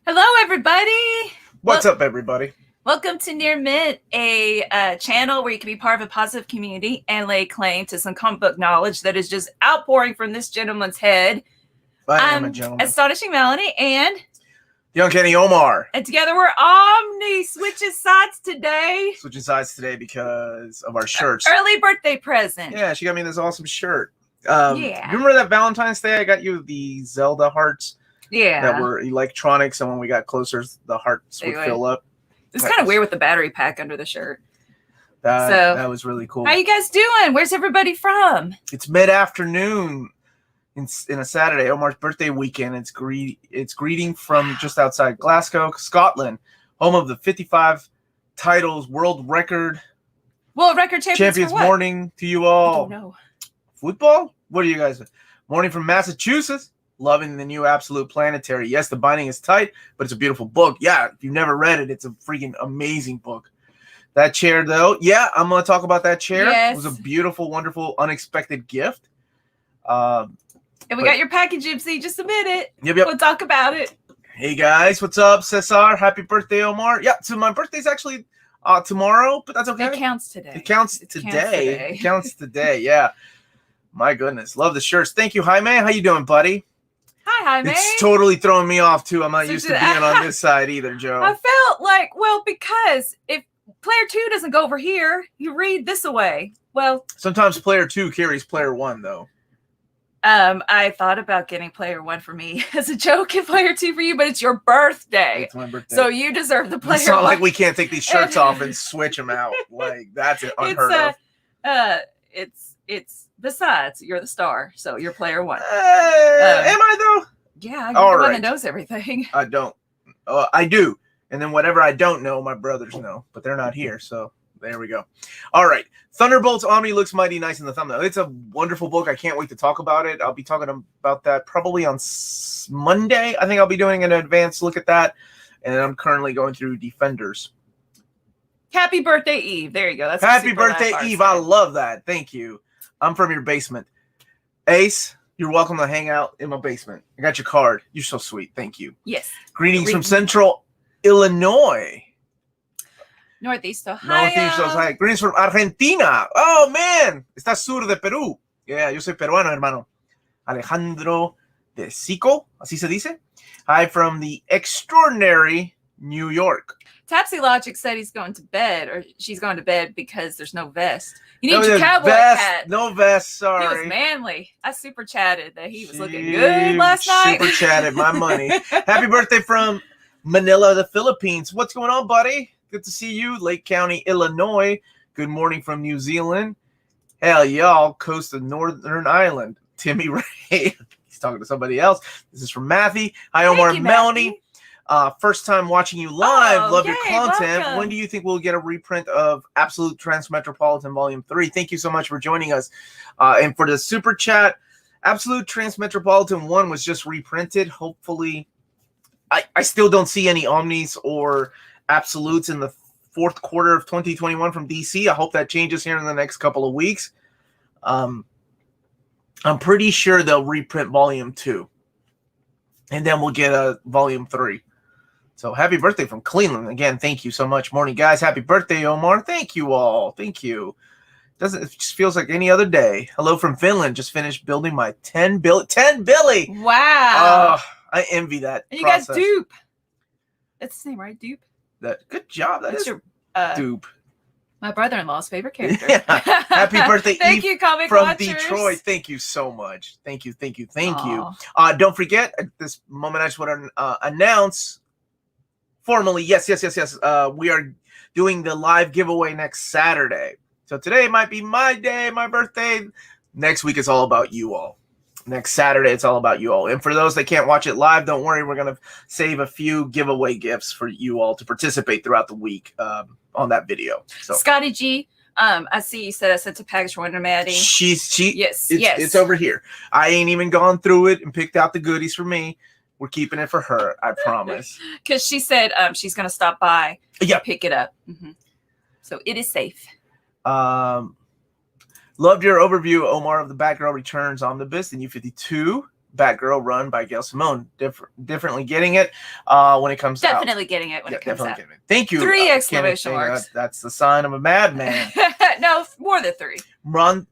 Hello, everybody. What's up, everybody? Welcome to Near Mint, a channel where you can be part of a positive community and lay claim to some comic book knowledge that is just outpouring from this gentleman's head. I'm a gentleman. Astonishing Melanie and the Uncanny Omar. And together we're Omnis. Switching sides today. Switching sides today because of our shirts. Early birthday present. Yeah, she got me this awesome shirt. Yeah. You remember that Valentine's Day I got you the Zelda hearts? Yeah. That were electronics, and when we got closer, the hearts would fill up. It's kind of weird with the battery pack under the shirt. That was really cool. How you guys doing? Where's everybody from? It's mid-afternoon in a Saturday, Omar's birthday weekend. It's greeting from just outside Glasgow, Scotland, home of the 55 titles world record. Well, record champions morning to you all. I don't know. Football? What are you guys? Morning from Massachusetts. Loving the new Absolute Planetary. Yes, the binding is tight, but it's a beautiful book. Yeah, if you've never read it, it's a freaking amazing book. That chair, though, yeah, I'm going to talk about that chair. Yes. It was a beautiful, wonderful, unexpected gift. And we got your package, Gypsy. Just submit it. Yep. We'll talk about it. Hey, guys. What's up, Cesar? Happy birthday, Omar. Yeah, so my birthday's actually tomorrow, but that's okay. It counts today. It counts today, yeah. My goodness. Love the shirts. Thank you, Jaime. How you doing, buddy? Hi, Jaime. It's totally throwing me off, too. I'm not used to being on this side either, Joe. I felt like, well, because if player 2 doesn't go over here, you read this away. Well, sometimes player 2 carries player 1, though. I thought about getting player 1 for me as a joke and player 2 for you, but it's your birthday. It's my birthday. So you deserve the player 1. It's not like we can't take these shirts off and switch them out. Like, that's unheard of. It's besides, you're the star, so you're player 1. Am I, though? Yeah, you're the one that knows everything. I don't. I do. And then whatever I don't know, my brothers know. But they're not here, so there we go. All right. Thunderbolts Omni looks mighty nice in the thumbnail. It's a wonderful book. I can't wait to talk about it. I'll be talking about that probably on Monday. I think I'll be doing an advanced look at that. And I'm currently going through Defenders. Happy birthday, Eve. There you go. That's Happy birthday, Eve. I love that. Thank you. I'm from your basement. Ace, you're welcome to hang out in my basement. I got your card. You're so sweet. Thank you. Yes. Greetings from Central Illinois. Northeast Ohio. Northeast Ohio. Greetings from Argentina. Oh, man. Está sur de Perú. Yeah, yo soy peruano, hermano. Alejandro de Sico. Así se dice. Hi from the extraordinary New York. Tapsy Logic said he's going to bed, or she's going to bed because there's no vest. You need your cowboy hat. No vest, sorry. He was manly. I super chatted that he was looking good last night. Super chatted, my money. Happy birthday from Manila, the Philippines. What's going on, buddy? Good to see you. Lake County, Illinois. Good morning from New Zealand. Hell, y'all, coast of Northern Ireland. Timmy Ray. He's talking to somebody else. This is from Matthew. Hi, Omar and Melanie. First time watching you live. Love your content. Welcome. When do you think we'll get a reprint of Absolute Transmetropolitan Volume 3? Thank you so much for joining us. And for the super chat, Absolute Transmetropolitan 1 was just reprinted. Hopefully, I still don't see any Omnis or Absolutes in the fourth quarter of 2021 from DC. I hope that changes here in the next couple of weeks. I'm pretty sure they'll reprint Volume 2. And then we'll get a Volume 3. So happy birthday from Cleveland. Again, thank you so much. Morning, guys. Happy birthday, Omar. Thank you all. Thank you. It just feels like any other day. Hello from Finland. Just finished building my 10 Billy. Wow. I envy that. And you guys dupe. That's his name, right? Dupe? Good job. That's your dupe. My brother-in-law's favorite character. Yeah. Happy birthday, Thank Eve, you, comic from watchers. Detroit. Thank you so much. Thank you. Don't forget, at this moment, I just want to announce formally, yes. We are doing the live giveaway next Saturday. So today might be my day, my birthday. Next week, it's all about you all. Next Saturday, it's all about you all. And for those that can't watch it live, don't worry. We're going to save a few giveaway gifts for you all to participate throughout the week on that video. So Scotty G, I see you said I sent a package for Wonder Maddie. Yes. It's over here. I ain't even gone through it and picked out the goodies for me. We're keeping it for her, I promise. Because she said she's going to stop by and pick it up. Mm-hmm. So it is safe. Loved your overview, Omar, of the Batgirl Returns Omnibus, the new 52. Batgirl run by Gail Simone. Differently getting it when it comes out. Definitely getting it when it comes out. Getting it. Thank you. 3 exclamation marks. That's the sign of a madman. No, more than 3.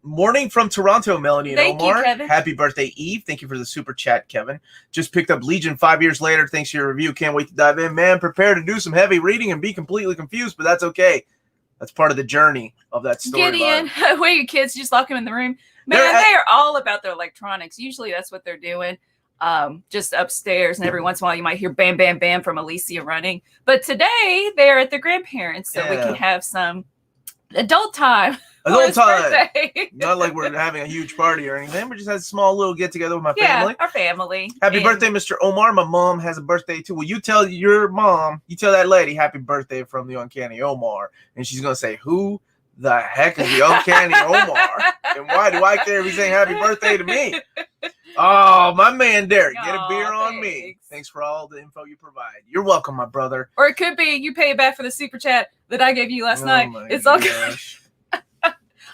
Morning from Toronto, Melanie and Thank Omar. you, Kevin. Happy birthday, Eve. Thank you for the super chat, Kevin. Just picked up Legion 5 years later. Thanks for your review. Can't wait to dive in, man. Prepare to do some heavy reading and be completely confused, but that's okay. That's part of the journey of that story. Gideon, where are your kids? Just lock them in the room. Man, they are all about their electronics. Usually that's what they're doing. Just upstairs, and every once in a while you might hear bam, bam, bam from Alicia running. But today they're at their grandparents, so we can have some adult time. Adult time. Not like we're having a huge party or anything. We just had a small little get together with my family. Yeah, our family. Happy birthday, Mr. Omar. My mom has a birthday too. Well, you tell your mom, you tell that lady happy birthday from the Uncanny Omar, and she's gonna say, "Who the heck is the Uncanny Omar? And why do I care if he's saying happy birthday to me?" Oh, my man, Derek, get a beer on me. Thanks for all the info you provide. You're welcome, my brother. Or it could be you pay back for the super chat that I gave you last night. It's all good.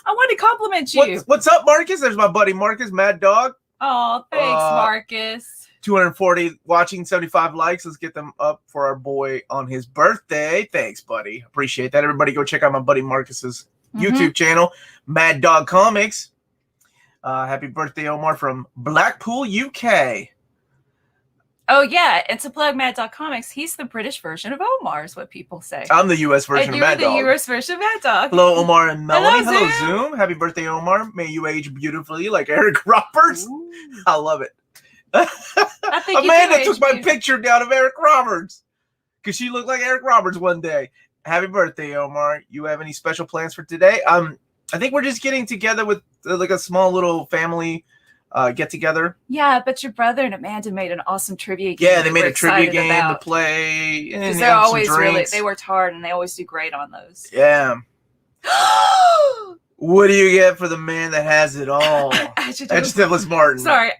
I want to compliment you. What's up, Marcus? There's my buddy Marcus, Mad Dog. Oh, thanks, Marcus. 240 watching, 75 likes. Let's get them up for our boy on his birthday. Thanks, buddy. Appreciate that. Everybody go check out my buddy Marcus's YouTube channel, Mad Dog Comics. Happy birthday, Omar, from Blackpool, UK. Oh, yeah. And to plug Mad Dog Comics, he's the British version of Omar, is what people say. I'm the U.S. version of Mad Dog. You're the U.S. version of Mad Dog. Hello, Omar and Melanie. Hello, Zoom. Happy birthday, Omar. May you age beautifully like Eric Roberts. Ooh. I love it. I think Amanda took my picture down of Eric Roberts because she looked like Eric Roberts one day. Happy birthday, Omar. You have any special plans for today? I think we're just getting together with like a small little family get together. Yeah, but your brother and Amanda made an awesome trivia game. Yeah, they made a trivia game to play. Because they're always they worked hard and they always do great on those. Yeah. What do you get for the man that has it all? Adjectiveless Martin. Sorry.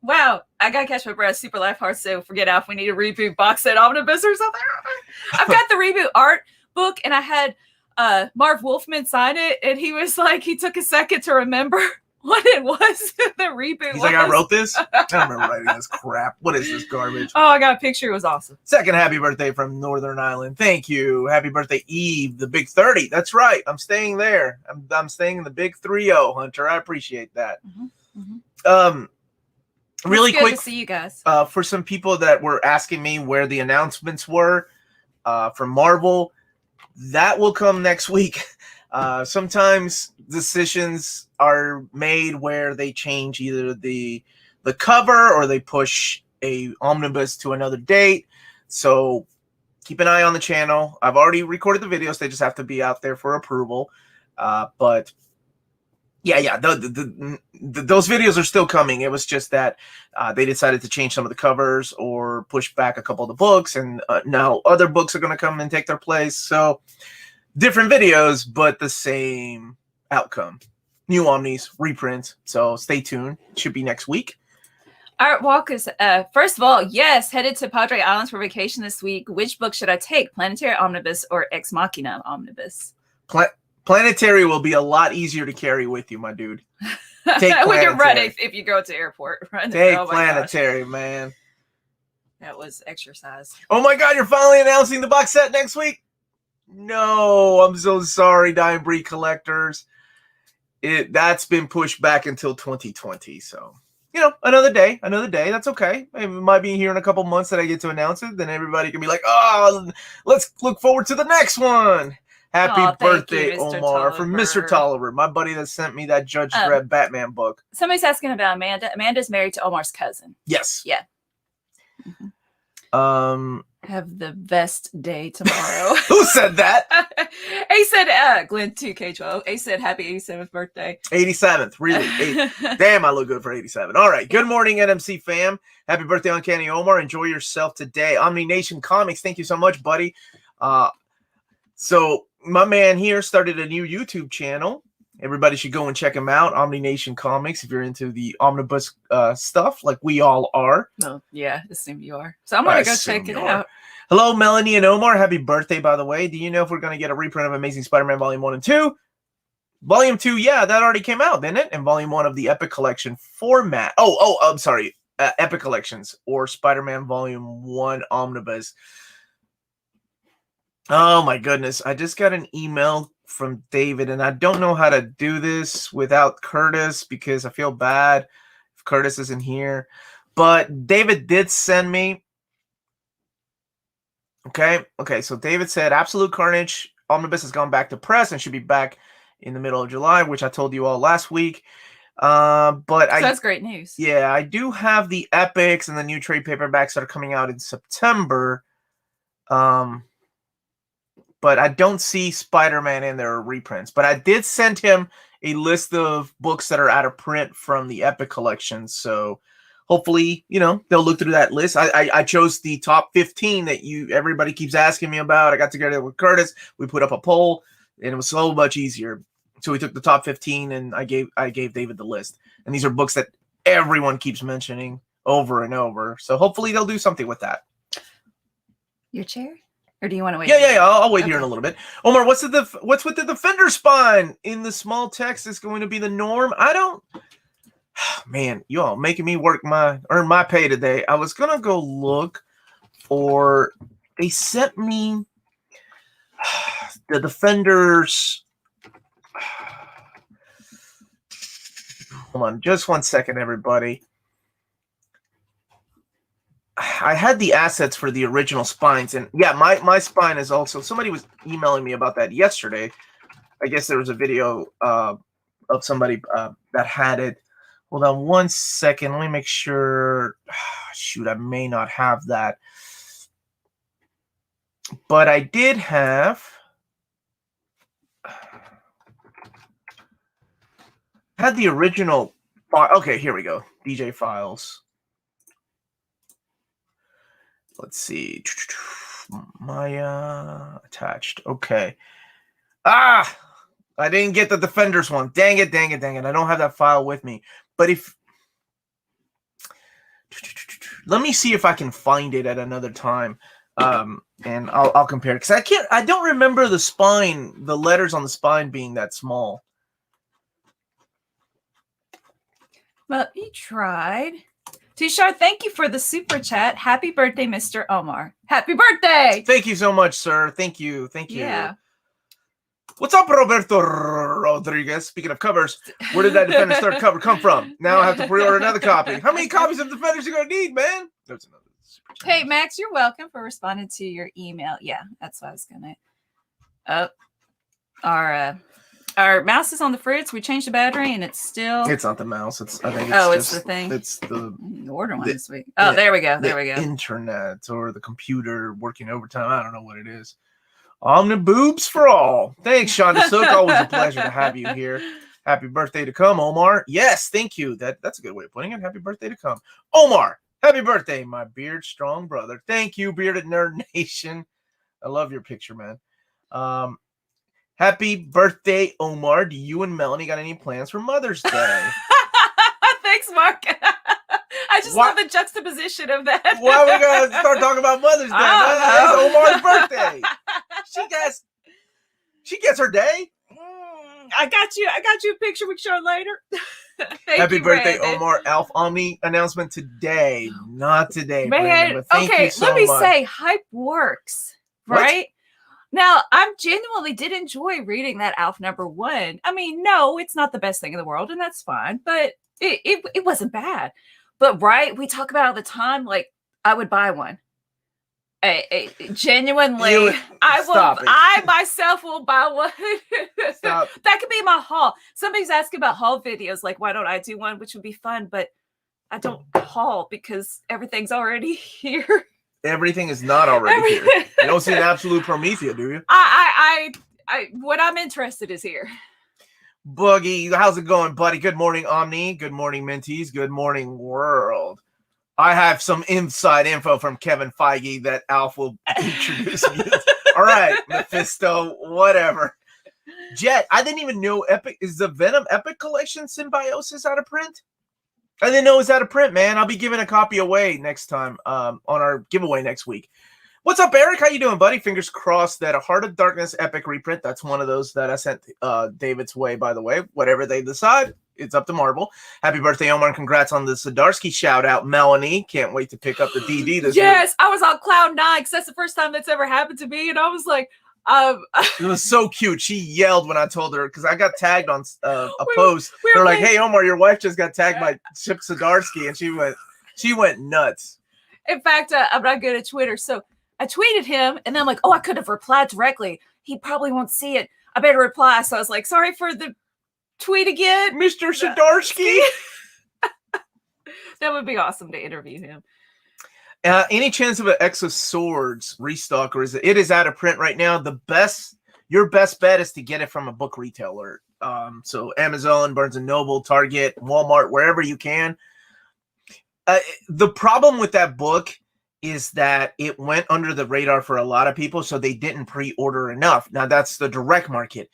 Wow. I got to catch my breath. Super laugh hard. So forget out if we need a reboot box set Omnibus or something. I've got the reboot art book and I had Marv Wolfman sign it. And he was like, he took a second to remember what it was. The reboot. He's like, I wrote this? I don't remember writing this crap. What is this garbage? Oh, I got a picture. It was awesome. Second happy birthday from Northern Ireland. Thank you. Happy birthday, Eve, the big 30. That's right. I'm staying there. I'm staying in the big 3-0, Hunter. I appreciate that. Really good quick to see you guys. For some people that were asking me where the announcements were from Marvel, that will come next week. Sometimes decisions are made where they change either the cover or they push a omnibus to another date. So keep an eye on the channel. I've already recorded the videos. They just have to be out there for approval. But yeah, those videos are still coming. It was just that they decided to change some of the covers or push back a couple of the books. And now other books are going to come and take their place. So different videos, but the same outcome. New Omnis, reprints. So stay tuned. It should be next week. Art Walk is, first of all, yes, headed to Padre Islands for vacation this week. Which book should I take? Planetary Omnibus or Ex Machina Omnibus? Planetary will be a lot easier to carry with you, my dude. Take when you're running, if you go to airport. Take Planetary, man. That was exercise. Oh my God, you're finally announcing the box set next week? No, I'm so sorry, Dying Breed collectors. That's been pushed back until 2020. So, another day. That's okay. It might be here in a couple months that I get to announce it. Then everybody can be like, oh, let's look forward to the next one. Happy birthday, Omar, from Mr. Tolliver, my buddy that sent me that Judge Dredd Batman book. Somebody's asking about Amanda. Amanda's married to Omar's cousin. Yes. Yeah. Have the best day tomorrow. Who said that? He said, Glenn 2K12. He said, happy 87th birthday. 87th, really. Damn, I look good for 87. All right. Good morning, NMC fam. Happy birthday, Uncanny Omar. Enjoy yourself today. Omni Nation Comics, thank you so much, buddy. So my man here started a new YouTube channel. Everybody should go and check him out. Omni Nation Comics, if you're into the omnibus stuff like we all are. Oh, yeah, assume you are. So I'm going to go check it out. Hello, Melanie and Omar. Happy birthday, by the way. Do you know if we're going to get a reprint of Amazing Spider-Man Volume 1 and 2? Volume 2, yeah, that already came out, didn't it? And Volume 1 of the Epic Collection format. I'm sorry. Epic Collections or Spider-Man Volume 1 Omnibus. Oh my goodness. I just got an email from David, and I don't know how to do this without Curtis because I feel bad if Curtis isn't here. But David did send me. Okay, so David said Absolute Carnage Omnibus has gone back to press and should be back in the middle of July, which I told you all last week. That's great news. Yeah, I do have the epics and the new trade paperbacks that are coming out in September. But I don't see Spider-Man in there or reprints. But I did send him a list of books that are out of print from the Epic collection. So hopefully, they'll look through that list. I chose the top 15 that everybody keeps asking me about. I got together with Curtis. We put up a poll, and it was so much easier. So we took the top 15, and I gave David the list. And these are books that everyone keeps mentioning over and over. So hopefully they'll do something with that. Your chair? Or do you want to wait? Yeah. I'll wait here in a little bit. Omar, what's with the Defender spine in the small text is going to be the norm? I don't. Man, you all making me earn my pay today. I was gonna go look for. They sent me the Defenders. Hold on, just 1 second, everybody. I had the assets for the original spines, and yeah, my spine is also. Somebody was emailing me about that yesterday. I guess there was a video of somebody that had it. Hold on 1 second. Let me make sure. Shoot, I may not have that, but I did have. Had the original. Okay, here we go. DJ files. Let's see. My attached. Okay. I didn't get the Defenders one. Dang it. I don't have that file with me. But let me see if I can find it at another time. And I'll compare it. Because I don't remember the spine, the letters on the spine being that small. Well, you tried. T-Shard, thank you for the super chat. Happy birthday, Mr. Omar. Happy birthday! Thank you so much, sir. Thank you. Yeah. What's up, Roberto Rodriguez? Speaking of covers, where did that Defenders third cover come from? Now I have to pre-order another copy. How many copies of Defenders you gonna need, man? There's another super chat. Hey, Max, you're welcome for responding to your email. Yeah, that's what I was gonna. Our mouse is on the fritz. We changed the battery, and it's still. It's not the mouse. It's the thing. It's the order one this week. Oh, there we go. Internet or the computer working overtime. I don't know what it is. Omniboobs for all. Thanks, Shonda Sook. Always a pleasure to have you here. Happy birthday to come, Omar. Yes, thank you. That's a good way of putting it. Happy birthday to come, Omar. Happy birthday, my beard strong brother. Thank you, Bearded Nerd Nation. I love your picture, man. Happy birthday, Omar. Do you and Melanie got any plans for Mother's Day? Thanks, Mark. I just love the juxtaposition of that. Why are we going to start talking about Mother's Day? It's Omar's birthday. She gets her day. I got you a picture we can show later. Happy birthday, Brandon. Omar. Alf Omni announcement today. Not today, man. Brandon, but thank you so let me much. Say, hype works, right? What? Now, I genuinely did enjoy reading that Alf #1. I mean, no, it's not the best thing in the world, and that's fine, but it wasn't bad. But, right, we talk about all the time, like, I would buy one. Genuinely, I myself will buy one. That could be my haul. Somebody's asking about haul videos, like, why don't I do one, which would be fun, but I don't haul because everything's already here. Everything is not already here. You don't see an absolute Promethea, do you? I what I'm interested is here. Boogie, how's it going, buddy? Good morning, Omni. Good morning, Mentees. Good morning, world. I have some inside info from Kevin Feige that Alf will introduce me to. All right, Mephisto, whatever. Jet, I didn't even know is the Venom Epic Collection Symbiosis out of print? I didn't know it was out of print, man. I'll be giving a copy away next time on our giveaway next week. What's up, Eric? How you doing, buddy? Fingers crossed that a Heart of Darkness epic reprint. That's one of those that I sent David's way, by the way. Whatever they decide, it's up to Marvel. Happy birthday, Omar, and congrats on the Zdarsky shout-out. Melanie, can't wait to pick up the DD this week. Yes, I was on cloud 9 because that's the first time that's ever happened to me, and I was like, it was so cute. She yelled when I told her, because I got tagged on a post. They're like, hey, Omar, your wife just got tagged by Chip Zdarsky, and she went nuts. In fact, I'm not good at Twitter, so I tweeted him, and then I'm like, oh, I could have replied directly. He probably won't see it. I better reply. So I was like, sorry for the tweet again, Mr. Zdarsky. That would be awesome to interview him. Any chance of an X of Swords restock, or it is out of print right now? Your best bet is to get it from a book retailer. So Amazon, Barnes & Noble, Target, Walmart, wherever you can. The problem with that book is that it went under the radar for a lot of people, so they didn't pre-order enough. Now, that's the direct market.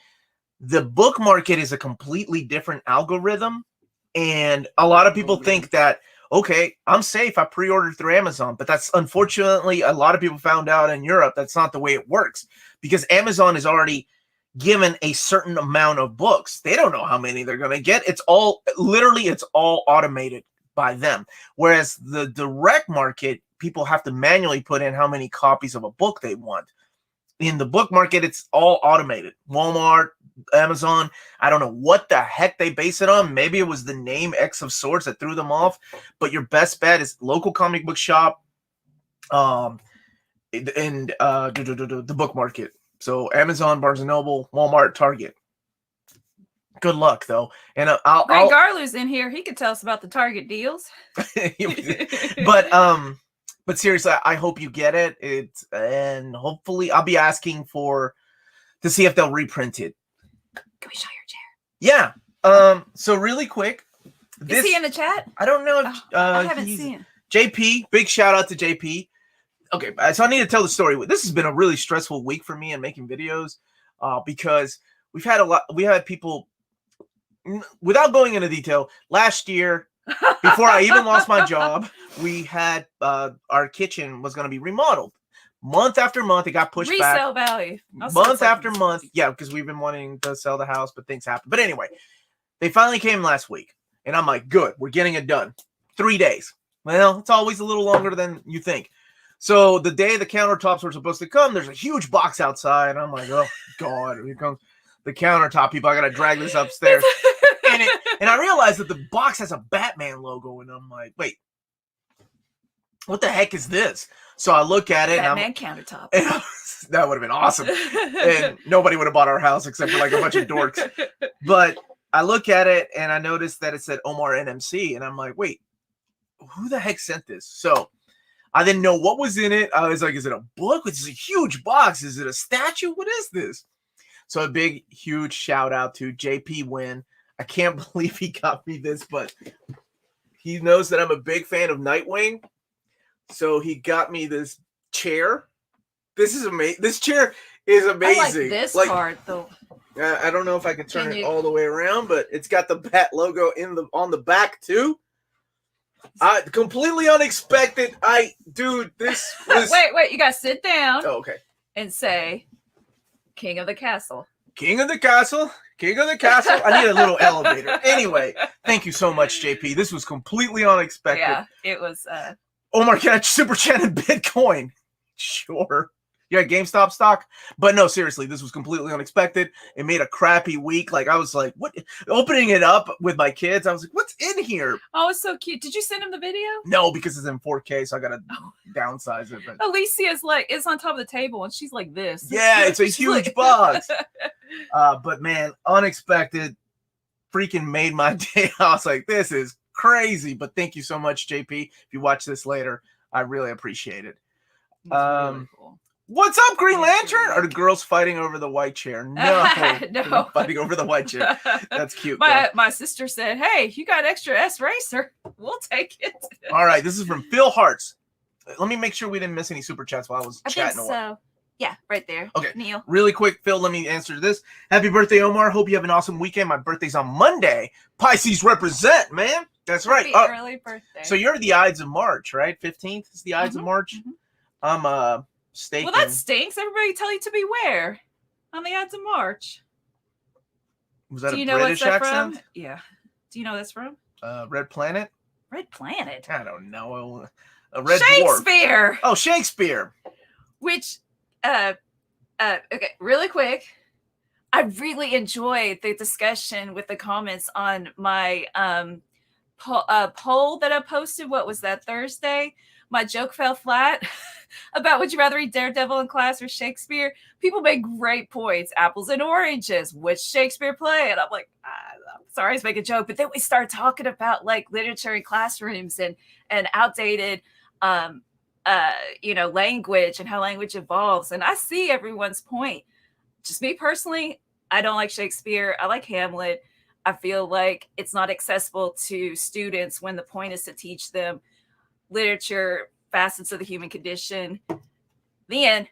The book market is a completely different algorithm, and a lot of people think that, okay, I'm safe, I pre-ordered through Amazon, but that's unfortunately, a lot of people found out in Europe, that's not the way it works, because Amazon is already given a certain amount of books. They don't know how many they're going to get. It's all automated by them. Whereas the direct market, people have to manually put in how many copies of a book they want. In the book market, it's all automated. Walmart, Amazon, I don't know what the heck they base it on. Maybe it was the name X of Swords that threw them off, but your best bet is local comic book shop and the book market. So Amazon, Barnes & Noble, Walmart, Target. Good luck, though. And Greg Garlow's in here. He could tell us about the Target deals. But seriously, I hope you get it. And hopefully I'll be asking to see if they'll reprint it. Can we show your chair? Yeah. So really quick. Is he in the chat? I don't know if I haven't seen him. JP, big shout out to JP. Okay, so I need to tell the story. This has been a really stressful week for me in making videos because we had people, without going into detail, last year, before I even lost my job, we had our kitchen was going to be remodeled. Month after month, it got pushed back. Resale value. Month after month. Yeah, because we've been wanting to sell the house, but things happen. But anyway, they finally came last week. And I'm like, good, we're getting it done. 3 days. Well, it's always a little longer than you think. So the day the countertops were supposed to come, there's a huge box outside. And I'm like, oh, God, here comes the countertop people. I got to drag this upstairs. And I realized that the box has a Batman logo. And I'm like, wait, what the heck is this? So I look at it. Batman countertop. And that would have been awesome. And nobody would have bought our house except for like a bunch of dorks. But I look at it and I noticed that it said Omar NMC. And I'm like, wait, who the heck sent this? So I didn't know what was in it. I was like, is it a book? It's a huge box. Is it a statue? What is this? So a big, huge shout out to JP Wynn. I can't believe he got me this, but he knows that I'm a big fan of Nightwing. So he got me this chair. This is amazing. This chair is amazing. I like this part, though. I don't know if I can turn it all the way around, but it's got the Bat logo on the back too. Completely unexpected. This was... Wait, you gotta sit down. Oh, okay. And say, King of the Castle. King of the Castle. King of the Castle. I need a little elevator. Anyway, thank you so much, JP. This was completely unexpected. Yeah, it was. Omar, can I super chat in Bitcoin? Sure. You got GameStop stock? But no, seriously, this was completely unexpected. It made a crappy week. Like, I was like, what? Opening it up with my kids, I was like, what's in here? Oh, it's so cute. Did you send him the video? No, because it's in 4K, so I got to downsize it. But... Alicia's like, it's on top of the table, and she's like this. Yeah, it's a huge box. But man, unexpected. Freaking made my day. I was like, this is crazy. But thank you so much, JP. If you watch this later, I really appreciate it. Really cool. What's up, Green Lantern? Are the girls fighting over the white chair? No, no. Fighting over the white chair. That's cute. My sister said, "Hey, you got extra S Racer? We'll take it." All right, this is from Phil Hartz. Let me make sure we didn't miss any super chats while I was chatting. I think so. Yeah, right there. Okay, Neil. Really quick, Phil. Let me answer this. Happy birthday, Omar. Hope you have an awesome weekend. My birthday's on Monday. Pisces represent, man. That's right. Happy early birthday. So you're the Ides of March, right? 15th is the Ides of March. Mm-hmm. I'm steak. Well, that stinks. Everybody tell you to beware on the Ides of March. Was that Do you a know British what's that accent? from? Yeah. Do you know that's from? Red Planet? Red Planet. I don't know. A Red Dwarf. Shakespeare. Oh, Shakespeare. Which, okay, really quick. I really enjoyed the discussion with the comments on my poll that I posted. What was that, Thursday? My joke fell flat about would you rather read Daredevil in class or Shakespeare? People made great points. Apples and oranges. Which Shakespeare play? And I'm like, I'm sorry, I was making a joke. But then we started talking about like literature in classrooms and outdated language and how language evolves. And I see everyone's point. Just me personally, I don't like Shakespeare. I like Hamlet. I feel like it's not accessible to students when the point is to teach them literature, facets of the human condition. The end.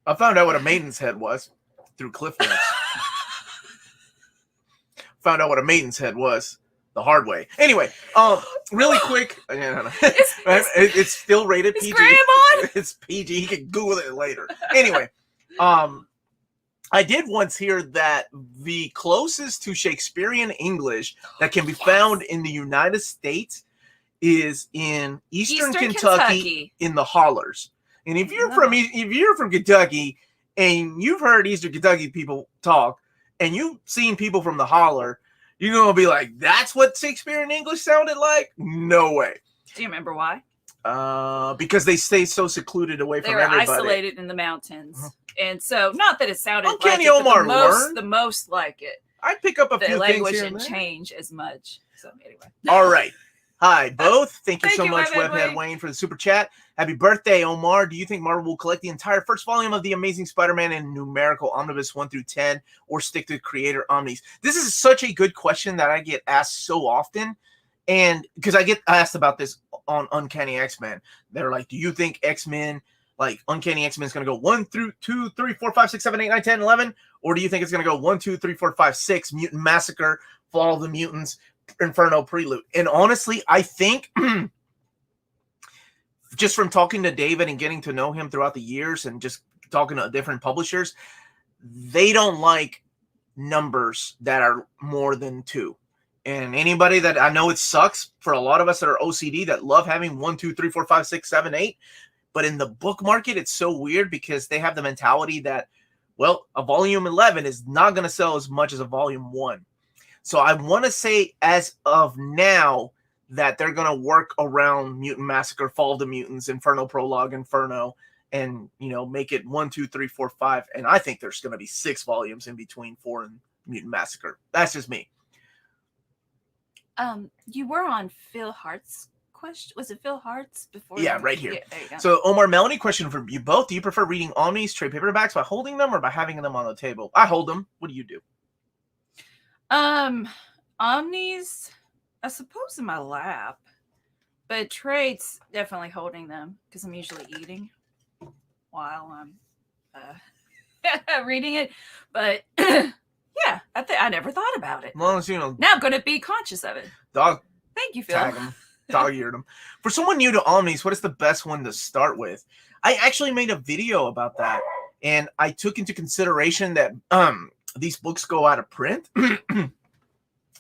I found out what a maiden's head was through Cliff Notes. Found out what a maiden's head was the hard way. Anyway, really quick. It's still rated PG. Graham on? It's PG. You can Google it later. Anyway, I did once hear that the closest to Shakespearean English that can be found in the United States is in Eastern Kentucky in the hollers. And if you're from Kentucky and you've heard Eastern Kentucky people talk and you've seen people from the holler, you're going to be like, that's what Shakespearean English sounded like? No way. Do you remember why? Because they stay so secluded away from everybody. They were isolated in the mountains. And so, not that it sounded Uncanny like it, Omar the most like it. I pick up a few things here. The language didn't change as much. So anyway. All right. Hi, both. Thank you so much, Webhead Webhead Wayne, for the super chat. Happy birthday, Omar. Do you think Marvel will collect the entire first volume of The Amazing Spider-Man in Numerical Omnibus 1 through 10 or stick to creator Omnis? This is such a good question that I get asked so often. And because I get asked about this on Uncanny X-Men. They're like, do you think X-Men, like Uncanny X-Men is going to go 1 through 2, 3, 4, 5, 6, 7, 8, 9, 10, 11? Or do you think it's going to go 1, 2, 3, 4, 5, 6, Mutant Massacre, Fall of the Mutants, Inferno Prelude? And honestly, I think just from talking to David and getting to know him throughout the years and just talking to different publishers, they don't like numbers that are more than 2. And anybody that I know, it sucks for a lot of us that are OCD that love having 1, 2, 3, 4, 5, 6, 7, 8. But in the book market, it's so weird because they have the mentality that, well, a volume 11 is not going to sell as much as a volume 1. So I want to say as of now that they're going to work around Mutant Massacre, Fall of the Mutants, Inferno Prologue, Inferno, and, make it 1, 2, 3, 4, 5. And I think there's going to be 6 volumes in between 4 and Mutant Massacre. That's just me. You were on Phil Hart's question. Was it Phil Hart's before? Yeah, right here. Yeah, there you go. So, Omar, Melanie, question for you both. Do you prefer reading Omnis, trade paperbacks by holding them or by having them on the table? I hold them. What do you do? Omnis, I suppose in my lap, but trades definitely holding them because I'm usually eating while I'm reading it. But yeah, I never thought about it. Well, now I'm going to be conscious of it. Dog. Thank you, Phil. Tag them. Dog-eared them. For someone new to Omnis, what is the best one to start with? I actually made a video about that, and I took into consideration that these books go out of print.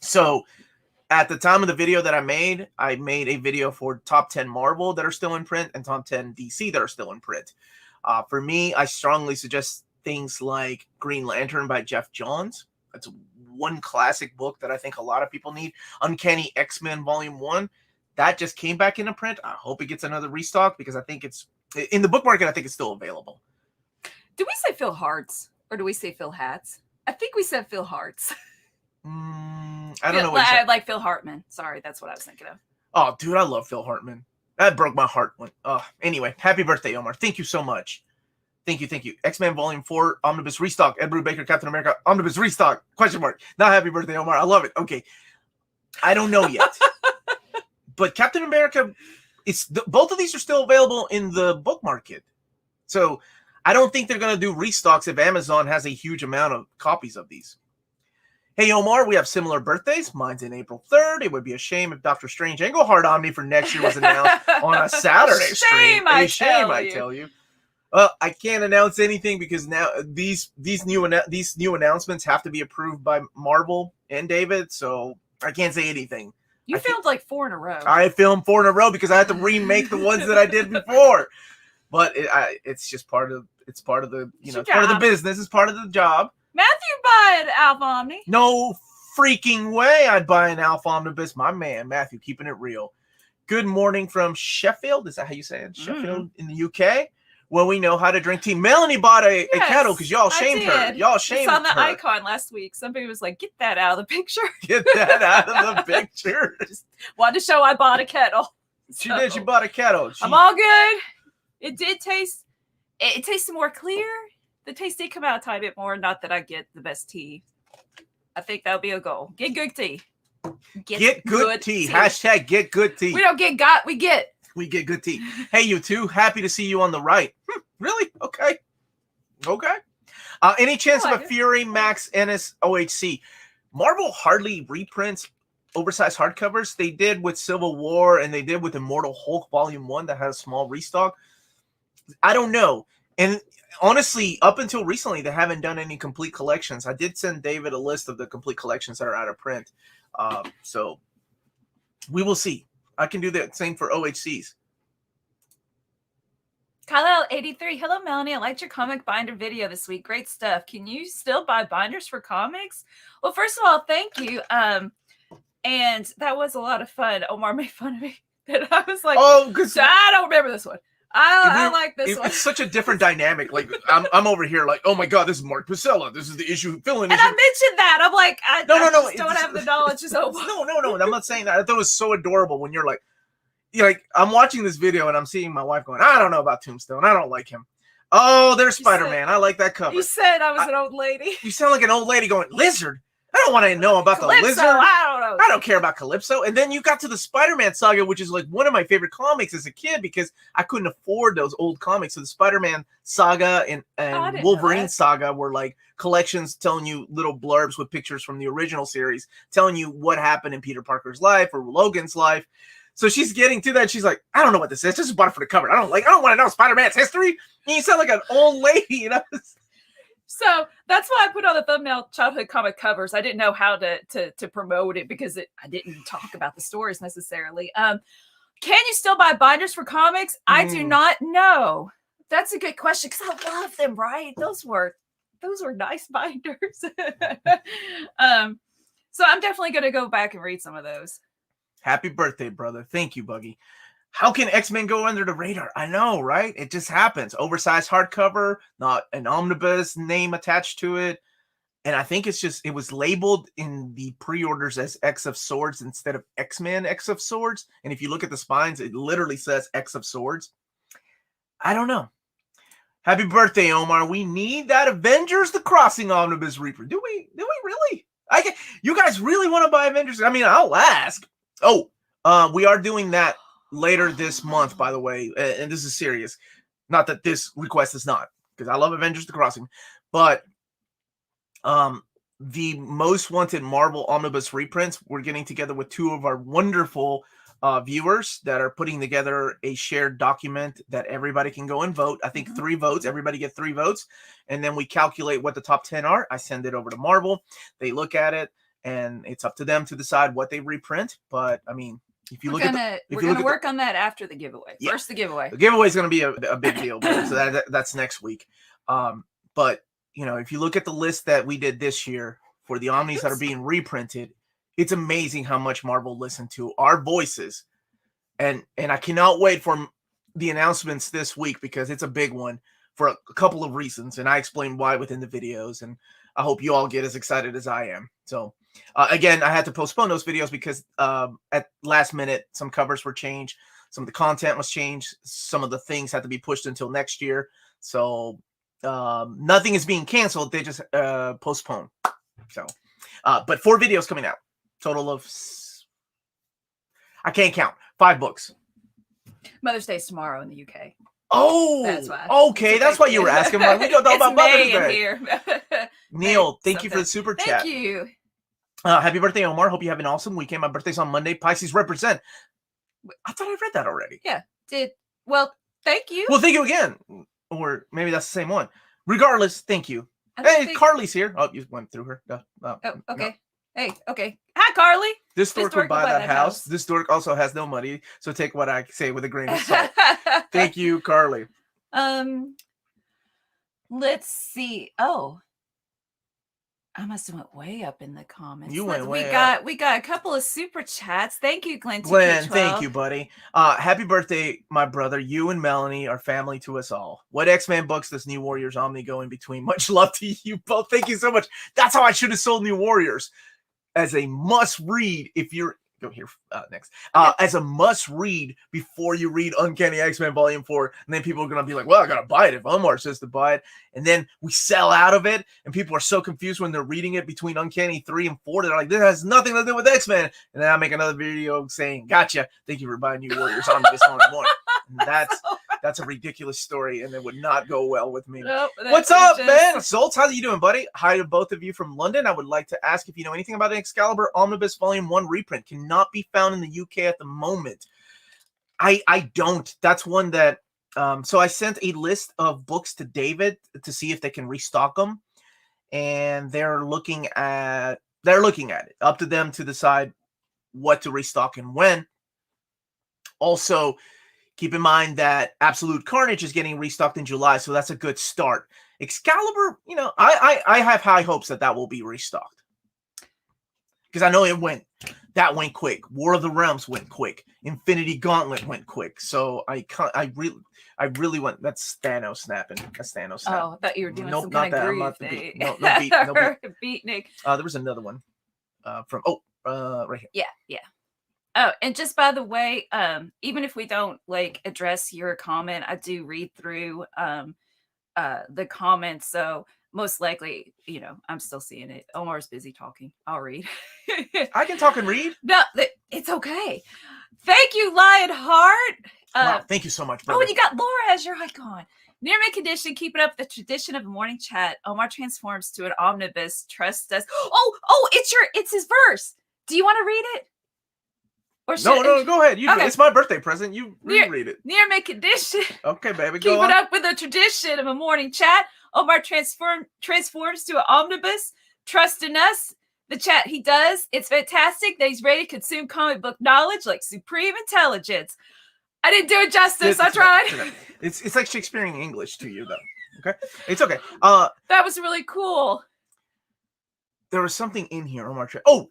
So at the time of the video that I made a video for top 10 Marvel that are still in print and top 10 DC that are still in print. For me, I strongly suggest things like Green Lantern by Jeff Johns. That's one classic book that I think a lot of people need. Uncanny X-Men Volume 1. That just came back into print. I hope it gets another restock because I think it's in the book market. I think it's still available. Do we say Phil Hearts or do we say Phil Hats? I think we said Phil Hearts. I don't know what you said. Like Phil Hartman. Sorry, that's what I was thinking of. Oh, dude, I love Phil Hartman. That broke my heart. Anyway, happy birthday, Omar. Thank you so much. Thank you. X-Men Volume 4, Omnibus Restock, Ed Brubaker, Captain America, Omnibus Restock, ? Not happy birthday, Omar. I love it. Okay. I don't know yet. But Captain America, both of these are still available in the book market. So I don't think they're going to do restocks if Amazon has a huge amount of copies of these. Hey, Omar, we have similar birthdays. Mine's in April 3rd. It would be a shame if Doctor Strange Angle Hard Omni for next year was announced on a Saturday stream. I tell you. You. Well, I can't announce anything because now these new announcements have to be approved by Marvel and David, so I can't say anything. You filmed like 4 in a row. I filmed 4 in a row because I had to remake the ones that I did before. But it's just part of the it's part of the business. It's part of the job. Matthew buy an Alpha Omni. No freaking way I'd buy an Alpha Omnibus. My man, Matthew, keeping it real. Good morning from Sheffield. Is that how you say it? Sheffield in the UK. Well, we know how to drink tea. Melanie bought a kettle because y'all shamed her. Y'all shamed her. It's on the icon last week. Somebody was like, get that out of the picture. Get that out of the picture. Just wanted to show I bought a kettle. She did. She bought a kettle. I'm all good. It did taste. It tasted more clear. The taste did come out a tiny bit more. Not that I get the best tea. I think that'll be a goal. Get good tea. Get good tea. Hashtag get good tea. We don't get got. We get. We get good tea. Hey, you two. Happy to see you on the right. Really? Okay. Any chance of a Fury Max Ennis OHC? Marvel hardly reprints oversized hardcovers. They did with Civil War and they did with Immortal Hulk Volume 1 that had a small restock. I don't know. And honestly, up until recently, they haven't done any complete collections. I did send David a list of the complete collections that are out of print. So we will see. I can do the same for OHCs. Kyle83, hello Melanie. I liked your comic binder video this week. Great stuff. Can you still buy binders for comics? Well, first of all, thank you. And that was a lot of fun. Omar made fun of me. And I was like, oh, because I don't remember this one. I like this one. It's such a different dynamic. Like I'm over here like, oh my god, this is Mark Pacella. This is the issue fill-in. And I mentioned that. I'm like, I don't have the knowledge. No. I'm not saying that. I thought it was so adorable when you're like I'm watching this video and I'm seeing my wife going, I don't know about Tombstone. I don't like him. Oh, there's Spider-Man. I like that cover. You said I was an old lady. You sound like an old lady going, Lizard. I don't want to know about Calypso, the lizard. I don't know. I don't care about Calypso. And then you got to the Spider-Man saga, which is like one of my favorite comics as a kid because I couldn't afford those old comics. So the Spider-Man saga and Wolverine saga were like collections telling you little blurbs with pictures from the original series, telling you what happened in Peter Parker's life or Logan's life. So she's getting to that. She's like, I don't know what this is. Just bought it for the cover. I don't want to know Spider-Man's history. And you sound like an old lady, you know? So that's why I put on the thumbnail childhood comic covers. I didn't know how to promote it because I didn't talk about the stories necessarily. Can you still buy binders for comics? I do not know. That's a good question because I love them, right? Those were nice binders. So I'm definitely going to go back and read some of those. Happy birthday, brother. Thank you, Buggy. How can X-Men go under the radar? I know, right? It just happens. Oversized hardcover, not an omnibus name attached to it. And I think it was labeled in the pre-orders as X of Swords instead of X-Men X of Swords. And if you look at the spines, it literally says X of Swords. I don't know. Happy birthday, Omar. We need that Avengers The Crossing Omnibus Reaper. Do we really? You guys really want to buy Avengers? I mean, I'll ask. Oh, we are doing that later this month, by the way, and this is serious. Not that this request is not, because I love Avengers The Crossing, but the most wanted Marvel Omnibus reprints, we're getting together with 2 of our wonderful viewers that are putting together a shared document that everybody can go and vote. I think 3 votes. Everybody get 3 votes, and then we calculate what the top 10 are. I send it over to Marvel. They look at it, and it's up to them to decide what they reprint. But I mean, if you we're gonna work on that after the giveaway. Yeah. First, the giveaway. The giveaway is gonna be a big deal, so that's next week. But if you look at the list that we did this year for the Omnis that are being reprinted, it's amazing how much Marvel listened to our voices, and I cannot wait for the announcements this week because it's a big one for a couple of reasons, and I explain why within the videos, and I hope you all get as excited as I am. So. Again, I had to postpone those videos because at last minute, some covers were changed. Some of the content was changed. Some of the things had to be pushed until next year. So nothing is being canceled. They just postponed. So, but 4 videos coming out. Total of, I can't count, 5 books. Mother's Day's tomorrow in the UK. Oh, that's why. Okay, that's why you were asking. Why we don't talk about Mother's Day here. Neil, thank you for the super chat. Thank you. Happy birthday, Omar. Hope you have an awesome weekend. My birthday's on Monday. Pisces represent. I thought I read that already. Yeah. Well, thank you. Well, thank you again. or maybe that's the same one. Regardless, thank you. I don't Hey, think- Carly's here. Oh, you went through her. Oh, No. okay. Hey, okay. Hi, Carly. This dork would buy that house. This dork also has no money, so take what I say with a grain of salt. Thank you, Carly. Let's see. Oh, I must have went way up in the comments. You went way up. We got a couple of super chats. Thank you, Glenn. Glenn, thank you, buddy. Happy birthday, my brother. You and Melanie are family to us all. What X-Men books does New Warriors Omni go in between? Much love to you both. Thank you so much. That's how I should have sold New Warriors as a must-read if you're go here next. As a must-read before you read Uncanny X-Men Volume 4. And then people are going to be like, well, I got to buy it if Omar says to buy it. And then we sell out of it. And people are so confused when they're reading it between Uncanny 3 and 4. They're like, this has nothing to do with X-Men. And then I make another video saying, gotcha. Thank you for buying New Warriors Omnibus Volume 1. And that's a ridiculous story, and it would not go well with me. Nope, what's up, man? Zoltz, how you doing, buddy? Hi to both of you from London. I would like to ask if you know anything about an Excalibur Omnibus Volume 1 reprint. Cannot be found in the UK at the moment. I don't. That's one that... so I sent a list of books to David to see if they can restock them, and they're looking at it. Up to them to decide what to restock and when. Also, keep in mind that Absolute Carnage is getting restocked in July, so that's a good start. Excalibur, you know, I have high hopes that will be restocked. Because I know that went quick. War of the Realms went quick. Infinity Gauntlet went quick. So I really went. That's Thanos snapping. That's Thanos snapping. Oh, I thought you were doing some not kind of that. I'm groove not the thing. beat. No beat. Beat Nick. There was another one from right here. Yeah. Oh, and just by the way, even if we don't like address your comment, I do read through the comments. So most likely, you know, I'm still seeing it. Omar's busy talking. I'll read. I can talk and read. No, it's okay. Thank you, Lionheart. Wow, thank you so much, brother. Oh, and you got Laura as your icon. Near my condition, keeping up the tradition of a morning chat. Omar transforms to an omnibus. Trust us. Oh, it's his verse. Do you want to read it? Or no, go ahead. You do it. It's my birthday present. You read it. Near my condition. Okay, baby, go on. Keep it up with the tradition of a morning chat. Omar transforms to an omnibus. Trust in us. The chat he does, it's fantastic that he's ready to consume comic book knowledge like supreme intelligence. I didn't do it justice. I tried. It's like Shakespearean English to you, though. Okay? It's okay. That was really cool. There was something in here, Omar. Oh,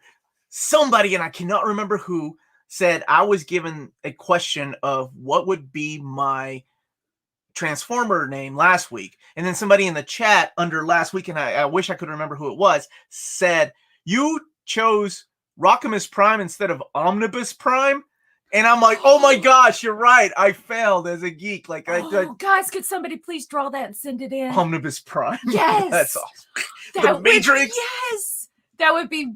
somebody, and I cannot remember who, said I was given a question of what would be my Transformer name last week. And then somebody in the chat under last week, and I wish I could remember who it was, said, you chose Rockimus Prime instead of Omnibus Prime. And I'm like, oh my gosh, you're right. I failed as a geek. Like, guys, could somebody please draw that and send it in? Omnibus Prime. Yes. That's awesome. The Matrix. Yes. That would be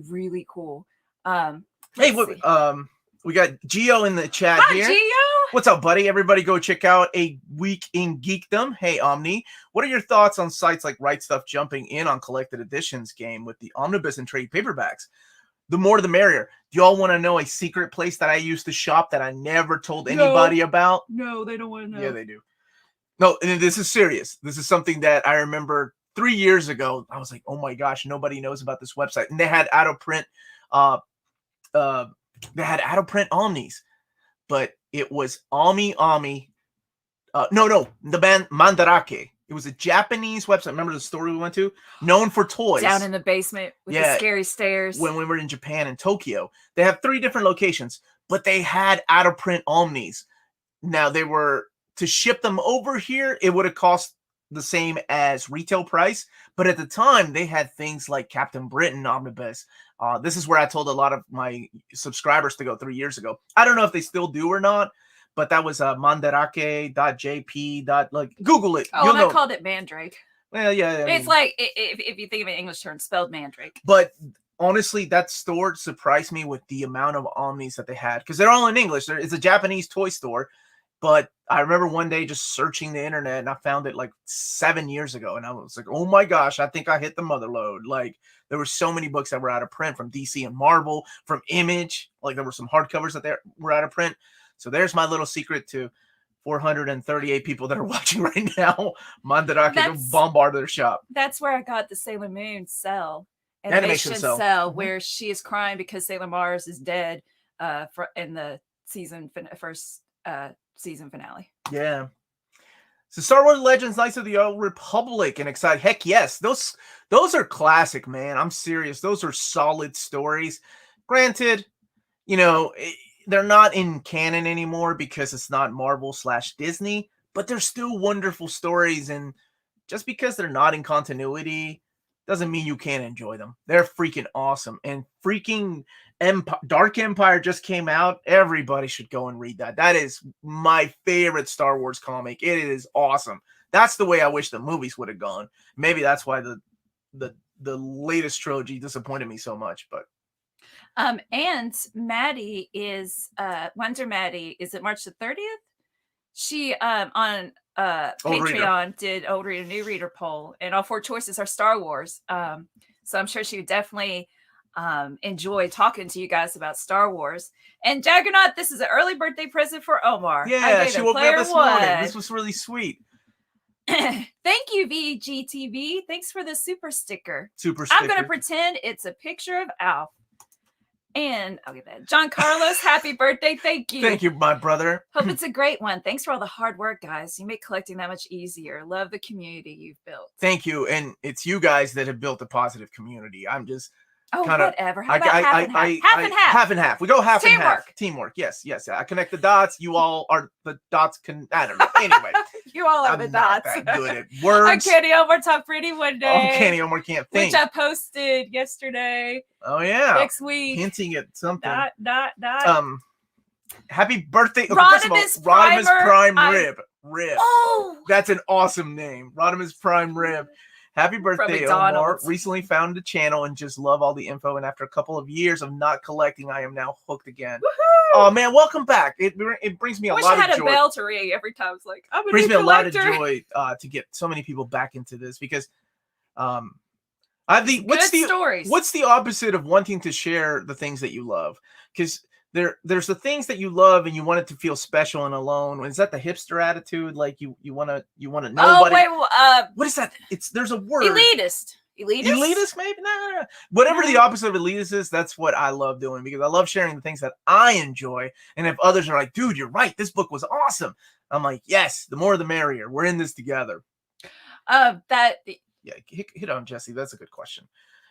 really cool. Hey, we got Gio in the chat here. Hi, Gio. What's up, buddy? Everybody go check out A Week in Geekdom. Hey, Omni. What are your thoughts on sites like Right Stuff jumping in on collected editions game with the Omnibus and trade paperbacks? The more the merrier. Do y'all want to know a secret place that I used to shop that I never told anybody about? No, they don't want to know. Yeah, they do. No, and this is serious. This is something that I remember 3 years ago. I was like, oh my gosh, nobody knows about this website. And they had out of print Omnis, but it was the band Mandarake. It was a Japanese website. Remember the store we went to? Known for toys. Down in the basement with the scary stairs. When we were in Japan and Tokyo. They have 3 different locations, but they had out of print Omnis. Now they were, to ship them over here, it would have cost the same as retail price. But at the time, they had things like Captain Britain Omnibus. This is where I told a lot of my subscribers to go 3 years ago. I don't know if they still do or not, but that was mandarake.jp. Like, Google it. Oh, and I called it Mandrake. Well, yeah. It's like, if you think of an English term, spelled Mandrake. But honestly, that store surprised me with the amount of Omnis that they had. Because they're all in English. It's a Japanese toy store. But I remember one day just searching the internet, and I found it like 7 years ago. And I was like, oh my gosh, I think I hit the mother lode. Like, there were so many books that were out of print from DC and Marvel, from Image. Like, there were some hardcovers that were out of print. So there's my little secret to 438 people that are watching right now. Mandarake, go That's- bombard their shop. That's where I got the Sailor Moon cell. Animation cell. Mhm. Where she is crying because Sailor Mars is dead in the first season finale. Yeah. So Star Wars Legends, Knights of the Old Republic, and excited. Heck yes, those are classic, man. I'm serious. Those are solid stories. Granted, you know, they're not in canon anymore because it's not Marvel/Disney, but they're still wonderful stories. And just because they're not in continuity doesn't mean you can't enjoy them. They're freaking awesome. And freaking Dark Empire just came out. Everybody should go and read that. That is my favorite Star Wars comic. It is awesome. That's the way I wish the movies would have gone. Maybe that's why the latest trilogy disappointed me so much. But and Maddie is Wonder Maddie is it March the 30th? She on Patreon did Old Reader New Reader poll, and all 4 choices are Star Wars. So I'm sure she would definitely enjoy talking to you guys about Star Wars. And Jaggernaut, this is an early birthday present for Omar. Yeah, she woke me up this morning. This was really sweet. Thank you, VGTV. Thanks for the super sticker. Super sticker. I'm going to pretend it's a picture of Alf. And I'll get that. John Carlos, happy birthday. Thank you. Thank you, my brother. Hope it's a great one. Thanks for all the hard work, guys. You make collecting that much easier. Love the community you've built. Thank you. And it's you guys that have built a positive community. I'm just whatever. How about half and half? Half and half. Half and half. We go half and Teamwork. half. Teamwork. Yes. I connect the dots. You all are the dots. I don't know. Anyway. You all are I'm the not dots. that good at words. Uncanny Omar talk pretty one day. Uncanny Omar can't think. Which I posted yesterday. Oh yeah. Next week. Hinting at something. Dot. Happy birthday. Rodimus Prime Rib. Oh. That's an awesome name. Rodimus Prime Rib. Happy birthday, Omar. Recently found a channel and just love all the info. And after a couple of years of not collecting, I am now hooked again. Woohoo! Oh, man, welcome back. It brings me a lot of joy. I wish I had a bell to ring every time. It's like, I'm a brings new me a lot of collector. joy to get so many people back into this because I have Good stories. what's the opposite of wanting to share the things that you love? Because there's the things that you love and you want it to feel special and alone. Is that the hipster attitude? Like you want to nobody? Oh wait, what is that? There's a word. Elitist, maybe. No. Whatever the opposite of elitist is, that's what I love doing because I love sharing the things that I enjoy. And if others are like, dude, you're right, this book was awesome, I'm like, yes, the more the merrier. We're in this together. Yeah, hit on Jesse. That's a good question.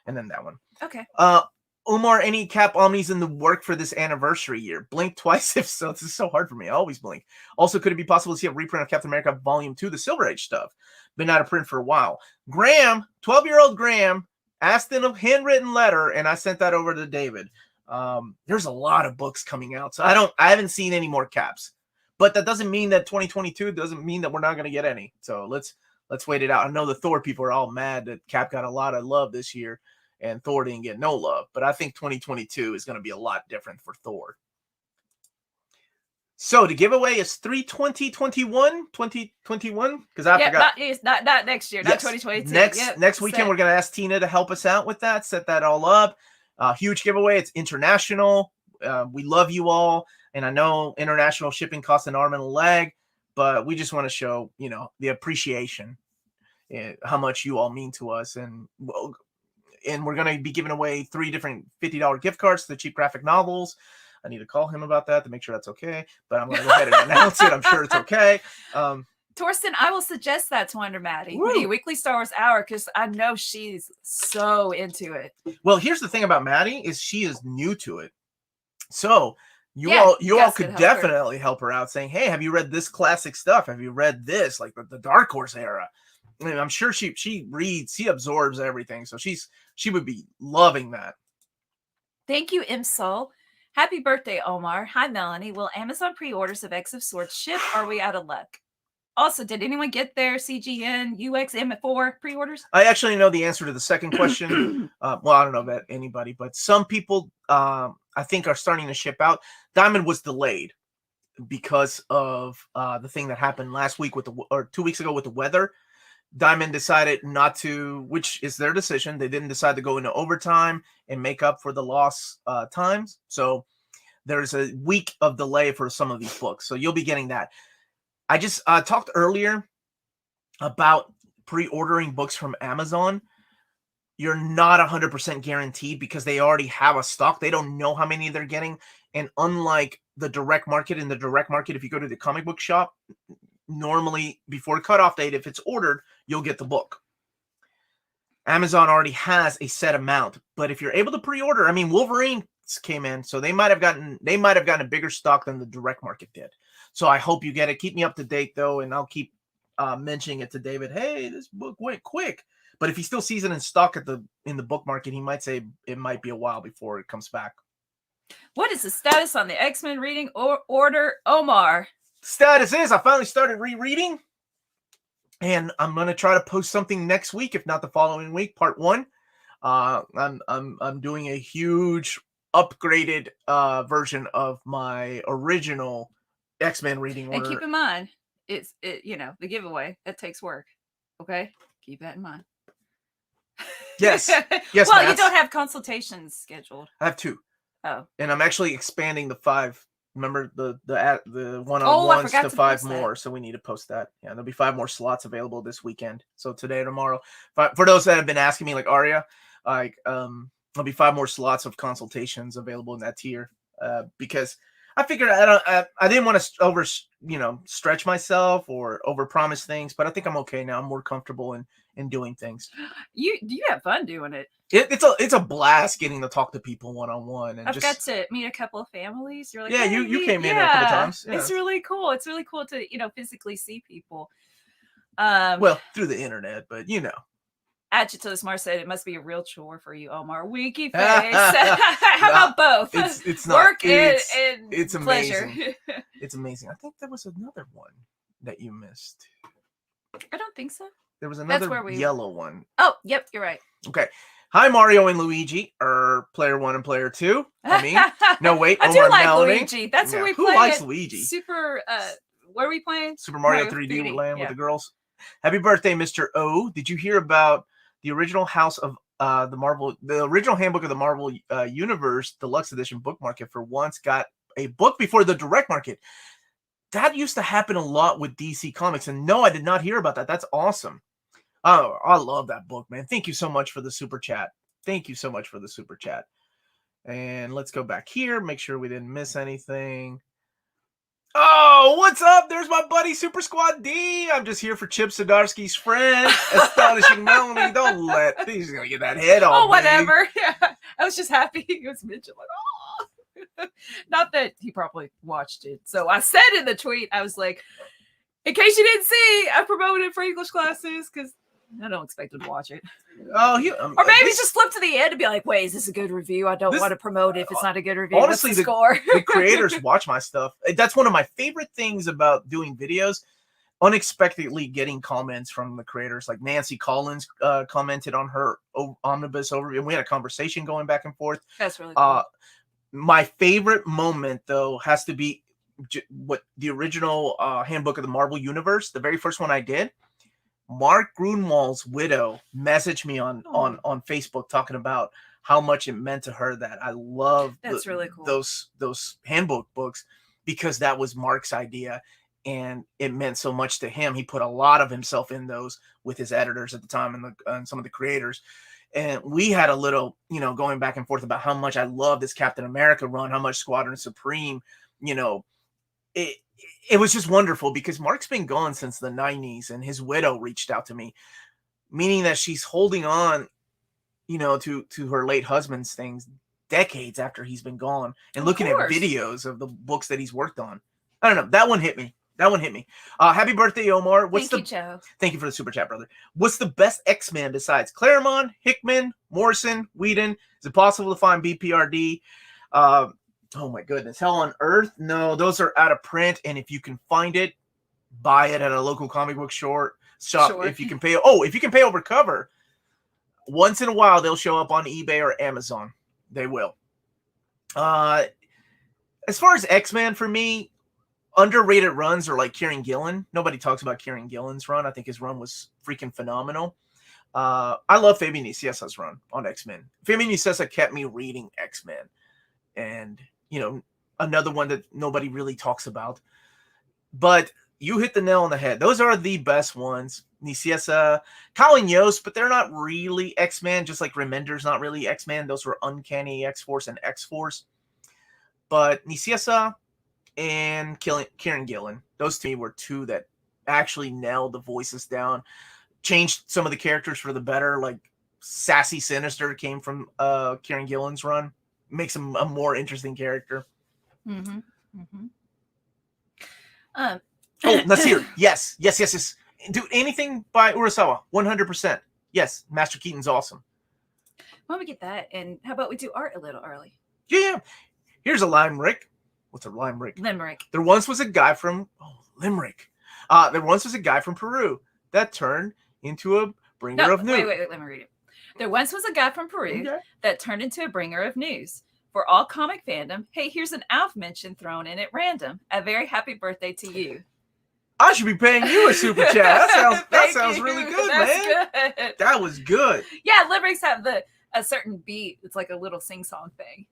And then that one. Okay. Omar, any Cap Omnis in the work for this anniversary year? Blink twice if so. This is so hard for me. I always blink. Also, could it be possible to see a reprint of Captain America Volume 2, the Silver Age stuff? Been out of print for a while. Graham, 12-year-old Graham, asked in a handwritten letter, and I sent that over to David. There's a lot of books coming out, so I haven't seen any more Caps. But that doesn't mean that 2022 doesn't mean that we're not going to get any. So let's wait it out. I know the Thor people are all mad that Cap got a lot of love this year. And Thor didn't get no love. But I think 2022 is going to be a lot different for Thor. So the giveaway is 3/20/21? 2021? Because I forgot. Not next year, not 2022. Next weekend, we're going to ask Tina to help us out with that, set that all up. Huge giveaway. It's international. We love you all. And I know international shipping costs an arm and a leg. But we just want to show, the appreciation, how much you all mean to us. And we're going to be giving away 3 different $50 gift cards to the Cheap Graphic Novels. I need to call him about that to make sure that's okay. But I'm going to go ahead and announce it. I'm sure it's okay. Torsten, I will suggest that to Wonder Maddie. The Weekly Star Wars Hour, because I know she's so into it. Well, here's the thing about Maddie is she is new to it. So you all could definitely help her out saying, hey, have you read this classic stuff? Have you read this? Like the Dark Horse era? I mean, I'm sure she reads, she absorbs everything. So she would be loving that. Thank you, Imsol. Happy birthday, Omar. Hi, Melanie. Will Amazon pre-orders of X of Swords ship? Or are we out of luck? Also, did anyone get their CGN UX M4 pre-orders? I actually know the answer to the second question. Well, I don't know about anybody, but some people I think are starting to ship out. Diamond was delayed because of the thing that happened last week or 2 weeks ago with the weather. Diamond decided not to, which is their decision. They didn't decide to go into overtime and make up for the lost times. So there's a week of delay for some of these books. So you'll be getting that. I just talked earlier about pre-ordering books from Amazon. You're not 100% guaranteed because they already have a stock. They don't know how many they're getting. And unlike the direct market, if you go to the comic book shop, normally before cutoff date, if it's ordered, you'll get the book. Amazon already has a set amount, but if you're able to pre-order, I mean, Wolverine came in, so they might have gotten a bigger stock than the direct market did. So I hope you get it. Keep me up to date though, and I'll keep mentioning it to David. Hey, this book went quick. But if he still sees it in stock in the book market, he might say it might be a while before it comes back. What is the status on the X-Men reading order, Omar? Status is I finally started rereading, and I'm gonna try to post something next week, if not the following week, part 1. I'm doing a huge upgraded version of my original X-Men reading order. And keep in mind, it's the giveaway that takes work. Okay, keep that in mind. Yes. Yes. Well, you don't have consultations scheduled. I have 2. Oh. And I'm actually expanding the 5. Remember the one-on-ones to 5 more. So we need to post that. Yeah, there'll be 5 more slots available this weekend. So today or tomorrow. For those that have been asking me, like Arya, there'll be 5 more slots of consultations available in that tier. Because I figured I didn't want to stretch myself or overpromise things, but I think I'm okay now. I'm more comfortable in doing things. You have fun doing it. It's a blast getting to talk to people one-on-one. And I've got to meet a couple of families. You're like, yeah, hey, you came in a couple times. Yeah. It's really cool. It's really cool to physically see people. Well, through the internet, but Adjectives Mar said it must be a real chore for you, Omar. Winky face. How about both? It's not. Work and it's pleasure. Amazing. It's amazing. I think there was another one that you missed. I don't think so. There was another yellow one. Oh, yep, you're right. Okay. Hi, Mario and Luigi, or player 1 and player 2. I mean, no, wait. I Omar do like Melanie. Luigi. That's who we play. Who likes Luigi? Super, what are we playing? Super Mario 3D Land with the girls. Happy birthday, Mr. O. Did you hear about the original House of the original Handbook of the Marvel Universe Deluxe Edition book market for once got a book before the direct market? That used to happen a lot with DC Comics, and no, I did not hear about that. That's awesome. Oh, I love that book, man. Thank you so much for the super chat. Thank you so much for the super chat. And let's go back here, make sure we didn't miss anything. Oh, what's up? There's my buddy Super Squad D. I'm just here for Chip Zdarsky's friend, Astonishing Melanie. Don't let he's gonna get that head off. Oh, whatever. Yeah, I was just happy he was mentioned. Like, oh, not that he probably watched it. So I said in the tweet, I was like, in case you didn't see, I promoted for English classes because I don't expect him to watch it. Oh, or maybe just flip to the end and be like, "Wait, is this a good review? I don't want to promote it if it's not a good review." Honestly, the creators watch my stuff. That's one of my favorite things about doing videos. Unexpectedly getting comments from the creators, like Nancy Collins commented on her Omnibus overview, and we had a conversation going back and forth. That's really cool. My favorite moment, though, has to be what the original Handbook of the Marvel Universe, the very first one I did. Mark Grunwald's widow messaged me on Facebook talking about how much it meant to her that I love really cool. those handbook books because that was Mark's idea and it meant so much to him. He put a lot of himself in those with his editors at the time and some of the creators. And we had a little, going back and forth about how much I love this Captain America run, how much Squadron Supreme, it was just wonderful because Mark's been gone since the 90s and his widow reached out to me, meaning that she's holding on, to her late husband's things decades after he's been gone and looking at videos of the books that he's worked on. I don't know. That one hit me. Happy birthday, Omar. Thank you, Thank you for the super chat, brother. What's the best X-Men besides Claremont, Hickman, Morrison, Whedon? Is it possible to find BPRD? Oh my goodness. Hell on Earth? No, those are out of print. And if you can find it, buy it at a local comic book shop. Sure. If you can pay over cover, once in a while they'll show up on eBay or Amazon. They will. As far as X-Men for me, underrated runs are like Kieran Gillen. Nobody talks about Kieran Gillen's run. I think his run was freaking phenomenal. I love Fabian Niciesa's run on X-Men. Fabian Niciesa kept me reading X-Men. And another one that nobody really talks about. But you hit the nail on the head. Those are the best ones. Niciesa, Colin Yost, but they're not really X-Men, just like Remender's not really X-Men. Those were Uncanny X-Force and X-Force. But Niciesa and Kieran Gillen, those to me were two that actually nailed the voices down, changed some of the characters for the better. Like Sassy Sinister came from Kieran Gillen's run, makes him a more interesting character. Mm-hmm. Mm-hmm. Oh, Nasir. Yes. Do anything by Urasawa. 100%. Yes, Master Keaton's awesome. Why don't we get that? And how about we do art a little early? Yeah. Here's a limerick. What's a limerick? Limerick. There once was a guy from Limerick. There once was a guy from Peru that turned into a bringer of news. Wait, let me read it. There once was a guy from Peru that turned into a bringer of news. For all comic fandom, hey, here's an Alf mention thrown in at random. A very happy birthday to you. I should be paying you a super chat. That sounds really good, man. Good. That was good. Yeah, limericks have a certain beat. It's like a little sing-song thing.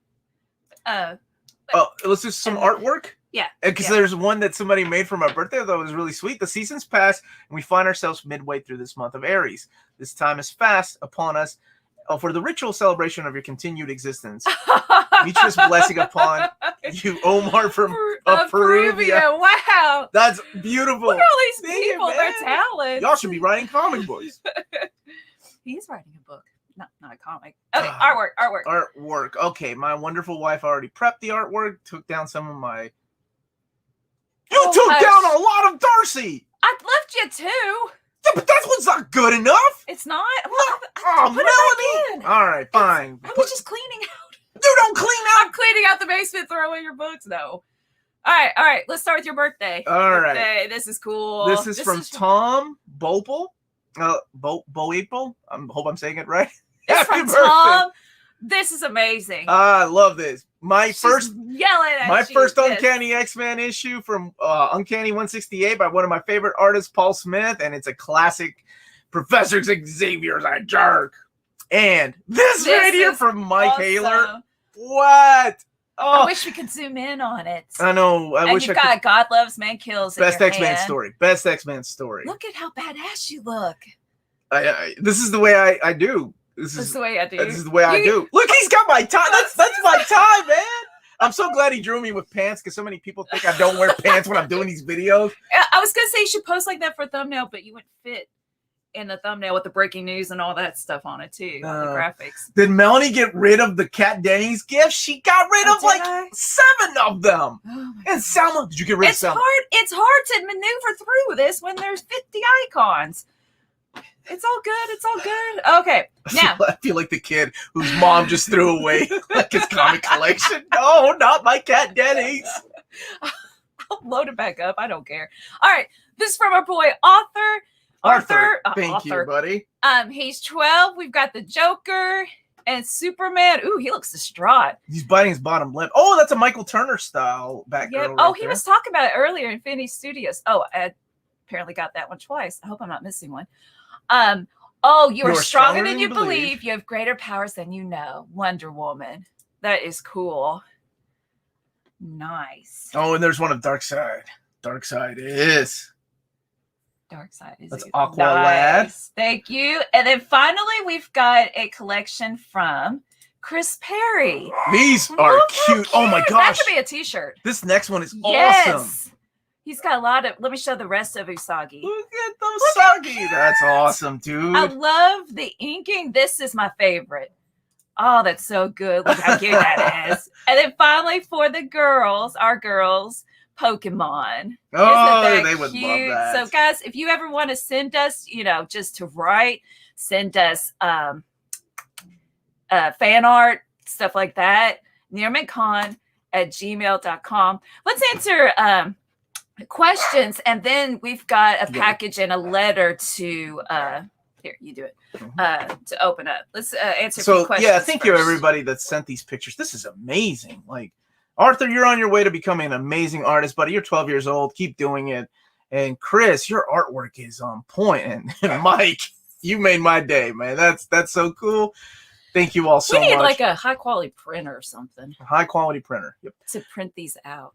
Let's do some artwork. Yeah. Because there's one that somebody made for my birthday that was really sweet. The seasons pass, and we find ourselves midway through this month of Aries. This time is fast upon us. For the ritual celebration of your continued existence. Mitra's blessing upon you, Omar from Peruvian. Wow. That's beautiful. Look at all these people, their talents. Y'all should be writing comic books. He's writing a book, not a comic. Okay, artwork. Okay, my wonderful wife already prepped the artwork, took down some of my... You took down a lot of Darcy! I left you too. Yeah, but that one's not good enough. It's not? Melanie! All right, fine. I was just cleaning out. You don't clean out! I'm cleaning out the basement, throw away your books. No. All right. Let's start with your birthday. All right. Okay, this is cool. This is from Tom Bopel. Boepel. I hope I'm saying it right. It's from Tom. This is amazing. I love this. My first Uncanny X-Men issue from Uncanny 168 by one of my favorite artists, Paul Smith, and it's a classic. Professor Xavier's a jerk. And this right here from Mike Haler. What? Oh, I wish we could zoom in on it. I know. I wish I could. God Loves, Man Kills. Best X-Men story. Best X-Men story. Look at how badass you look. This is the way I do. This is the way I do. This is the way I do. Look, he's got my tie. That's my tie, man. I'm so glad he drew me with pants because so many people think I don't wear pants when I'm doing these videos. I was going to say you should post like that for a thumbnail, but you wouldn't fit in the thumbnail with the breaking news and all that stuff on it too, on the graphics. Did Melanie get rid of the Kat Dennings gift? She got rid of 7 of them. Oh, and Selma, did you get rid of Selma? It's hard to maneuver through this when there's 50 icons. It's all good. Okay, now I feel like the kid whose mom just threw away like his comic collection. No, not my Kat Dennings. I'll load it back up. I don't care. All right, this is from our boy Arthur. Thank you, buddy. He's 12. We've got the Joker and Superman. Ooh, he looks distraught. He's biting his bottom lip. Oh, that's a Michael Turner style background. Yep. He was talking about it earlier in Infinity Studios. Oh, I apparently got that one twice. I hope I'm not missing one. You are stronger than you believe. You have greater powers than you know. Wonder Woman. That is cool. Nice. Oh, and there's one of Darkseid. Darkseid is That's Aqua Lad. Thank you. And then finally, we've got a collection from Chris Perry. These are cute. Oh my gosh. That could be a t-shirt. This next one is awesome. He's got a lot of, let me show the rest of Usagi. Look at the Usagi. That's awesome, dude. I love the inking. This is my favorite. Oh, that's so good. Look how cute that is. And then finally for the girls, our girls, Pokemon. Oh, they would love that. So guys, if you ever want to send us, just to write, send us fan art, stuff like that, nearmintcon@gmail.com. Let's answer questions, and then we've got a package and a letter to here, you do it. To open up. Let's answer a few questions. Yeah, thank you everybody that sent these pictures. This is amazing. Like, Arthur, you're on your way to becoming an amazing artist, buddy. You're 12 years old. Keep doing it. And Chris, your artwork is on point. And Mike, you made my day, man. That's so cool. Thank you all so much. We need like a high quality printer or something. A high quality printer. Yep. To print these out.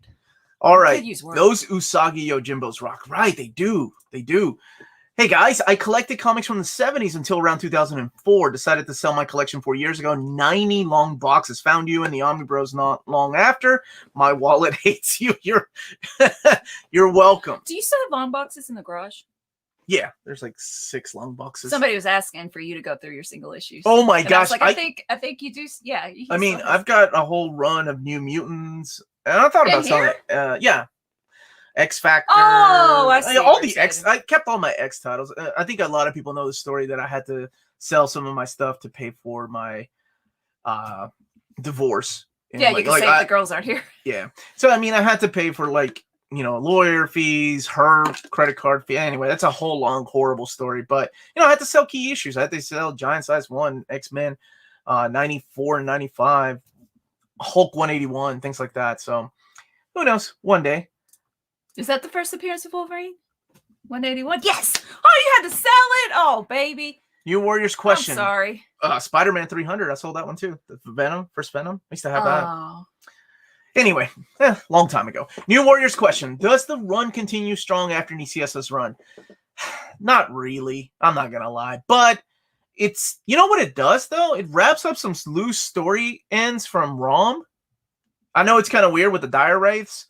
All I right. could use work. Those Usagi Yojimbos rock. Right, they do. They do. Hey guys, I collected comics from the 70s until around 2004. Decided to sell my collection 4 years ago. 90 long boxes. Found you in the Omnibus not long after. My wallet hates you. You're welcome. Do you still have long boxes in the garage? Yeah, there's like 6 long boxes. Somebody was asking for you to go through your single issues. Oh my And gosh. I think you do. Yeah. I mean, I've got a whole run of New Mutants. And I thought about selling it. Yeah. X Factor. Oh, I see. All the X. I kept all my X titles. I think a lot of people know the story that I had to sell some of my stuff to pay for my divorce. Yeah, you can say the girls aren't here. Yeah. So, I mean, I had to pay for lawyer fees, her credit card fee. Anyway, that's a whole long, horrible story. But, I had to sell key issues. I had to sell Giant Size 1, X-Men, 94 and 95, Hulk 181, things like that. So, who knows? One day. Is that the first appearance of Wolverine? 181? Yes! Oh, you had to sell it? Oh, baby. New Warriors question. I'm sorry. Spider-Man 300. I sold that one too. The Venom, first Venom. I used to have that. Anyway, long time ago. New Warriors question. Does the run continue strong after Niciasa's run? Not really. I'm not going to lie. But it's, you know what it does though? It wraps up some loose story ends from ROM. I know it's kind of weird with the Dire Wraiths,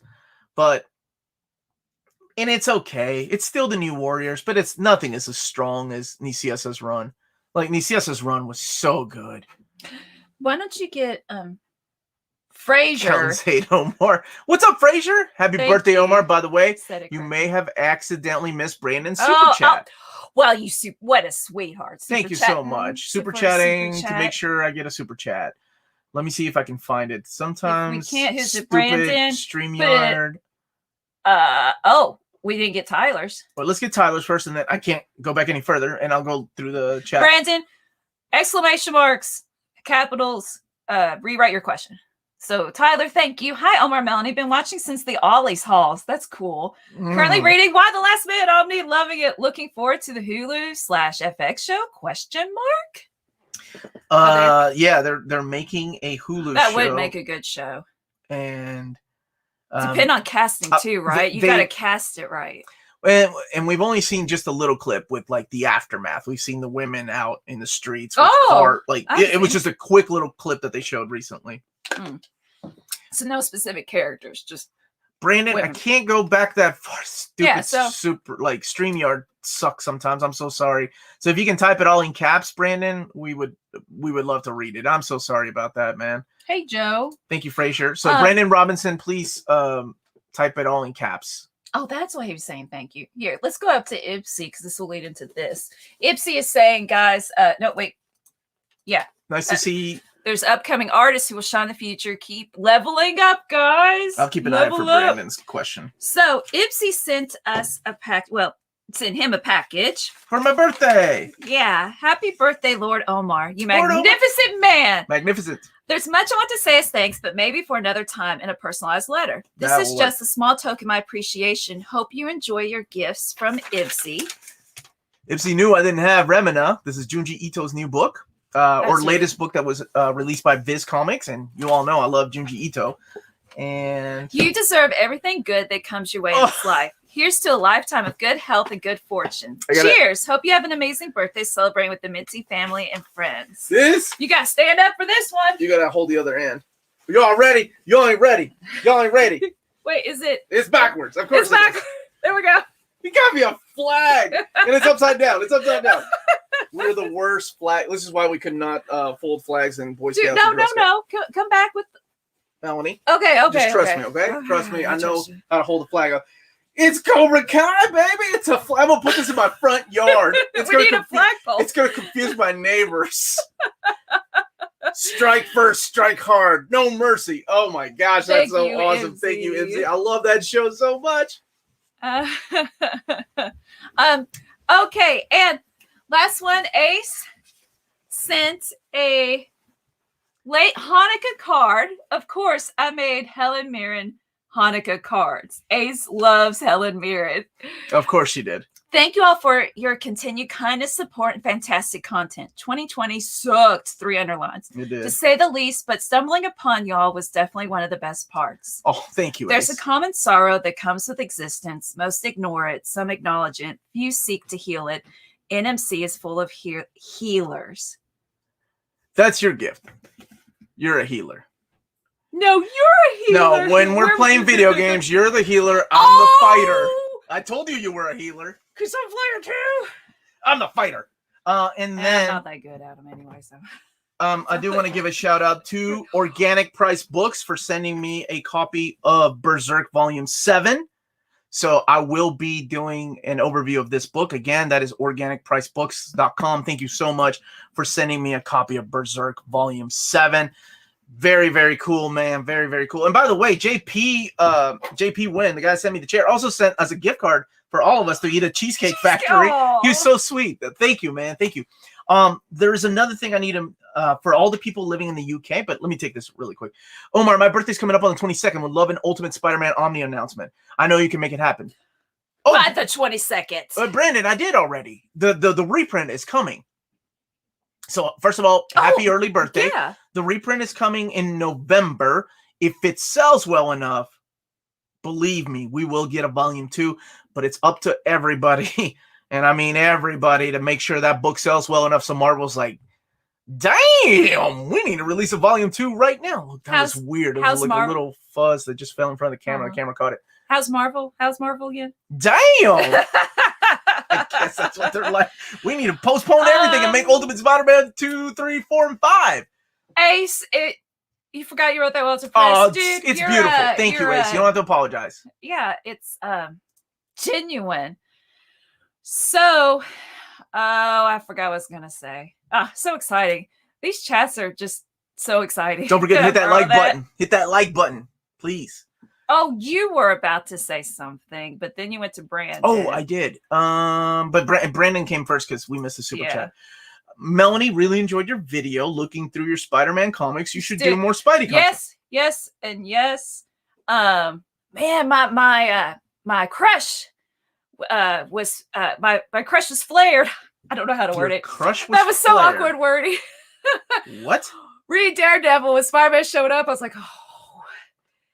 and it's okay. It's still the New Warriors, but it's nothing as strong as Niciasa's run. Like, Niciasa's run was so good. Why don't you get Frazier? Omar. What's up, Frazier? Happy birthday, Omar. By the way, you may have accidentally missed Brandon's super chat. Well, what a sweetheart. Thank you so much. Super chatting to make sure I get a super chat. Let me see if I can find it. Sometimes if we can't, who's it, stupid Brandon? StreamYard. We didn't get Tyler's. Well, let's get Tyler's first, and then I can't go back any further, and I'll go through the chat. Brandon, exclamation marks, capitals, rewrite your question. So, Tyler, thank you. Hi, Omar, Melanie. Been watching since the Ollie's Halls. That's cool. Currently reading Why the Last Man Omni. Loving it. Looking forward to the Hulu/FX show? Question mark? Yeah, they're making a Hulu show. That would make a good show. And depend on casting too, right? You got to cast it right. And we've only seen just a little clip with like the aftermath. We've seen the women out in the streets. It was just a quick little clip that they showed recently. So no specific characters, just Brandon. women. I can't go back that far. Stupid, super like StreamYard sucks sometimes. I'm so sorry. So if you can type it all in caps, Brandon, we would love to read it. I'm so sorry about that, man. Hey, Joe. Thank you, Frazier. So Brandon Robinson, please type it all in caps. Oh, that's why he was saying thank you. Here, let's go up to Ipsy because this will lead into this. Ipsy is saying, guys, no, wait. Yeah. Nice to see. There's upcoming artists who will shine in the future. Keep leveling up, guys. I'll keep an eye out for Brandon's question. So Ipsy sent us sent him a package. For my birthday. Yeah. Happy birthday, Lord Omar. You magnificent man. Magnificent. There's much I want to say as thanks, but maybe for another time in a personalized letter. This is just a small token of my appreciation. Hope you enjoy your gifts from Ipsy. Ipsy knew I didn't have Remina. This is Junji Ito's new book. Latest book that was released by Viz Comics, and you all know I love Junji Ito. And you deserve everything good that comes your way in this life. Here's to a lifetime of good health and good fortune. Cheers! Hope you have an amazing birthday celebrating with the Mitzi family and friends. You gotta stand up for this one. You gotta hold the other hand. Y'all ready? Y'all ain't ready. Y'all ain't ready. Wait, is it? It's backwards. Of course. It's backwards. There we go. You got me a flag, and it's upside down. It's upside down. We're the worst flag. This is why we could not fold flags in Boy Scouts. No. Come back with Melanie. Okay. Just trust me, okay? Trust me. I know how to hold a flag up. It's Cobra Kai, baby. It's a flag. I'm gonna put this in my front yard. We need a flagpole. It's gonna confuse my neighbors. Strike first, strike hard, no mercy. Oh my gosh, that's so awesome. MZ. Thank you, MZ. I love that show so much. Okay, and last one, Ace sent a late Hanukkah card. Of course, I made Helen Mirren Hanukkah cards. Ace loves Helen Mirren. Of course she did. Thank you all for your continued kindness, support, and fantastic content. 2020 sucked, 3 underlines. It did. To say the least, but stumbling upon y'all was definitely one of the best parts. Oh, thank you, There's Ace. a common sorrow that comes with existence. Most ignore it, some acknowledge it, few seek to heal it. NMC is full of healers. That's your gift. You're a healer. No, you're a healer. No, when we're playing video games, you're the healer. I'm the fighter. I told you were a healer. Because I'm fighter too. I'm the fighter. And then I'm not that good at them anyway, so. I do want to give a shout out to Organic Price Books for sending me a copy of Berserk Volume 7. So I will be doing an overview of this book. Again, that is organicpricebooks.com. Thank you so much for sending me a copy of Berserk Volume 7. Very, very cool, man. Very, very cool. And by the way, JP Wynn, the guy that sent me the chair, also sent us a gift card for all of us to eat at Cheesecake Factory. Aww. He was so sweet. Thank you, man. Thank you. There's another thing I need for all the people living in the UK, but let me take this really quick. Omar, my birthday's coming up on the 22nd. Would love an Ultimate Spider-Man Omni announcement. I know you can make it happen. Oh, by the 22nd. Brandon, I did already. The reprint is coming. So first of all, happy early birthday. Yeah. The reprint is coming in November. If it sells well enough, believe me, we will get a volume 2, but it's up to everybody. And I mean everybody to make sure that book sells well enough. So Marvel's like, damn, we need to release a volume 2 right now. Look, that was weird. It was like a little fuzz that just fell in front of the camera. The camera caught it. How's Marvel again? Damn. I guess that's what they're like. We need to postpone everything and make Ultimate Spider-Man 2, 3, 4, and 5. Ace, you forgot you wrote that well to press. Dude, it's beautiful. Thank you, Ace. You don't have to apologize. Yeah, it's genuine. So, I forgot what I was gonna say. So exciting. These chats are just so exciting. Don't forget to hit that like button. Hit that like button, please. Oh, you were about to say something, but then you went to Brandon. Oh, I did. But Brandon came first because we missed the super chat. Melanie, really enjoyed your video looking through your Spider-Man comics. You should do more Spidey comics. Yes, and yes. Man, my crush was my crush was flared. I don't know how to word it. Crush was that was so flared. awkward wordy. What? Read Daredevil when Spider-Man showed up. I was like, oh,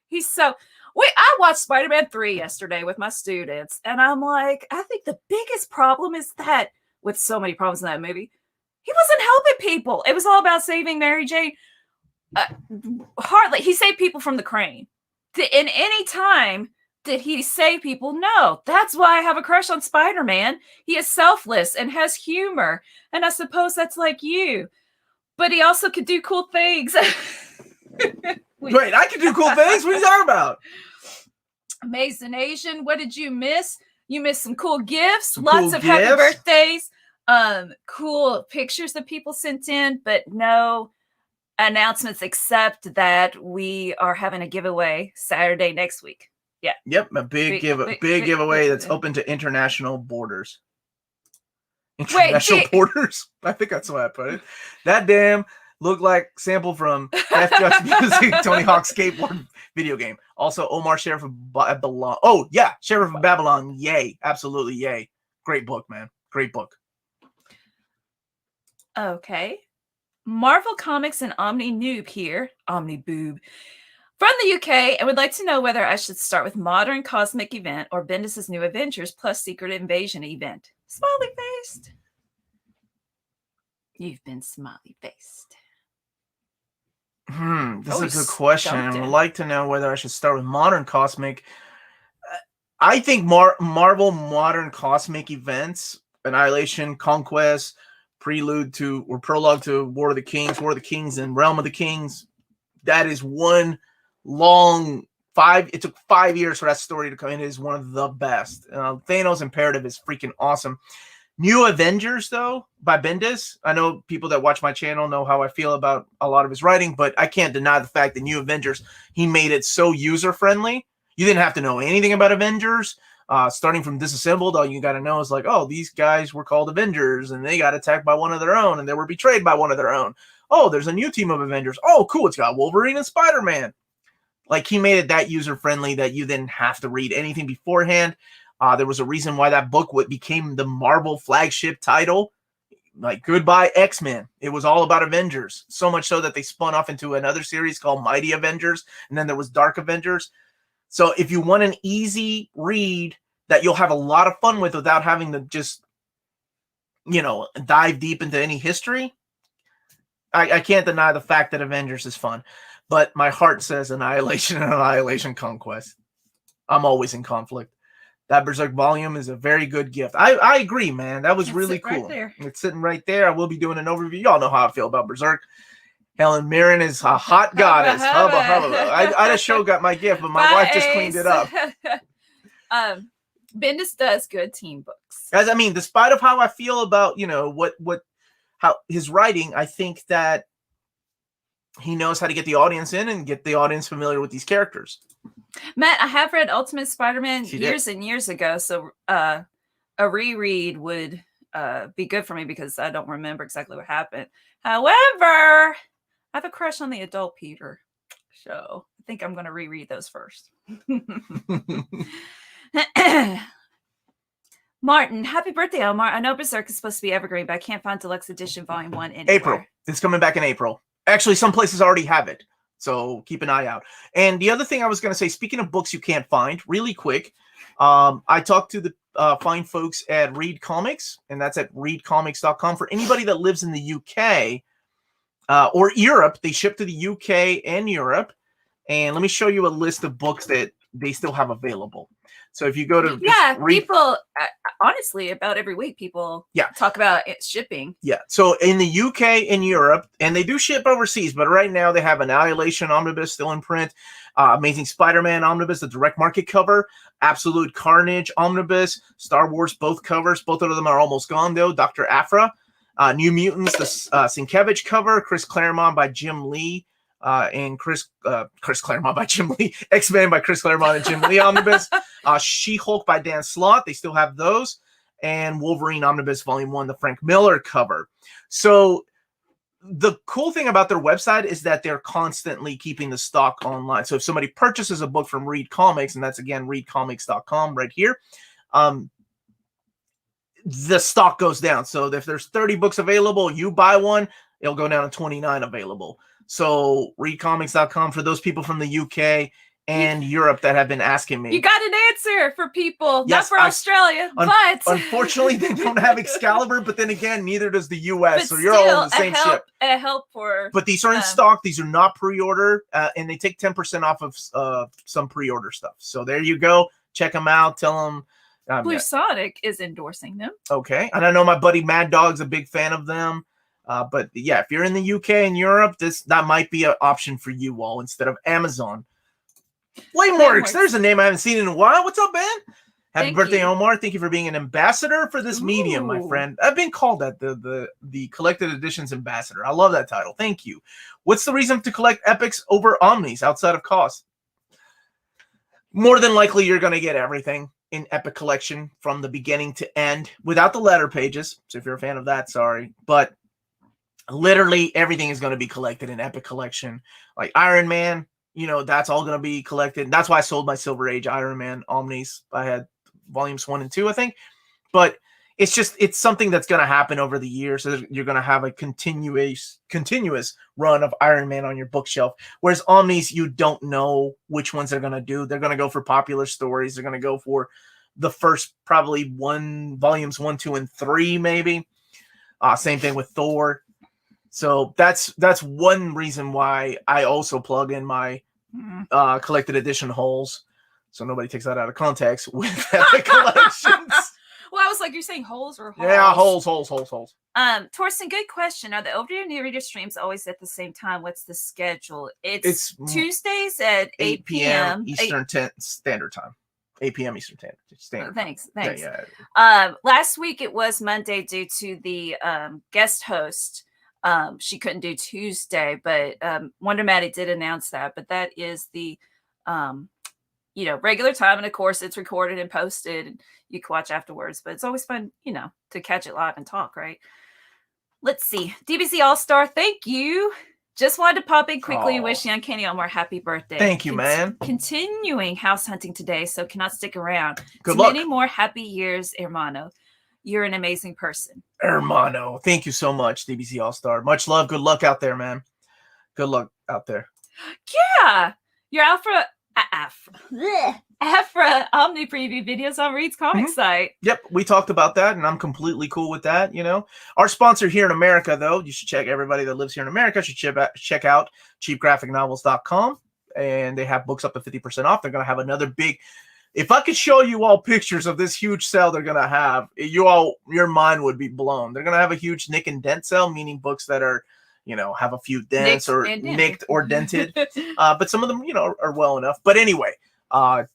he's so. Wait, I watched Spider-Man 3 yesterday with my students, and I'm like, I think the biggest problem is that, with so many problems in that movie, he wasn't helping people. It was all about saving Mary Jane. Hardly. He saved people from the crane. In any time did he save people? No. That's why I have a crush on Spider-Man. He is selfless and has humor, and I suppose that's like you. But he also could do cool things. Wait, I can do cool things? What are you talking about? Amazing Asian. What did you miss? You missed some cool gifts. Lots of happy birthdays. Cool pictures that people sent in, but no announcements except that we are having a giveaway Saturday next week. Yeah. Yep, a big giveaway that's open to international borders. International borders? I think that's why I put it. That damn looked like sample from F Just Music, Tony Hawk's skateboard video game. Also, Omar, Sheriff of Babylon. Oh, yeah, Sheriff of Babylon. Yay. Absolutely yay. Great book, man. Great book. Okay. Marvel Comics and Omni Noob here. Omni Boob. From the UK, and would like to know whether I should start with Modern Cosmic Event or Bendis' New Avengers plus Secret Invasion event. Smiley faced. You've been smiley faced. This is a good question. I would like to know whether I should start with Modern Cosmic. I think Marvel Modern Cosmic Events, Annihilation, Conquest, Prelude to or Prologue to War of the Kings, and Realm of the Kings. That is one long it took 5 years for that story to come in. It is one of the best. Thanos Imperative is freaking awesome. New Avengers, though, by Bendis. I know people that watch my channel know how I feel about a lot of his writing, but I can't deny the fact that New Avengers, he made it so user-friendly. You didn't have to know anything about Avengers. Starting from Disassembled, all you got to know is like, oh, these guys were called Avengers, and they got attacked by one of their own, and they were betrayed by one of their own. Oh, there's a new team of Avengers. Oh, cool, it's got Wolverine and Spider-Man. Like, he made it that user-friendly that you didn't have to read anything beforehand. There was a reason why that book became the Marvel flagship title. Like, goodbye X-Men. It was all about Avengers. So much so that they spun off into another series called Mighty Avengers. And then there was Dark Avengers. So if you want an easy read that you'll have a lot of fun with without having to just, dive deep into any history, I can't deny the fact that Avengers is fun. But my heart says Annihilation and Annihilation Conquest. I'm always in conflict. That Berserk volume is a very good gift. I agree, man. That was really cool. Right, it's sitting right there. I will be doing an overview. Y'all know how I feel about Berserk. Helen Mirren is a hot goddess. Hubba, hubba. I just show got my gift, but my wife just cleaned it up. Bendis does good team books. As I mean, despite of how I feel about, how his writing, I think that he knows how to get the audience in and get the audience familiar with these characters. Matt, I have read Ultimate Spider-Man years and years ago, so a reread would be good for me because I don't remember exactly what happened. However, I have a crush on the adult Peter, so I think I'm going to reread those first. Martin, happy birthday, Omar. I know Berserk is supposed to be evergreen, but I can't find Deluxe Edition Volume 1 anywhere. April. It's coming back in April. Actually, some places already have it. So keep an eye out. And the other thing I was going to say, speaking of books you can't find, really quick, I talked to the fine folks at Read Comics, and that's at readcomics.com. For anybody that lives in the UK or Europe, they ship to the UK and Europe. And let me show you a list of books that they still have available. So if you go to people honestly about every week people talk about it shipping. Yeah. So in the UK and Europe, and they do ship overseas, but right now they have Annihilation Omnibus still in print, Amazing Spider-Man Omnibus, the direct market cover, Absolute Carnage Omnibus, Star Wars both covers. Both of them are almost gone though. Dr. Aphra, New Mutants, the Sienkiewicz cover, Chris Claremont by Jim Lee. And Chris Claremont by Jim Lee, X-Men by Chris Claremont and Jim Lee Omnibus, She-Hulk by Dan Slott, they still have those, and Wolverine Omnibus Volume 1, the Frank Miller cover. So the cool thing about their website is that they're constantly keeping the stock online. So if somebody purchases a book from Read Comics, and that's again readcomics.com right here, the stock goes down. So if there's 30 books available, you buy one, it'll go down to 29 available. So readcomics.com for those people from the UK and Europe that have been asking me. You got an answer for people, not for Australia, but unfortunately they don't have Excalibur, but then again, neither does the US. So you're all on the same ship. A help for But these are in stock. These are not pre-order, and they take 10% off of some pre-order stuff. So there you go. Check them out. Tell them Blue Sonic is endorsing them. Okay. And I know my buddy Mad Dog's a big fan of them. But yeah, if you're in the UK and Europe, that might be an option for you all instead of Amazon. Flameworks, there's a name I haven't seen in a while. What's up, man? Happy birthday, Omar. Thank you for being an ambassador for this medium, my friend. I've been called that, the collected editions ambassador. I love that title. Thank you. What's the reason to collect epics over omnis outside of cost? More than likely, you're going to get everything in Epic Collection from the beginning to end without the letter pages. So if you're a fan of that, sorry. But literally everything is going to be collected in Epic Collection. Like Iron Man, that's all going to be collected. That's why I sold my Silver Age Iron Man Omnis. I had volumes 1 and 2, I think. But it's something that's going to happen over the years. So you're going to have a continuous run of Iron Man on your bookshelf. Whereas Omnis, you don't know which ones they're going to do. They're going to go for popular stories. They're going to go for the first probably volumes 1, 2, and 3, maybe. Same thing with Thor. So that's one reason why I also plug in my collected edition holes, so nobody takes that out of context with Epic Collections. Well, I was like, you're saying holes or holes? Yeah, holes. Torsten, good question. Are the Overdue New Reader streams always at the same time? What's the schedule? It's Tuesdays at 8 p.m. Eastern Standard Time. 8 p.m. Eastern Standard. Thanks. Yeah. Last week it was Monday due to the guest host. She couldn't do Tuesday, but Wonder Maddie did announce that. But that is the, regular time. And of course, it's recorded and posted. And you can watch afterwards. But it's always fun, to catch it live and talk, right? Let's see. DBC All-Star, thank you. Just wanted to pop in quickly and Aw. wish the Uncanny Omar happy birthday. Thank you, man. Continuing house hunting today, so cannot stick around. Good luck. Many more happy years, hermano. You're an amazing person. Hermano. Thank you so much, DBC All-Star. Much love. Good luck out there, man. Good luck out there. Yeah. Your Afra Omni preview videos on Reed's comic site. Yep, we talked about that, and I'm completely cool with that. You know, our sponsor here in America, though, you should check. Everybody that lives here in America should check out cheapgraphicnovels.com, and they have books up to 50% off. They're gonna have another big. If I could show you all pictures of this huge sale they're gonna have, your mind would be blown. They're gonna have a huge nick and dent sale, meaning books that are, you know, have a few dents or nicked or dented. But some of them, you know, are well enough. But anyway,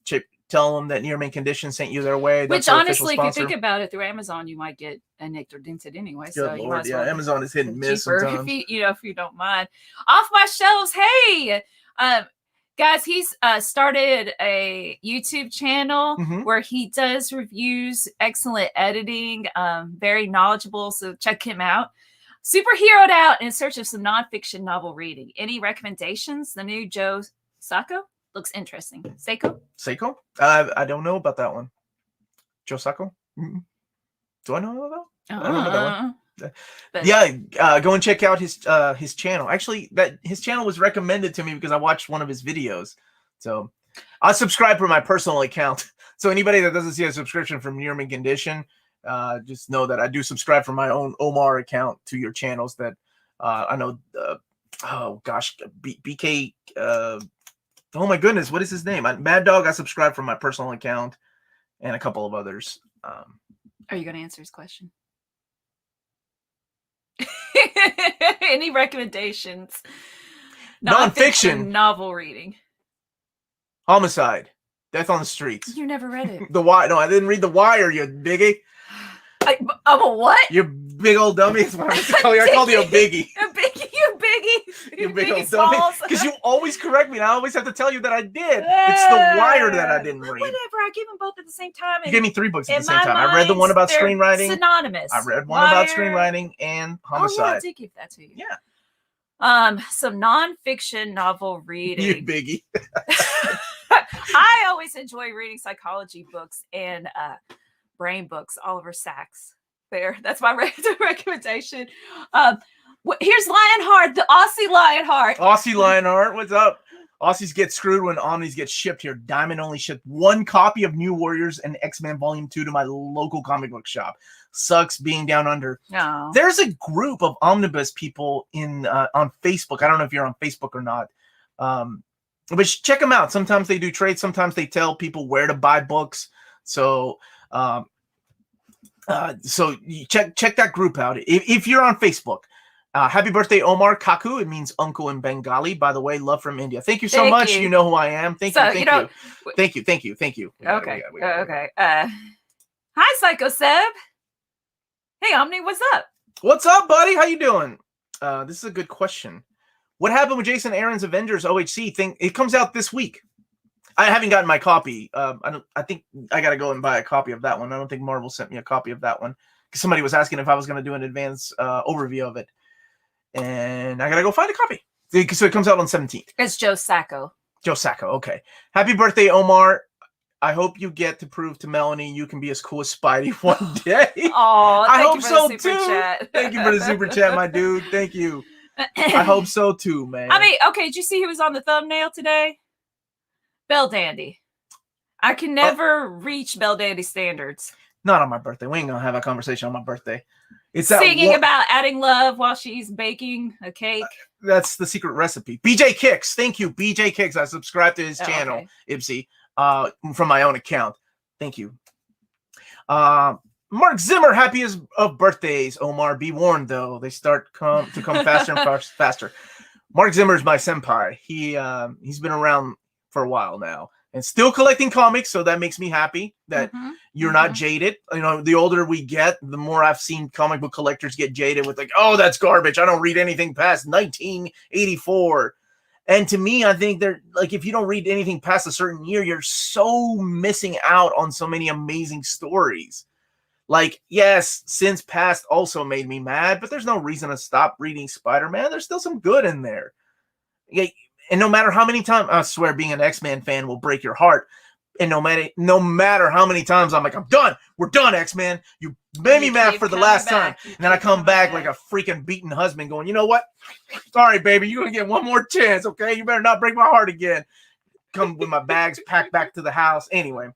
Chip, tell them that Near Mint Condition sent you their way. That's Which honestly, if you think about it, through Amazon, you might get a nicked or dented anyway. Good so Lord, you might as well Amazon is hit and miss cheaper sometimes. if you don't mind. Off my shelves, hey, guys, he's started a YouTube channel where he does reviews, excellent editing, very knowledgeable. So check him out. Superheroed out in search of some nonfiction novel reading. Any recommendations? The new Joe Sacco looks interesting. Seiko? I don't know about that one. Joe Sacco? Do I know about that? I don't know that one. But yeah, go and check out his channel. Actually, his channel was recommended to me because I watched one of his videos. So I subscribe for my personal account. So anybody that doesn't see a subscription from Near Mint Condition, just know that I do subscribe for my own Omar account to your channels that I know. Oh gosh, BK. Oh my goodness, what is his name? Mad Dog. I subscribe from my personal account, and a couple of others. Are you going to answer his question? Any recommendations? Nonfiction novel reading. Homicide. Death on the Streets. You never read it. The Wire. No, I didn't read The Wire, you biggie. I'm a what? You big old dummy. That's what I call you. I called you a biggie. A biggie, you biggie. You big old dummy. Because you always correct me, and I always have to tell you that I did. It's The Wire that I didn't read. Whatever. I gave them both at the same time. You gave me 3 books at the same time. I read the one about screenwriting. Synonymous. I read one about screenwriting and Homicide. Oh, yeah, I did give that to you. Yeah. Some nonfiction novel reading. You biggie. I always enjoy reading psychology books and brain books. Oliver Sacks. That's my recommendation. Here's Lionheart, the Aussie Lionheart. Aussie Lionheart, what's up? Aussies get screwed when Omnis get shipped here. Diamond only shipped 1 copy of New Warriors and X-Men Volume 2 to my local comic book shop. Sucks being down under. No. There's a group of Omnibus people on Facebook. I don't know if you're on Facebook or not. But check them out. Sometimes they do trades. Sometimes they tell people where to buy books. So so you check that group out if you're on Facebook. Happy birthday, Omar Kaku. It means uncle in Bengali. By the way, love from India. Thank you so much. You know who I am. Thank you. Okay. Hi, Psycho Seb. Hey, Omni, what's up? What's up, buddy? How you doing? This is a good question. What happened with Jason Aaron's Avengers OHC thing? It comes out this week. I haven't gotten my copy. I think I got to go and buy a copy of that one. I don't think Marvel sent me a copy of that one because somebody was asking if I was going to do an advanced overview of it, and I got to go find a copy. So it comes out on 17th. It's Joe Sacco. Joe Sacco. Okay. Happy birthday, Omar. I hope you get to prove to Melanie you can be as cool as Spidey one day. Oh, I hope so too. Chat. Thank you for the super chat, my dude. Thank you. I hope so too, man. I mean, okay, did you see who was on the thumbnail today? Bell Dandy. I can never reach Bell Dandy standards. Not on my birthday. We ain't gonna have a conversation on my birthday. It's singing about adding love while she's baking a cake. That's the secret recipe. BJ Kicks. Thank you, BJ Kicks. I subscribed to his channel, Ibsy, from my own account. Thank you. Mark Zimmer, happy of birthdays, Omar. Be warned, though. They start to come faster and faster. Mark Zimmer is my senpai. He's been around for a while now and still collecting comics, so that makes me happy that you're not jaded. You know, the older we get, the more I've seen comic book collectors get jaded with like, oh, that's garbage. I don't read anything past 1984. And to me, I think they're like, if you don't read anything past a certain year, you're so missing out on so many amazing stories. Like, yes, Sins Past also made me mad, but there's no reason to stop reading Spider-Man. There's still some good in there. Yeah, and no matter how many times, I swear being an X-Men fan will break your heart. And no matter how many times I'm like, I'm done. We're done, X-Men. You made me mad for the last time. And then I come back like a freaking beaten husband going, you know what? Sorry, baby. You're going to get one more chance, okay? You better not break my heart again. Come with my bags packed back to the house. Anyway.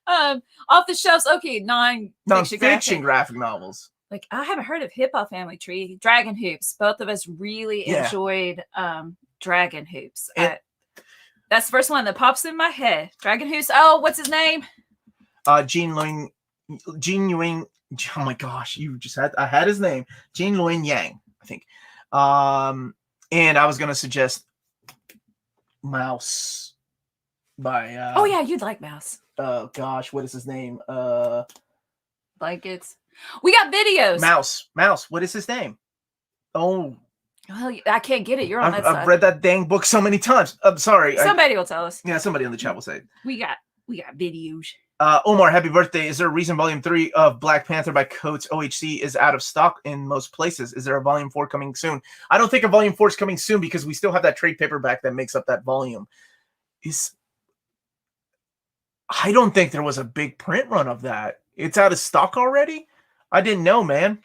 Off the shelves. Okay, non-fiction graphic novels. Like, I haven't heard of Hip Hop Family Tree. Dragon Hoops. Both of us really enjoyed Dragon Hoops. That's the first one that pops in my head. Dragon Hoops. Oh, what's his name? Gene Yuing. Oh my gosh, I had his name. Gene Luen Yang, I think. And I was gonna suggest Mouse by oh yeah, you'd like Mouse. Oh gosh, what is his name? Blankets. We got videos. Mouse. What is his name? Oh. Well, I can't get it. You're on that side. I've read that dang book so many times. I'm sorry. Somebody will tell us. Yeah, somebody in the chat will say it. We got videos. Omar, happy birthday. Is there a reason Volume 3 of Black Panther by Coates OHC is out of stock in most places? Is there a Volume 4 coming soon? I don't think a Volume 4 is coming soon because we still have that trade paperback that makes up that volume. I don't think there was a big print run of that. It's out of stock already? I didn't know, man.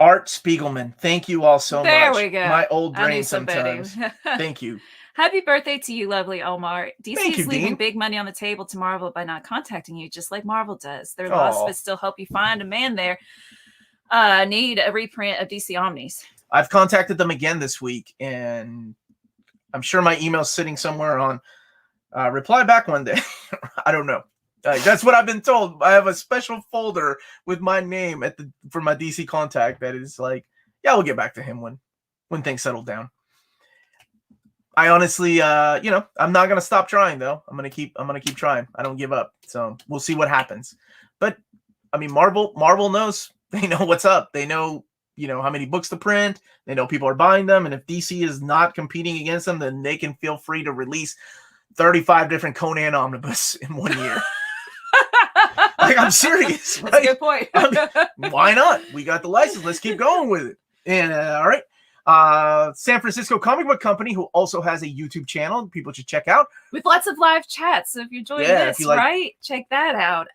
Art Spiegelman, thank you all so much. There we go. My old brain sometimes. Thank you. Happy birthday to you, lovely Omar. DC is leaving Dean. big money on the table to Marvel by not contacting you, just like Marvel does. They're lost, but still help you find a man there. Need a reprint of DC Omnis. I've contacted them again this week, and I'm sure my email's sitting somewhere on reply back one day. I don't know. That's what I've been told. I have a special folder with my name for my DC contact that is like, yeah, we'll get back to him when things settle down. I honestly, I'm not gonna stop trying though. I'm gonna keep trying. I don't give up. So we'll see what happens. But I mean, Marvel knows. They know what's up. They know, how many books to print. They know people are buying them, and if DC is not competing against them, then they can feel free to release 35 different Conan Omnibus in 1 year. Like, I'm serious. Right? That's a good point. I mean, why not? We got the license. Let's keep going with it. And all right. San Francisco Comic Book Company, who also has a YouTube channel people should check out. With lots of live chats. So if you're enjoying this, right? Check that out.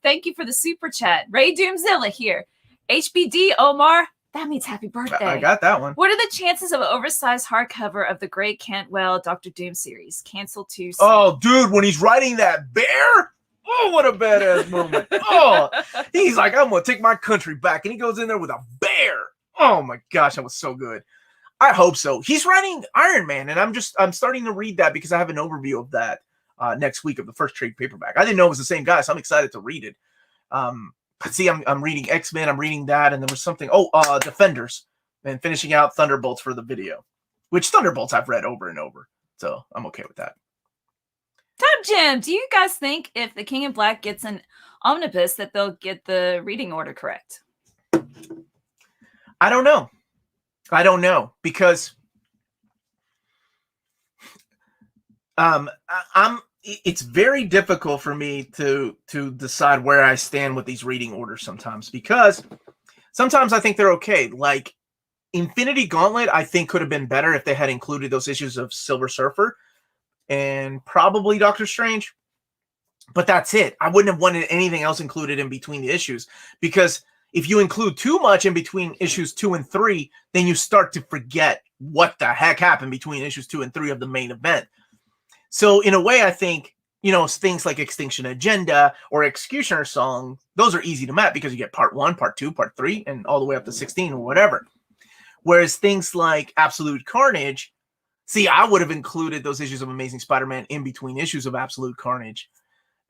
Thank you for the super chat. Ray Doomzilla here. HBD, Omar. That means happy birthday. I got that one. What are the chances of an oversized hardcover of the Great Cantwell Dr. Doom series? Cancel too soon. Oh, dude, when he's riding that bear? Oh, what a badass moment. Oh, he's like, I'm going to take my country back. And he goes in there with a bear. Oh, my gosh, that was so good. I hope so. He's writing Iron Man, and I'm starting to read that because I have an overview of that next week of the first trade paperback. I didn't know it was the same guy, so I'm excited to read it. But see, I'm reading X-Men, I'm reading that, and there was something. Defenders, and finishing out Thunderbolts for the video, which Thunderbolts I've read over and over, so I'm okay with that. Top Jim, do you guys think if the King in Black gets an omnibus that they'll get the reading order correct? I don't know because it's very difficult for me to decide where I stand with these reading orders sometimes, because sometimes I think they're okay. Like Infinity Gauntlet, I think could have been better if they had included those issues of Silver Surfer and probably Doctor Strange. But that's it. I wouldn't have wanted anything else included in between the issues, because if you include too much in between issues 2 and 3, then you start to forget what the heck happened between issues 2 and 3 of the main event. So in a way, I think, things like Extinction Agenda or Executioner Song, those are easy to map because you get part 1, part 2, part 3, and all the way up to 16 or whatever. Whereas things like Absolute Carnage, see, I would have included those issues of Amazing Spider-Man in between issues of Absolute Carnage.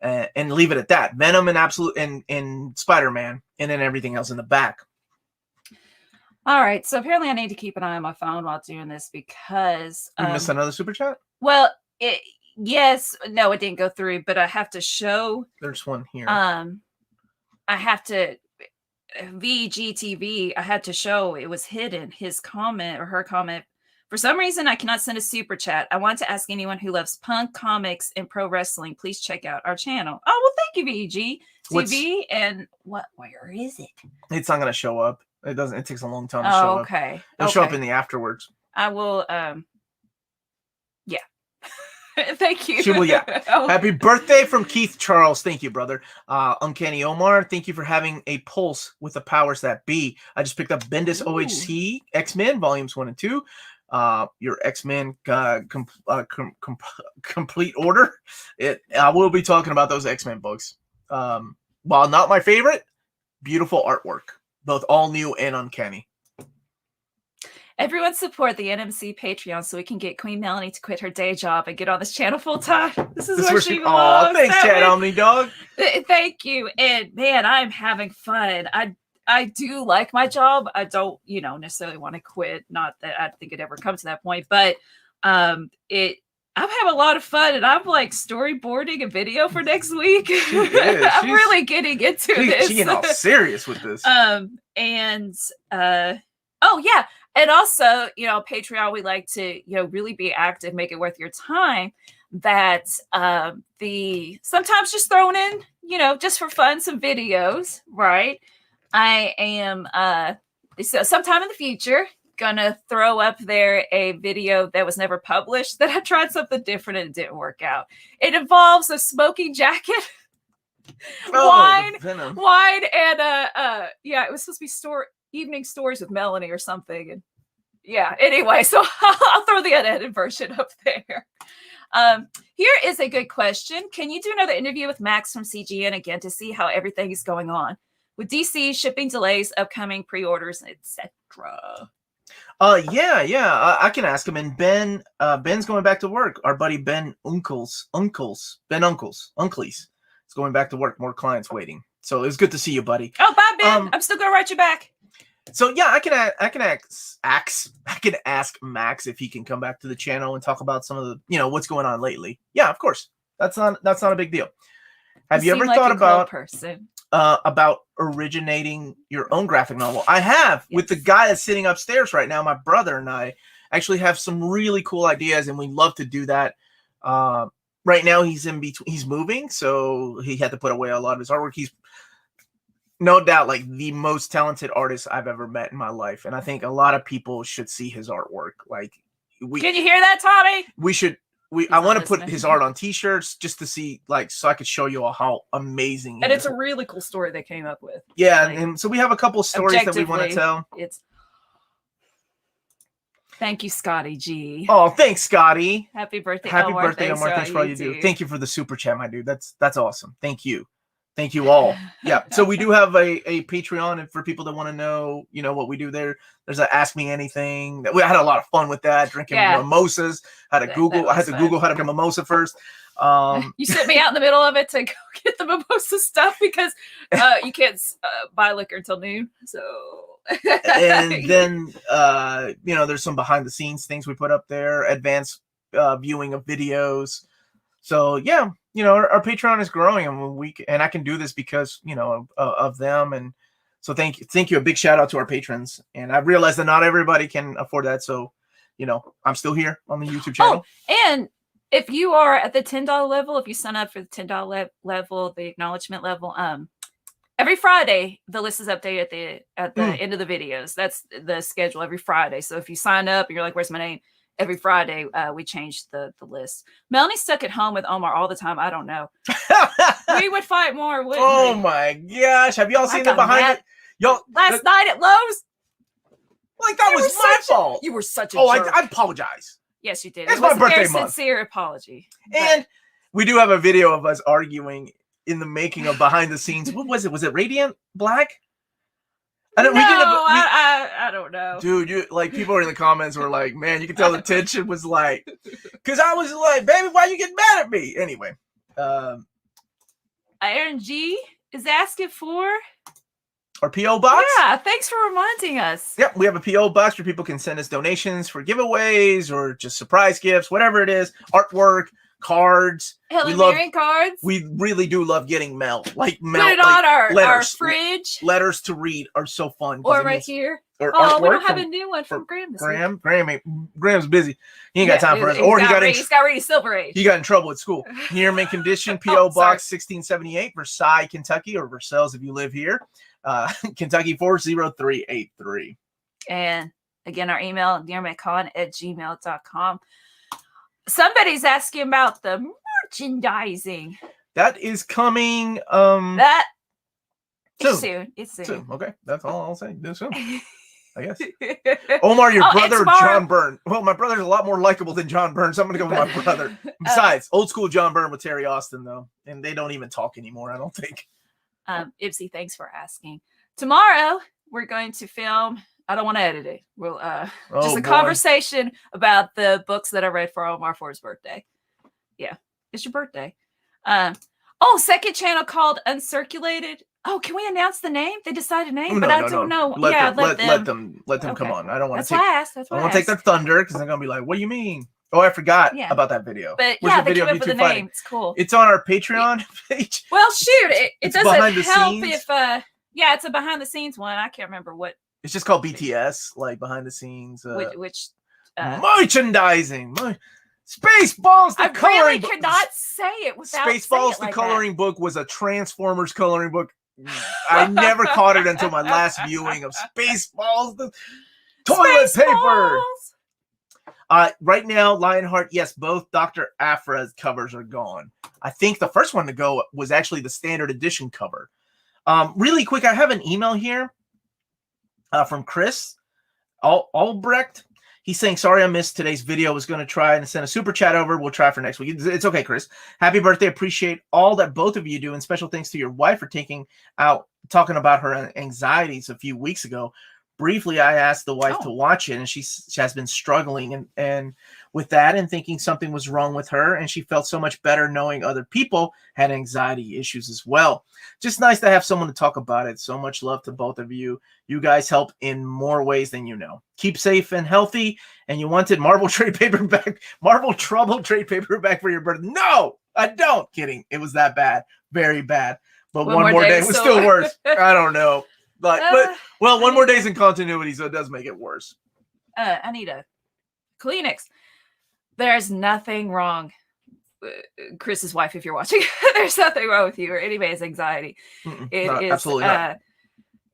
And leave it at that. Venom and Absolute and Spider-Man, and then everything else in the back. All right. So apparently I need to keep an eye on my phone while doing this because... You missed another super chat? Well, yes. No, it didn't go through, but I have to show... There's one here. I have to... VGTV, I had to show it was hidden, his comment or her comment. For some reason, I cannot send a super chat. I want to ask anyone who loves punk, comics, and pro wrestling, please check out our channel. Oh, well, you, VG. What's- TV and what? Where is it? It's not going to show up. It doesn't. It takes a long time to Oh, show up. okay. It'll show up in the afterwards. I will. Yeah. Thank you. She will, yeah. Oh. Happy birthday from Keith Charles. Thank you, brother. Uncanny Omar, thank you for having a pulse with the powers that be. I just picked up Bendis Ooh. OHC X-Men Volumes 1 and 2. Your X-Men complete order. I will be talking about those X-Men books. While not my favorite, beautiful artwork. Both all new and uncanny. Everyone support the NMC Patreon so we can get Queen Melanie to quit her day job and get on this channel full time. This is what she belongs. Oh, thanks, Chad Omni Dog. Thank you. And man, I'm having fun. I do like my job. I don't, necessarily want to quit. Not that I think it ever comes to that point, but I'm having a lot of fun, and I'm like storyboarding a video for next week. I'm really getting into this. She's getting all serious with this. Oh yeah. And also, Patreon, we like to, really be active, make it worth your time. That sometimes just throwing in, just for fun, some videos, right? I am so sometime in the future gonna throw up there a video that was never published that I tried something different and it didn't work out. It involves a smoking jacket, wine, and it was supposed to be evening stories with Melanie or something. And yeah, anyway, so I'll throw the unedited version up there. Here is a good question. Can you do another interview with Max from CGN again to see how everything is going on with DC shipping delays, upcoming pre-orders, etc.? I can ask him. And Ben's going back to work. Our buddy Ben Uncles is going back to work. More clients waiting. So it was good to see you, buddy. Oh, bye, Ben. I'm still gonna write you back. So yeah, I can ask Max if he can come back to the channel and talk about some of the what's going on lately. Yeah, of course. That's not a big deal. Have you ever thought about originating your own graphic novel? I have. Yes. With the guy that's sitting upstairs right now. My brother and I actually have some really cool ideas, and we'd love to do that. Right now he's in between. He's moving, so he had to put away a lot of his artwork. He's no doubt like the most talented artist I've ever met in my life, and I think a lot of people should see his artwork. Like, can you hear that, Tommy? We should. I want to put his art on T-shirts just to see, like, so I could show you all how amazing. And it's a really cool story they came up with. Yeah, like, and so we have a couple stories that we want to tell. Thank you, Scotty G. Oh, thanks, Scotty. Happy birthday, Happy Omar. birthday, Omar. Thanks for all you do. Thank you for the super chat, my dude. That's awesome. Thank you. Thank you all. Yeah. So we do have a Patreon, and for people that want to know, what we do there, there's a Ask Me Anything. We had a lot of fun with that, drinking mimosas. I had to Google how to get a mimosa first. You sent me out in the middle of it to go get the mimosa stuff because you can't buy liquor until noon. So and then there's some behind the scenes things we put up there, advanced viewing of videos. So yeah, our Patreon is growing, and I can do this because of them, and so thank you. A big shout out to our patrons, and I realize that not everybody can afford that, so I'm still here on the YouTube channel. Oh, and if you are at the $10 level, if you sign up for the $10 level, the acknowledgement level, every Friday the list is updated at the end of the videos. That's the schedule every Friday. So if you sign up and you're like, "Where's my name?" Every Friday, we change the list. Melanie's stuck at home with Omar all the time. I don't know. We would fight more, wouldn't we? Oh my gosh. Have y'all seen the behind it? Last night at Lowe's? Like, that was my fault. You were such a jerk. I apologize. Yes, you did. It's my birthday month. A very sincere apology. And we do have a video of us arguing in the making of behind the scenes. What was it? Was it Radiant Black? I don't know. Dude, people were in the comments were like, man, you can tell the tension was like, because I was like, baby, why you getting mad at me? Anyway. Aaron G is asking for our P.O. box. Yeah, thanks for reminding us. Yep, we have a P.O. box where people can send us donations for giveaways or just surprise gifts, whatever it is, artwork, cards. Helen Mirren cards. We really do love getting mail. Like mail. Put it like on our letters. fridge. Letters to read are so fun. Or right here. Or oh, we don't have a new one from Graham this week. Graham's busy. He ain't got time for us. Or he's got ready Silver Age. He got in trouble at school. Here, mint condition, P.O. Box 1678, Versailles, Kentucky, or Versailles if you live here. Kentucky 40383. And again, our email, nearmycon@gmail.com. Somebody's asking about the merchandising. That is coming. Soon. It's soon. Okay, that's all I'll say. Do soon, I guess. Omar, your brother, John Byrne. Well, my brother's a lot more likable than John Byrne, so I'm going to go with my brother. Besides, old school John Byrne with Terry Austin, though. And they don't even talk anymore, I don't think. Ibsy, thanks for asking. Tomorrow, we're going to film. I don't want to edit it. We'll just a conversation about the books that I read for Omar for his birthday. Yeah, it's your birthday. Second channel called Uncirculated. Oh, can we announce the name? They decided name, but I don't know. Let them come on. I don't want to take. I don't want to take their thunder because they're gonna be like, "What do you mean?" Oh, I forgot about that video. But yeah, they came up with the name. It's cool. It's on our Patreon page. Well, shoot, it doesn't help if it's a behind the scenes one. I can't remember what. It's just called BTS, like behind the scenes. Which merchandising. Spaceballs, the coloring book. I really cannot say it without Spaceballs, the coloring book was a Transformers coloring book. I never caught it until my last viewing of Spaceballs, the toilet paper. Right now, Lionheart, yes, both Dr. Aphra's covers are gone. I think the first one to go was actually the standard edition cover. Really quick, I have an email here from Chris Albrecht. He's saying, sorry I missed today's video. I was going to try and send a super chat over. We'll try for next week. It's okay, Chris. Happy birthday. Appreciate all that both of you do. And special thanks to your wife for talking about her anxieties a few weeks ago. Briefly, I asked the wife to watch it, and she has been struggling and with that and thinking something was wrong with her. And she felt so much better knowing other people had anxiety issues as well. Just nice to have someone to talk about it. So much love to both of you. You guys help in more ways than you know. Keep safe and healthy. And you wanted Marvel trade paperback, Marvel Trouble trade paperback for your birthday. No, I don't. Kidding. It was that bad. Very bad. But one more day was still worse. I don't know. But one more day's in continuity, so it does make it worse. I need a Kleenex. There's nothing wrong. Chris's wife, if you're watching, there's nothing wrong with you or anybody's anxiety. It is absolutely not.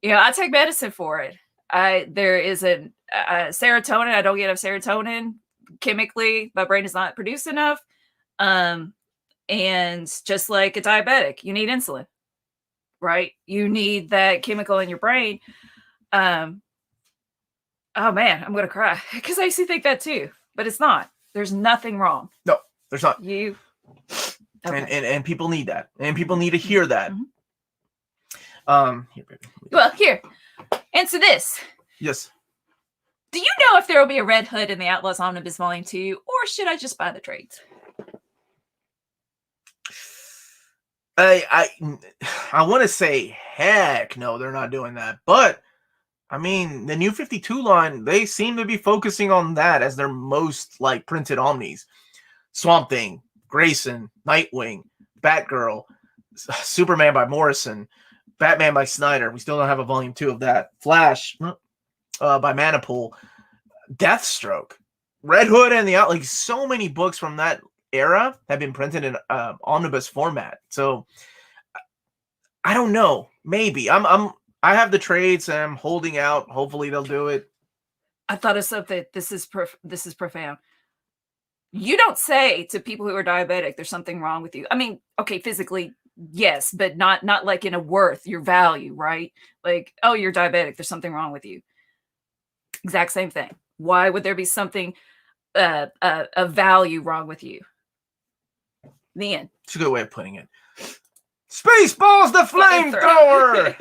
I take medicine for it. There is a serotonin. I don't get enough serotonin chemically. My brain is not produced enough. And just like a diabetic, you need insulin. Right? You need that chemical in your brain. Oh man, I'm gonna cry because I used to think that too, but it's not. There's nothing wrong. No, there's not. Okay. And people need that, and people need to hear that. Here, baby. Well, here. Answer this. Yes. Do you know if there will be a Red Hood in the Outlaws Omnibus Volume 2, or should I just buy the trades? I want to say heck no, they're not doing that. But I mean, the New 52 line, they seem to be focusing on that as their most like printed omnis. Swamp Thing, Grayson, Nightwing, Batgirl, Superman by Morrison, Batman by Snyder. We still don't have a volume 2 of that. Flash by Manipool, Deathstroke, Red Hood and the like so many books from that era have been printed in omnibus format. So I don't know. Maybe I have the trades and I'm holding out. Hopefully they'll do it. I thought of something. This is profound. You don't say to people who are diabetic, there's something wrong with you. I mean, okay, physically, yes, but not like in a worth, your value, right? Like, oh, you're diabetic. There's something wrong with you. Exact same thing. Why would there be something, a value wrong with you? The end. It's a good way of putting it. Spaceballs the flamethrower!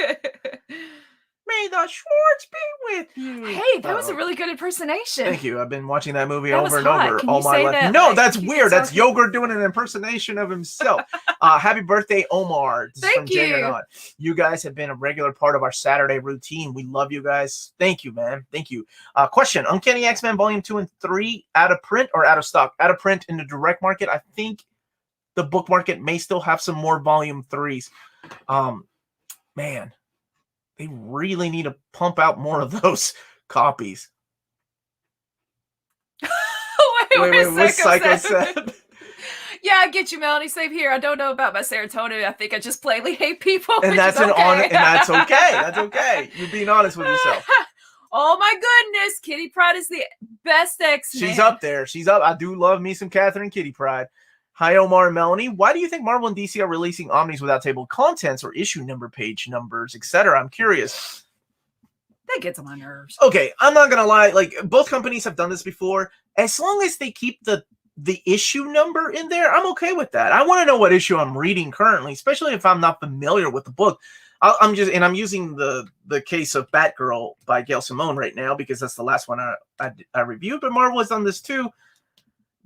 May the Schwartz be with you. Hey, that was a really good impersonation. Thank you. I've been watching that movie over and over Can all you my say life. that? No, Like, that's you weird. can That's talk- Yogurt doing an impersonation of himself. Happy birthday, Omar. This is Thank from Jay you. Gernot. You guys have been a regular part of our Saturday routine. We love you guys. Thank you, man. Thank you. Question: Uncanny X-Men Volume 2 and 3 out of print or out of stock? Out of print in the direct market. I think the book market may still have some more volume 3s. Man, they really need to pump out more of those copies. wait, what's Psycho said? Yeah, I get you, Melanie. Same here. I don't know about my serotonin. I think I just plainly hate people. And that's okay. and that's okay. That's okay. You're being honest with yourself. Oh my goodness, Kitty Pryde is the best X-Men. She's up there. She's up. I do love me some Catherine Kitty Pryde. Hi, Omar and Melanie. Why do you think Marvel and DC are releasing Omnis without table of contents or issue number, page numbers, etc.? I'm curious. That gets on my nerves. Okay, I'm not gonna lie. Like, both companies have done this before. As long as they keep the issue number in there, I'm okay with that. I want to know what issue I'm reading currently, especially if I'm not familiar with the book. I'm using the case of Batgirl by Gail Simone right now because that's the last one I reviewed, but Marvel has done this too.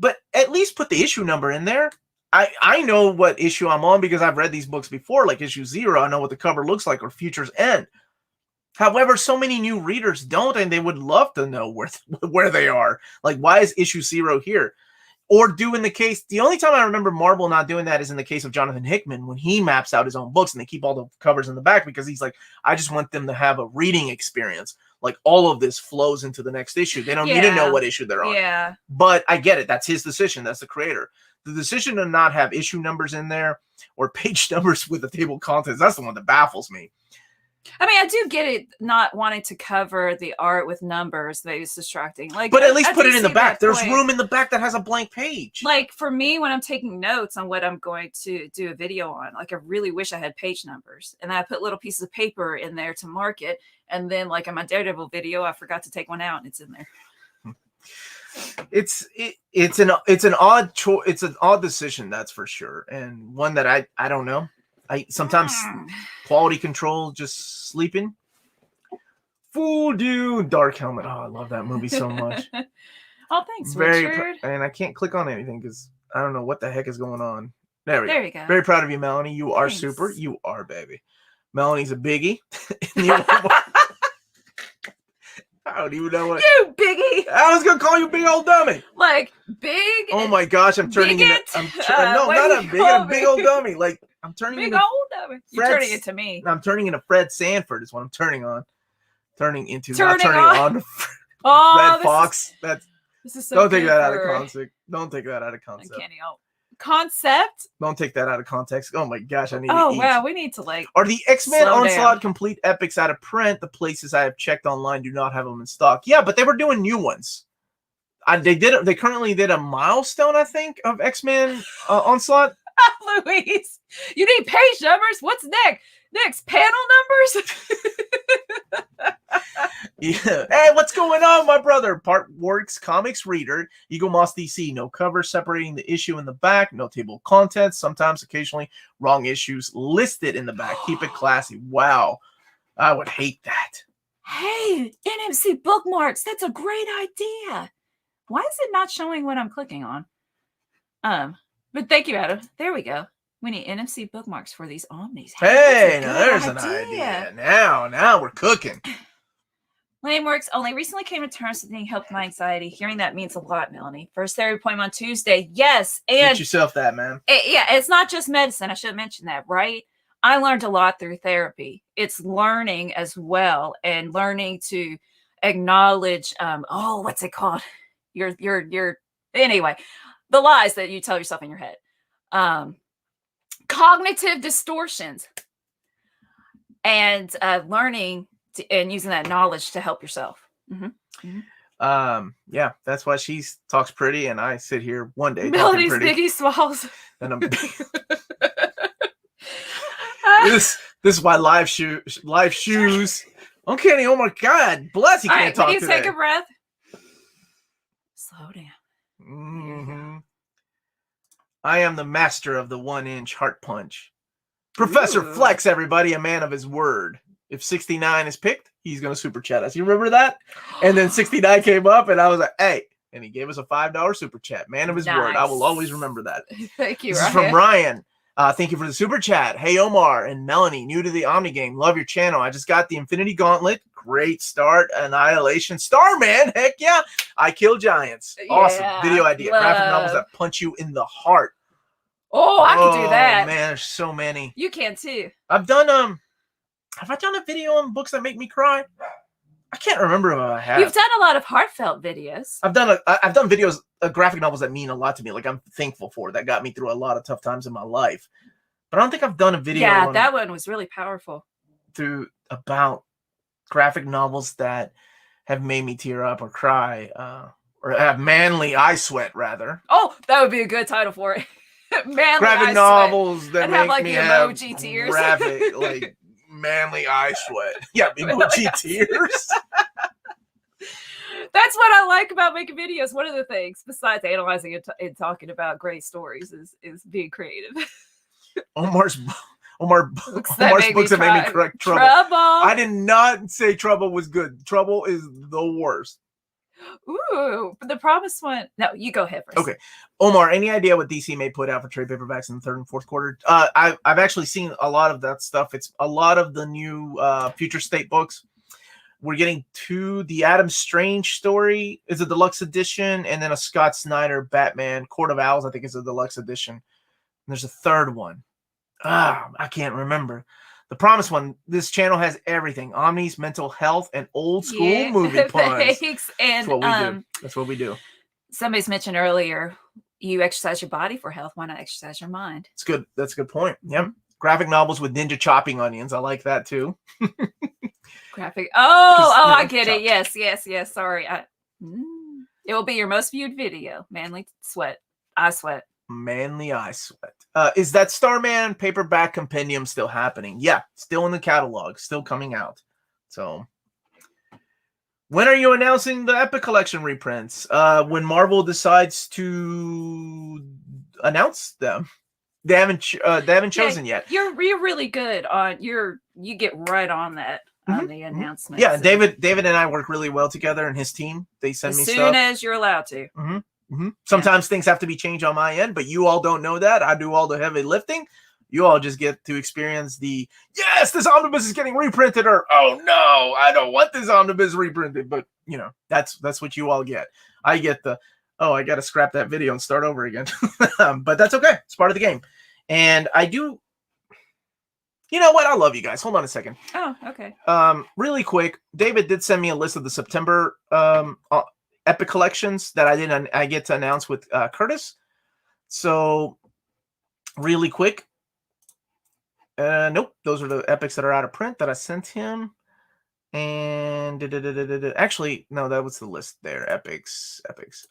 But at least put the issue number in there. I know what issue I'm on because I've read these books before, like issue 0. I know what the cover looks like, or Future's End. However, so many new readers don't, and they would love to know where they are. Like, why is issue 0 here? Or do in the case, the only time I remember Marvel not doing that is in the case of Jonathan Hickman when he maps out his own books and they keep all the covers in the back because he's like, I just want them to have a reading experience. Like, all of this flows into the next issue. They don't need to know what issue they're on. Yeah. But I get it. That's his decision. That's the creator. The decision to not have issue numbers in there or page numbers with the table of contents, that's the one that baffles me. I mean, I do get it not wanting to cover the art with numbers. That is distracting. Like, but at least put it in the back. There's point. room in the back that has a blank page. Like, for me, when I'm taking notes on what I'm going to do a video on, like, I really wish I had page numbers. And I put little pieces of paper in there to mark it. And then, like, in my Daredevil video, I forgot to take one out and it's in there. It's an odd choice. It's an odd decision, that's for sure. And one that I don't know. I sometimes quality control, just sleeping. Fooled you, Dark Helmet. Oh, I love that movie so much. Oh, thanks, Richard. And I can't click on anything because I don't know what the heck is going on. There we go. go. Very proud of you, Melanie. You are super. You are, baby. Melanie's a biggie. I don't even know what. You biggie. I was gonna call you big old dummy. Like big. Oh my gosh, I'm turning into. No, not a bigot, a big old dummy. Like, I'm turning big into. Old dummy. You're turning it to me. I'm turning into Fred Sanford. Is what I'm turning on. Turning on. Oh, Red Fox. This is so. Don't take that out of context. Don't take that out of concept. Uncanny. Concept. Don't take that out of context. Oh my gosh, I need. Oh to eat. wow, we need to like. Are the X-Men Onslaught down. Complete Epics out of print? The places I have checked online do not have them in stock. Yeah, but they were doing new ones. They currently did a milestone, I think, of X-Men Onslaught. Louise, you need page numbers. What's next panel numbers? Yeah. Hey, what's going on, my brother? Part Works Comics reader. Eagle Moss DC. No cover separating the issue in the back. No table of contents. Sometimes, occasionally, wrong issues listed in the back. Keep it classy. Wow. I would hate that. Hey, NMC bookmarks. That's a great idea. Why is it not showing what I'm clicking on? But thank you, Adam. There we go. We need NMC bookmarks for these Omnis. Hey, now there's an idea. Now we're cooking. Lameworks only recently came to terms with needing help with my anxiety. Hearing that means a lot, Melanie. First therapy appointment on Tuesday. Yes. And get yourself that, man. It's not just medicine. I should have mentioned that, right? I learned a lot through therapy. It's learning as well, and learning to acknowledge, what's it called? Anyway, the lies that you tell yourself in your head. Cognitive distortions. And learning and using that knowledge to help yourself. Mm-hmm. Mm-hmm. Yeah, that's why she talks pretty, and I sit here one day Melody's talking pretty. Biggie Smalls. And I'm this is why live shoes. Uncanny. Oh my God, bless you. Can't talk today. Take a breath. Slow down. Mm-hmm. I am the master of the 1-inch heart punch. Professor Flex, everybody, a man of his word. If 69 is picked, he's going to super chat us. You remember that? And then 69 came up, and I was like, hey. And he gave us a $5 super chat. Man of his word. I will always remember that. Thank you, This is from Ryan. Thank you for the super chat. Hey, Omar and Melanie, new to the Omni game. Love your channel. I just got the Infinity Gauntlet. Great start. Annihilation. Starman. Heck yeah. I kill giants. Awesome. Video idea. Graphic novels that punch you in the heart. Oh, I can do that. Man, there's so many. You can too. I've done have I done a video on books that make me cry? I can't remember if I have. You've done a lot of heartfelt videos. I've done videos, graphic novels that mean a lot to me. Like I'm thankful for that got me through a lot of tough times in my life. But I don't think I've done a video. Yeah, that one was really powerful. Through about graphic novels that have made me tear up or cry, or have manly eye sweat rather. Oh, that would be a good title for it. Manly graphic eye novels sweat. that And make have, like, me the have emoji tears. graphic, like manly eye sweat. Yeah, emoji tears. That's what I like about making videos. One of the things, besides analyzing and talking about great stories, is being creative. Omar's books that made me cry. Trouble. I did not say Trouble was good. Trouble is the worst. Ooh, the Promised One. No, you go ahead first. Okay, Omar, any idea what DC may put out for trade paperbacks in the third and fourth quarter? I've actually seen a lot of that stuff. It's a lot of the new Future State books. We're getting the Adam Strange story is a deluxe edition, and then a Scott Snyder Batman Court of Owls, I think, is a deluxe edition. And there's a third one. I can't remember. The Promised One. This channel has everything: Omnis, mental health, and old school movie puns. Thanks. And that's what we do. That's what we do. Somebody's mentioned earlier, you exercise your body for health. Why not exercise your mind? It's good. That's a good point. Yep. Graphic novels with ninja chopping onions. I like that too. Graphic. I get it. Yes. Sorry. It will be your most viewed video. Manly sweat. Eye sweat. Manly eye sweat. Is that Starman paperback compendium still happening? Yeah, still in the catalog, still coming out. So, when are you announcing the Epic Collection reprints? When Marvel decides to announce them. They haven't chosen yet. You're really good on you get right on that on the announcement. Yeah, David and I work really well together, and his team. They send me stuff as soon as you're allowed to. Sometimes things have to be changed on my end, but you all don't know that. I do all the heavy lifting. You all just get to experience yes, this omnibus is getting reprinted, or oh no, I don't want this omnibus reprinted. But that's what you all get. I get I got to scrap that video and start over again. But that's okay. It's part of the game. And I do. You know what? I love you guys. Hold on a second. Oh, okay. Really quick, David did send me a list of the September Epic collections that I get to announce with Curtis. So really quick. Nope. Those are the epics that are out of print that I sent him. And actually, no, that was the list there. Epics.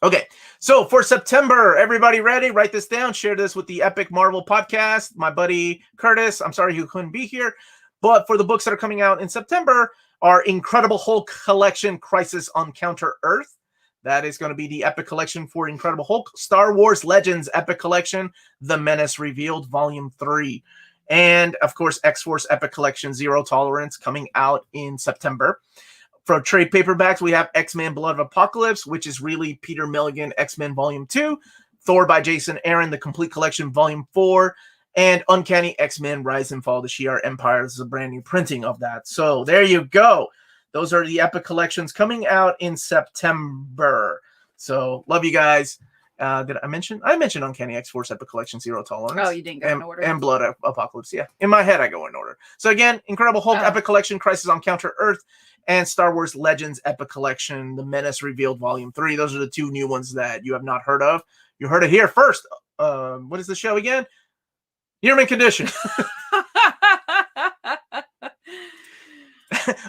Okay. So for September, everybody ready? Write this down. Share this with the Epic Marvel podcast. My buddy Curtis, I'm sorry you couldn't be here. But for the books that are coming out in September, our Incredible Hulk collection, Crisis on Counter-Earth. That is going to be the Epic collection for Incredible Hulk. Star Wars Legends Epic collection, The Menace Revealed, Volume 3. And, of course, X-Force Epic Collection Zero Tolerance coming out in September. For trade paperbacks, we have X-Men Blood of Apocalypse, which is really Peter Milligan X-Men Volume 2. Thor by Jason Aaron, The Complete Collection Volume 4. And Uncanny X-Men Rise and Fall of the Shi'ar Empire. This is a brand new printing of that. So there you go. Those are the Epic collections coming out in September. So love you guys. Did I mention? I mentioned Uncanny X-Force Epic Collection Zero Tolerance. Oh, you didn't go in order. And Blood Apocalypse. Yeah, in my head I go in order. So again, Incredible Hulk Epic Collection, Crisis on Counter-Earth, and Star Wars Legends Epic Collection, The Menace Revealed Volume 3. Those are the two new ones that you have not heard of. You heard it here first. What is the show again? Human Condition.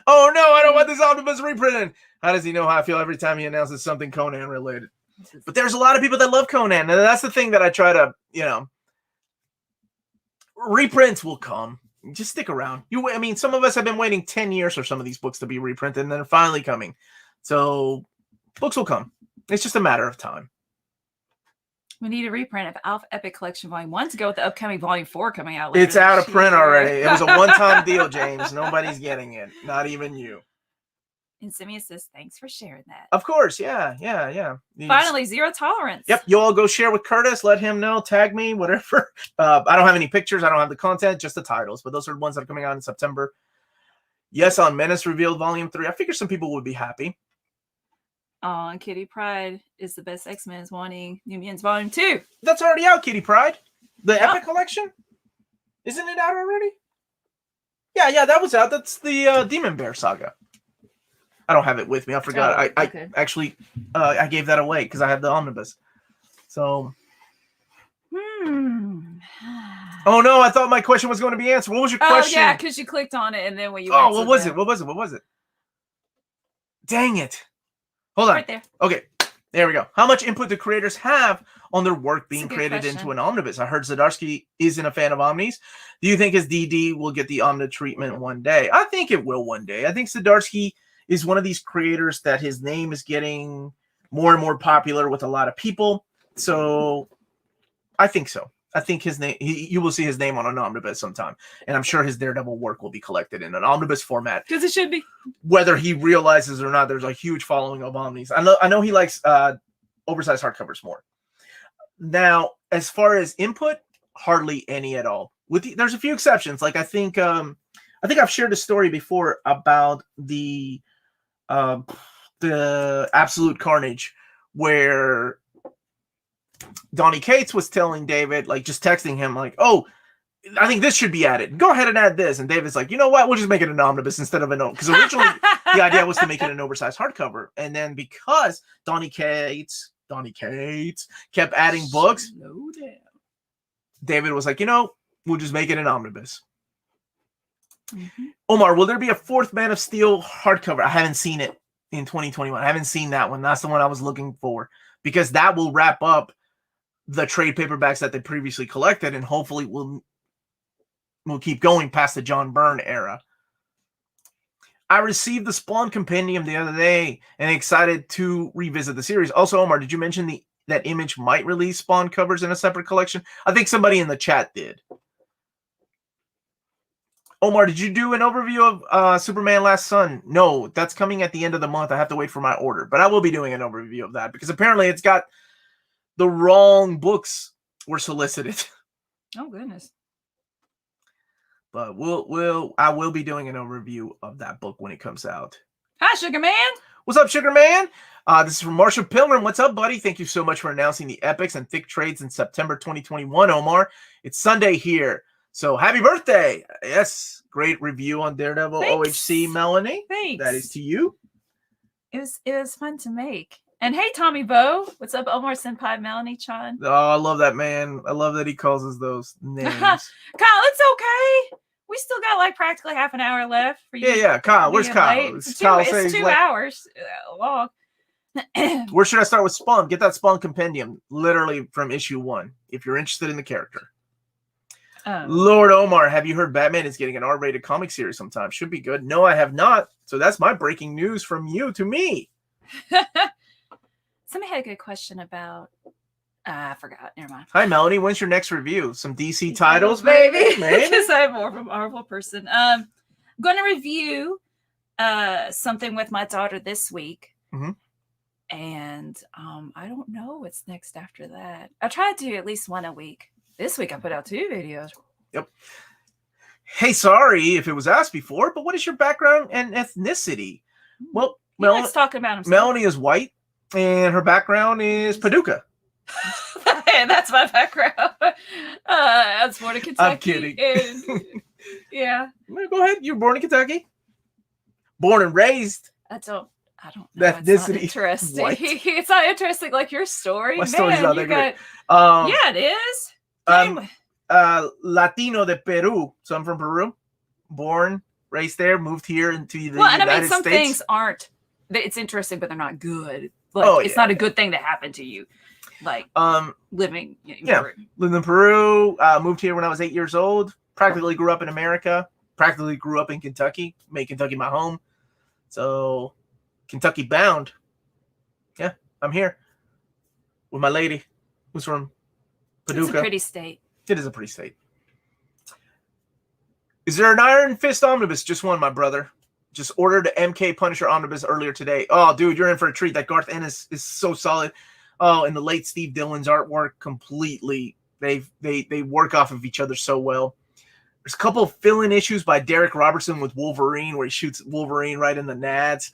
Oh no, I don't want this omnibus reprinted. How does he know how I feel every time he announces something Conan related? But there's a lot of people that love Conan, and that's the thing that I try to, reprints will come. Just stick around. Some of us have been waiting 10 years for some of these books to be reprinted, and they're finally coming. So books will come. It's just a matter of time. We need a reprint of Alpha Epic Collection Volume 1 to go with the upcoming Volume 4 coming out later. It's out of print already. It was a one-time deal, James. Nobody's getting it. Not even you. And Simeon says, thanks for sharing that. Of course. Yeah. Finally, Zero Tolerance. Yep. You all go share with Curtis. Let him know. Tag me. Whatever. I don't have any pictures. I don't have the content. Just the titles. But those are the ones that are coming out in September. Yes, on Menace Revealed Volume 3. I figure some people would be happy. Oh, and Kitty Pryde is the best X-Men is wanting New Mutants Volume 2. That's already out, Kitty Pryde. The Epic Collection? Isn't it out already? Yeah, that was out. That's the Demon Bear saga. I don't have it with me. I forgot. Okay. I actually I gave that away because I have the omnibus. So. Oh no! I thought my question was going to be answered. What was your question? Oh yeah, because you clicked on it and then when you. Oh, what was it? What was it? Dang it! Hold on. Right there. Okay, there we go. How much input do creators have on their work being created question. into an omnibus? I heard Zdarsky isn't a fan of omnis. Do you think his DD will get the omni treatment one day? I think it will one day. I think Zdarsky is one of these creators that his name is getting more and more popular with a lot of people. So I think so. I think his name, you will see his name on an omnibus sometime. And I'm sure his Daredevil work will be collected in an omnibus format. Because it should be. Whether he realizes or not, there's a huge following of omnis. I know he likes oversized hardcovers more. Now, as far as input, hardly any at all. There's a few exceptions. Like I think I've shared a story before about the Absolute Carnage, where Donny Cates was telling David, like just texting him, like, "Oh, I think this should be added. Go ahead and add this." And David's like, "You know what? We'll just make it an omnibus instead of an O." Because originally the idea was to make it an oversized hardcover, and then because Donny Cates kept adding books, David was like, "You know, we'll just make it an omnibus." Mm-hmm. Omar, will there be a fourth Man of Steel hardcover? I haven't seen it in 2021. I haven't seen that one. That's the one I was looking for, because that will wrap up the trade paperbacks that they previously collected, and hopefully we'll keep going past the John Byrne era. I received the Spawn Compendium the other day and excited to revisit the series. Also, Omar, did you mention that Image might release Spawn covers in a separate collection? I think somebody in the chat did. Omar, did you do an overview of Superman Last Son? No, that's coming at the end of the month. I have to wait for my order, but I will be doing an overview of that because apparently it's got the wrong books were solicited. Oh goodness. But I will be doing an overview of that book when it comes out. Hi, Sugar Man. What's up, Sugar Man? This is from Marshall Pilgrim. What's up, buddy? Thank you so much for announcing the epics and thick trades in September 2021, Omar. It's Sunday here. So happy birthday. Yes. Great review on Daredevil. Thanks. OHC, Melanie. Thanks. That is to you. It was fun to make. And hey, Tommy Bo. What's up, Omar Senpai, Melanie Chan? Oh, I love that, man. I love that he calls us those names. Kyle, it's okay. We still got like practically half an hour left for you. Yeah. Kyle, where's Kyle? It's 2 hours long. Where should I start with Spawn? Get that Spawn Compendium, literally from issue 1, if you're interested in the character. Lord Omar, have you heard Batman is getting an R-rated comic series sometime? Should be good. No, I have not. So that's my breaking news from you to me. Somebody had a good question about... I forgot. Never mind. Hi, Melanie. When's your next review? Some DC titles, maybe? Because I'm more of a Marvel person. I'm going to review something with my daughter this week. Mm-hmm. And I don't know what's next after that. I try to do at least one a week. This week I put out 2 videos. Yep. Hey, sorry if it was asked before, but what is your background and ethnicity? Well, Let's talk about himself. Melanie is white, and her background is Paducah. That's my background. I was born in Kentucky. I'm kidding. And, yeah. Go ahead. You were born in Kentucky? Born and raised. I don't know. Ethnicity. It's not interesting. What? It's not interesting like your story. My story's not that great. Yeah, it is. Latino de Peru. So I'm from Peru. Born, raised there, moved here into the United States. Some things aren't. It's interesting, but they're not good. Like, it's not a good thing to happen to you. Like living in Peru. Lived in Peru. Moved here when I was 8 years old. Practically grew up in America. Practically grew up in Kentucky. Made Kentucky my home. So Kentucky bound. Yeah, I'm here with my lady, who's from Paducah. It's a pretty state. It is a pretty state. Is there an Iron Fist omnibus? Just one, my brother. Just ordered the MK Punisher omnibus earlier today. Oh, dude, you're in for a treat. That Garth Ennis is so solid. Oh, and the late Steve Dillon's artwork completely. They work off of each other so well. There's a couple of fill-in issues by Derek Robertson with Wolverine, where he shoots Wolverine right in the nads.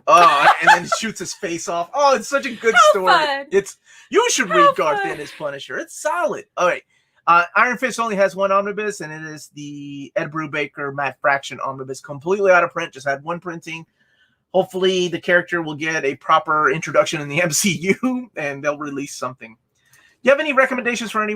Oh, and then shoots his face off. Oh, it's such a good story. Fun. You should read Garth Ennis Punisher. It's solid. All right. Iron Fist only has one omnibus, and it is the Ed Brubaker Matt Fraction omnibus, completely out of print. Just had one printing. Hopefully, the character will get a proper introduction in the MCU, and they'll release something. Do you have any recommendations for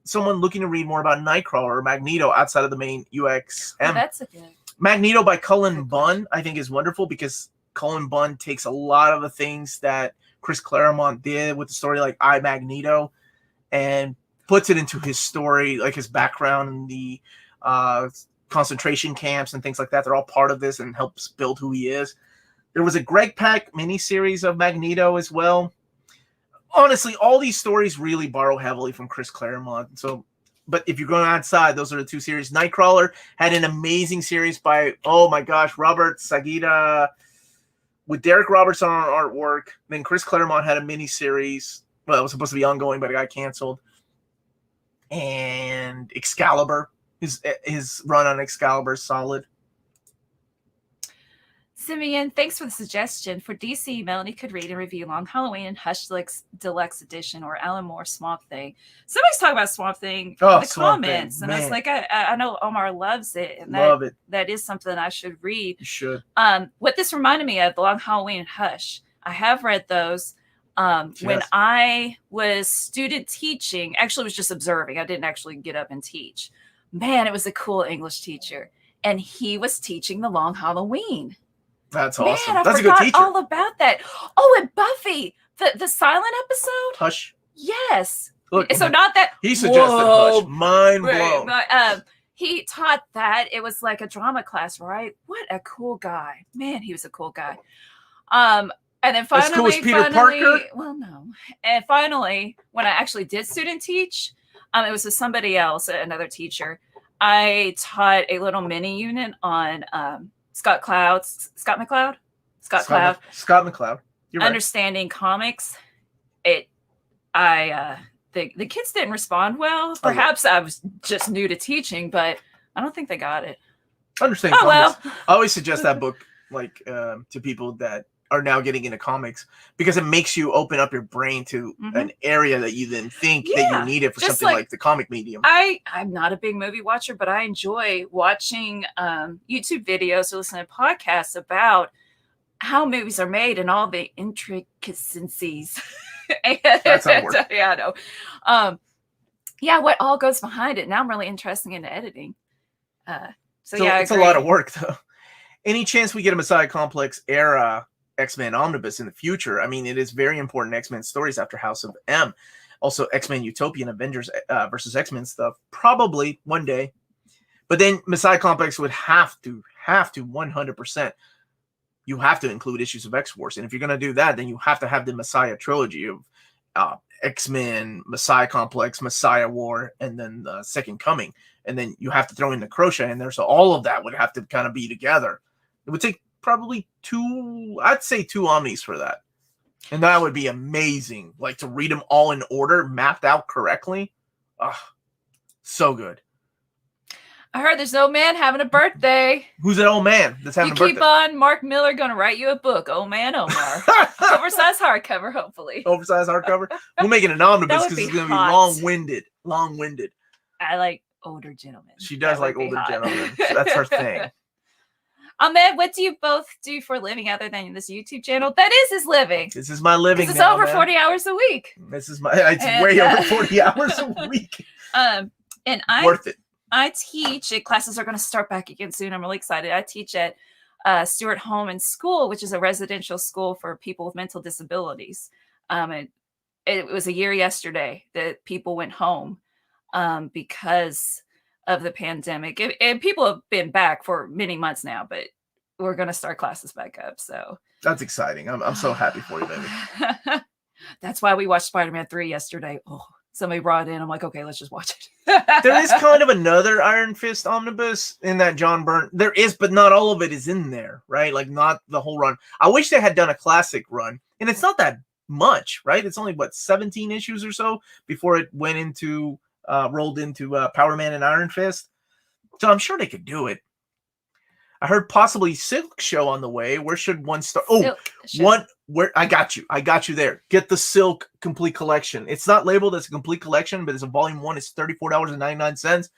someone looking to read more about Nightcrawler or Magneto outside of the main UXM? Oh, that's a good. Magneto by Cullen Bunn, I think, is wonderful because Cullen Bunn takes a lot of the things that Chris Claremont did with the story like I, Magneto, and puts it into his story, like his background in the concentration camps and things like that. They're all part of this and helps build who he is. There was a Greg Pak miniseries of Magneto as well. Honestly, all these stories really borrow heavily from Chris Claremont. So, but if you're going outside, those are the two series. Nightcrawler had an amazing series by, oh my gosh, Robert Sagita with Derek Robertson on artwork. Then Chris Claremont had a miniseries. Well, it was supposed to be ongoing, but it got canceled. And Excalibur, his run on Excalibur is solid. Simeon, thanks for the suggestion. For DC, Melanie could read and review Long Halloween and Hush Deluxe Edition or Alan Moore Swamp Thing. Somebody's talking about Swamp Thing in the comments, and I was like, I know Omar loves it, and that is something I should read. You should. What this reminded me of, the Long Halloween and Hush. I have read those. When I was student teaching, actually was just observing. I didn't actually get up and teach. Man, it was a cool English teacher, and he was teaching the Long Halloween. That's awesome. Man, That's I a good forgot teacher. all about that. Oh, and Buffy, the silent episode. Hush. Yes. Look, so not that he suggested Hush. Mind blown. Right. He taught that. It was like a drama class, right? What a cool guy. Man, he was a cool guy. And then finally, as cool as Peter Parker? Well, no. And finally, when I actually did student teach, it was with somebody else, another teacher. I taught a little mini unit on Scott McCloud. You're right. Understanding comics. The kids didn't respond well. Perhaps I was just new to teaching, but I don't think they got it. Understanding comics. Well. I always suggest that book to people that are now getting into comics because it makes you open up your brain to an area that you didn't think that you needed for something like the comic medium. I'm not a big movie watcher, but I enjoy watching YouTube videos or listening to podcasts about how movies are made and all the intricacies. That's how it works. Yeah, I know. What all goes behind it. Now I'm really interested in editing. So it's a lot of work, though. Any chance we get a Messiah Complex era X-Men Omnibus in the future? I mean, it is very important X-Men stories after House of M. Also, X-Men Utopia and Avengers versus X-Men stuff. Probably one day. But then Messiah Complex would have to 100%. You have to include issues of X-Force. And if you're going to do that, then you have to have the Messiah trilogy of X-Men, Messiah Complex, Messiah War, and then the Second Coming. And then you have to throw in the Crochet in there. So all of that would have to kind of be together. It would take probably two Omnis for that. And that would be amazing. Like to read them all in order, mapped out correctly. So good. I heard there's no man having a birthday. Who's that old man that's having a birthday? You keep on. Mark Miller going to write you a book. Old man Omar. Oversized hardcover, hopefully. Oversized hardcover? We'll make it an omnibus because it's going to be long-winded. I like older gentlemen. She does like older gentlemen. That's her thing. Ahmed, what do you both do for a living other than this YouTube channel? That is his living. This is my living. It's over 40 hours a week. It's way over 40 hours a week. Worth it. I teach. Classes are going to start back again soon. I'm really excited. I teach at Stewart Home and School, which is a residential school for people with mental disabilities. It was a year yesterday that people went home because of the pandemic. And people have been back for many months now, but we're going to start classes back up. So that's exciting. I'm so happy for you, baby. That's why we watched Spider-Man 3 yesterday. Oh, somebody brought it in. I'm like, okay, let's just watch it. There is kind of another Iron Fist omnibus in that John Byrne. There is, but not all of it is in there, right? Like not the whole run. I wish they had done a classic run, and it's not that much, right? It's only 17 issues or so before it went into rolled into Power Man and Iron Fist. So I'm sure they could do it. I heard possibly Silk Show on the way. Where should one start? Oh, Silk Show. one where I got you there. Get the Silk complete collection. It's not labeled as a complete collection, but it's a volume 1. It's $34.99.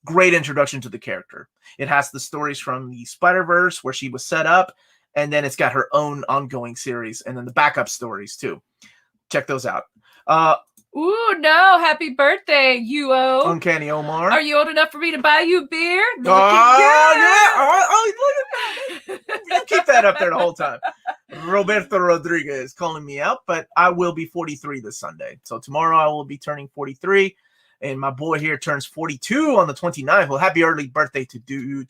Great introduction to the character. It has the stories from the Spider-Verse where she was set up, and then it's got her own ongoing series, and then the backup stories too. Check those out. Ooh, no. Happy birthday, UO. Uncanny Omar. Are you old enough for me to buy you a beer? Yeah. Oh, look at that. You keep that up there the whole time. Roberto Rodriguez calling me out, but I will be 43 this Sunday. So tomorrow I will be turning 43, and my boy here turns 42 on the 29th. Well, happy early birthday to you.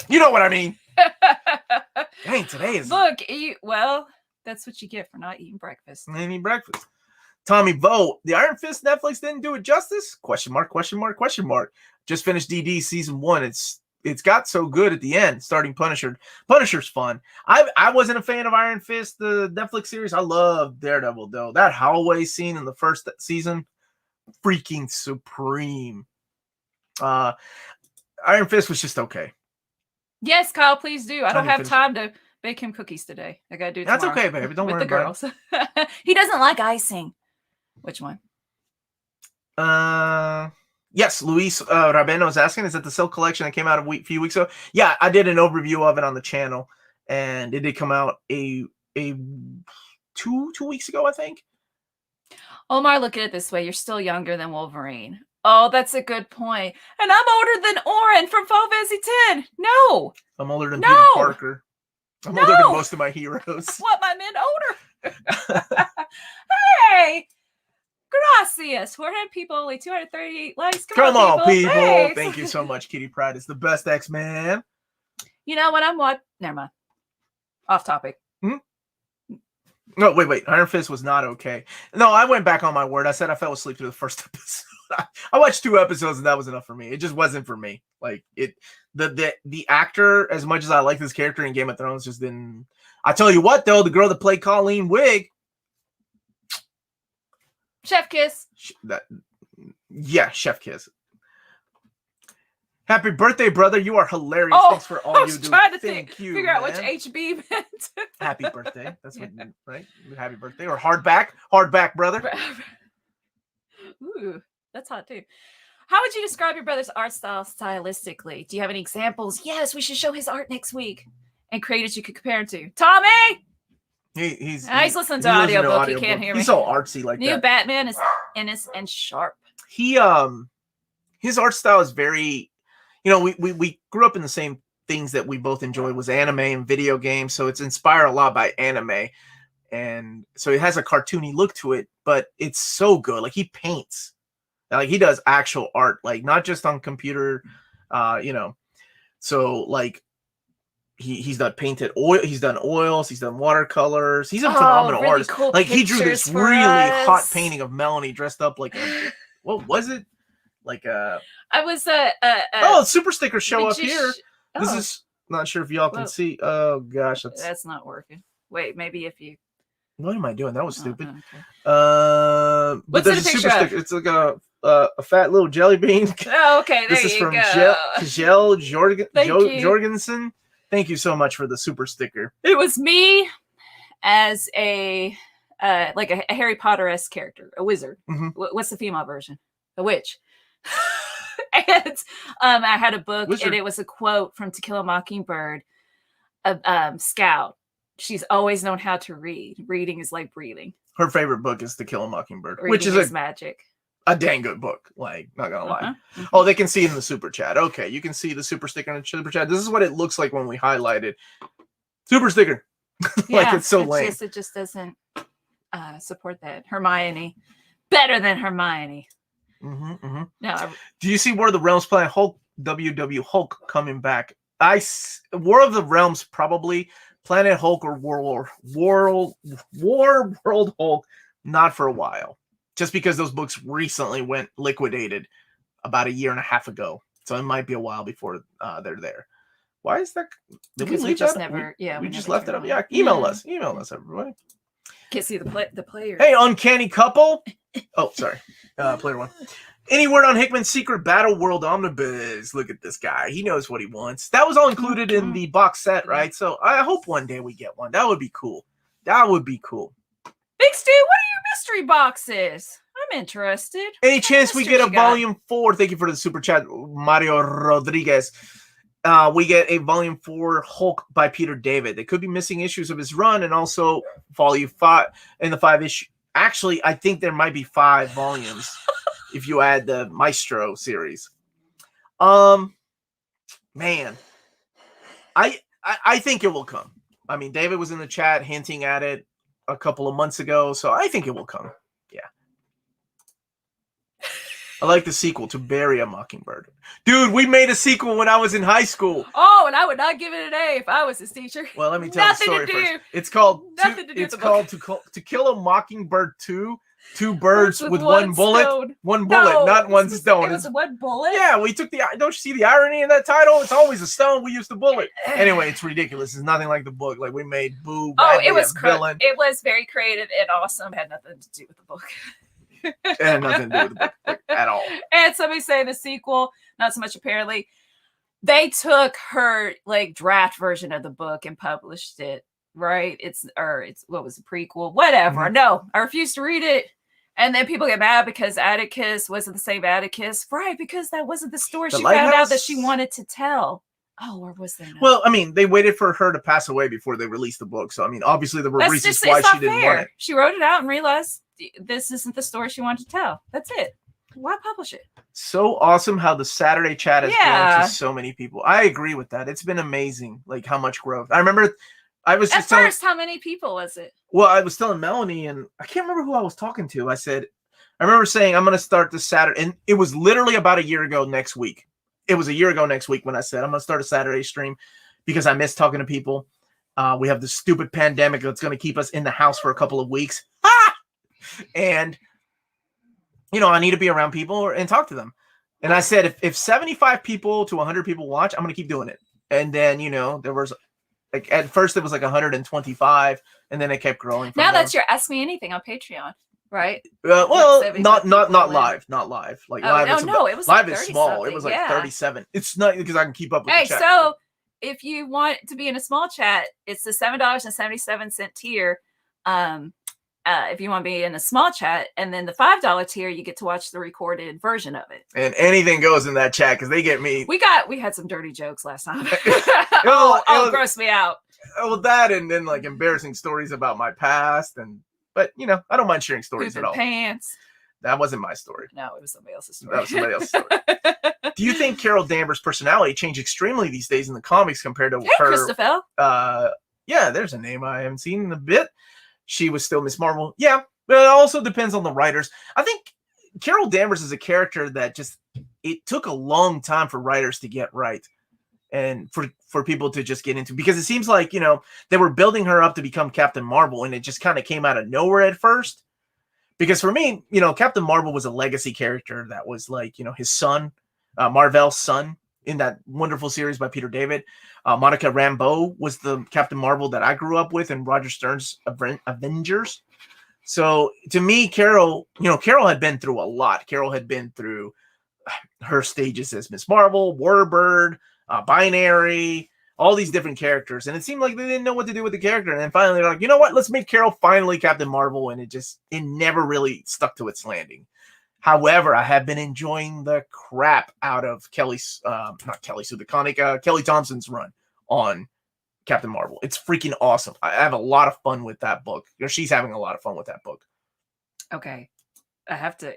You know what I mean. Dang, today is... Look, well, that's what you get for not eating breakfast. Any breakfast. Tommy Vogt, the Iron Fist Netflix didn't do it justice? Question mark. Just finished DD season 1. It's got so good at the end, starting Punisher. Punisher's fun. I wasn't a fan of Iron Fist, the Netflix series. I love Daredevil, though. That hallway scene in the first season, freaking supreme. Iron Fist was just okay. Yes, Kyle, please do. I don't have time to bake him cookies today. I gotta do it tomorrow. That's okay, baby. Don't worry with the about girls. He doesn't like icing. Which one? Yes, Luis Rabeno is asking, is that the Silk collection that came out a few weeks ago? Yeah, I did an overview of it on the channel, and it did come out a 2 weeks ago, I think. Omar, look at it this way. You're still younger than Wolverine. Oh, that's a good point. And I'm older than Orin from Final Fantasy X. No. I'm older than Peter Parker. I'm older than most of my heroes. What, my men older? Hey! Gracias. 400 people, only 238 likes. Come on, people. Thanks. Thank you so much, Kitty Pryde. It's the best X-Man. You know what? Never mind. Off topic. No, wait. Iron Fist was not okay. No, I went back on my word. I said I fell asleep through the first episode. I watched 2 episodes and that was enough for me. It just wasn't for me. Like the actor, as much as I like this character in Game of Thrones, just didn't. I tell you what, though, the girl that played Colleen Wig. Chef kiss. Chef kiss. Happy birthday, brother. You are hilarious. Thanks for all you do. Trying to figure out which HB meant. Happy birthday. That's what you, right? Happy birthday. Or hardback, brother. Ooh, that's hot too. How would you describe your brother's art style stylistically? Do you have any examples? Yes, we should show his art next week. And creators you could compare him to. Tommy! He's listening to audiobook. He can't hear me. He's so artsy like that. New Batman is innocent and sharp. His art style is very, we grew up in the same things that we both enjoyed was anime and video games. So it's inspired a lot by anime. And so it has a cartoony look to it, but it's so good. Like he paints, like he does actual art, like not just on computer, so like he's done painted oil, he's done oils, he's done watercolors, he's a phenomenal artist. Cool, like he drew this really hot painting of Melanie dressed up like what was it? Like I was super stickers show up here. This is not sure if y'all can see. Oh gosh, that's not working. Wait, maybe if you. What am I doing? That was stupid. Okay. But there's a super sticker. It's like a fat little jelly bean. Oh, okay. There this is from Kjell Jorgensen. Thank you so much for the super sticker. It was me as a Harry Potter-esque character, a wizard. Mm-hmm. What's the female version? A witch. And I had a book, wizard. And it was a quote from To Kill a Mockingbird. Scout. She's always known how to read. Reading is like breathing. Her favorite book is To Kill a Mockingbird, Reading which is magic. A dang good book. Like, not gonna lie. Mm-hmm. Oh, they can see it in the super chat. Okay, you can see the super sticker in the super chat. This is what it looks like when we highlight it. Super sticker. Like it's so lame. It just doesn't support that. Hermione, better than Hermione. Mm-hmm, mm-hmm. No. Do you see War of the Realms playing Hulk? WW Hulk coming back. War of the Realms probably. Planet Hulk or World Hulk, not for a while. Just because those books recently went liquidated about 1.5 years ago. So it might be a while before they're there. Why is that? Because we just never, we just left it up. Yeah, email us, everybody. Can't see the player. Hey, Uncanny Couple. Oh, sorry. Player 1. Any word on Hickman's Secret Battle World Omnibus? Look at this guy. He knows what he wants. That was all included in the box set, right? So I hope one day we get one. That would be cool. That would be cool. Big Stu, what are your mystery boxes? I'm interested. Any chance we get a volume 4? Thank you for the super chat, Mario Rodriguez. We get a volume 4 Hulk by Peter David. They could be missing issues of his run, and also volume 5 and the 5 issue. Actually, I think there might be 5 volumes if you add the Maestro series. Man, I think it will come. I mean, David was in the chat hinting at it a couple of months ago, so I think it will come. Yeah. I like the sequel to Bury a Mockingbird. Dude, we made a sequel when I was in high school. Oh, and I would not give it an A if I was his teacher. Well, let me tell the story first. It's called To Kill a Mockingbird 2. 2 birds with one bullet. Stone. One bullet, not one stone. It was one bullet? Yeah, we took the... Don't you see the irony in that title? It's always a stone. We used the bullet. Anyway, it's ridiculous. It's nothing like the book. Like, we made Boo Bradley it was villain. It was very creative and awesome. It had nothing to do with the book. It had nothing to do with the book at all. And somebody say the sequel, not so much apparently. They took her like draft version of the book and published it, right? It's what was the prequel? Whatever. Mm-hmm. No, I refuse to read it. And then people get mad because Atticus wasn't the same Atticus. Right, because that wasn't the story she found out that she wanted to tell. Oh, or was there not? Well, I mean, they waited for her to pass away before they released the book. So, I mean, obviously there were reasons why she didn't want it. She wrote it out and realized this isn't the story she wanted to tell. That's it. Why publish it? So awesome how the Saturday chat has grown to so many people. I agree with that. It's been amazing, like how much growth. I remember I was just at first, how many people was it? Well, I was telling Melanie, and I can't remember who I was talking to. I remember saying, I'm going to start this Saturday. And it was literally about a year ago next week. It was a year ago next week when I said, I'm going to start a Saturday stream because I miss talking to people. We have this stupid pandemic that's going to keep us in the house for a couple of weeks. And, I need to be around people and talk to them. And I said, if 75 people to 100 people watch, I'm going to keep doing it. And then, there was... Like at first it was like 125, and then it kept growing. Now that's your Ask Me Anything on Patreon, right? Well, not live, not live. Like live. It was live like is small. Something. It was like 37. It's not because I can keep up with the chat. So if you want to be in a small chat, it's the $7.77 tier. If you want to be in a small chat, and then the $5 tier, you get to watch the recorded version of it. And anything goes in that chat because they get me. We had some dirty jokes last time. It grossed me out. Well, that and then like embarrassing stories about my past, but I don't mind sharing stories at all. Pants. That wasn't my story. No, it was somebody else's story. That was somebody else's story. Do you think Carol Danvers' personality changed extremely these days in the comics compared to her? Christopher. Yeah, there's a name I haven't seen in a bit. She was still Miss Marvel. Yeah, but it also depends on the writers. I think Carol Danvers is a character that it took a long time for writers to get right and for people to just get into, because it seems like, they were building her up to become Captain Marvel, and it just kind of came out of nowhere at first. Because for me, Captain Marvel was a legacy character that was like, his son, Marvel's son, in that wonderful series by Peter David. Monica Rambeau was the Captain Marvel that I grew up with in Roger Stern's Avengers. So to me, Carol had been through a lot. Carol had been through her stages as Miss Marvel, Warbird, Binary, all these different characters. And it seemed like they didn't know what to do with the character. And then finally they're like, you know what? Let's make Carol finally Captain Marvel. And it never really stuck to its landing. However, I have been enjoying the crap out of Kelly Thompson's run on Captain Marvel. It's freaking awesome. I have a lot of fun with that book. She's having a lot of fun with that book. Okay. I have to,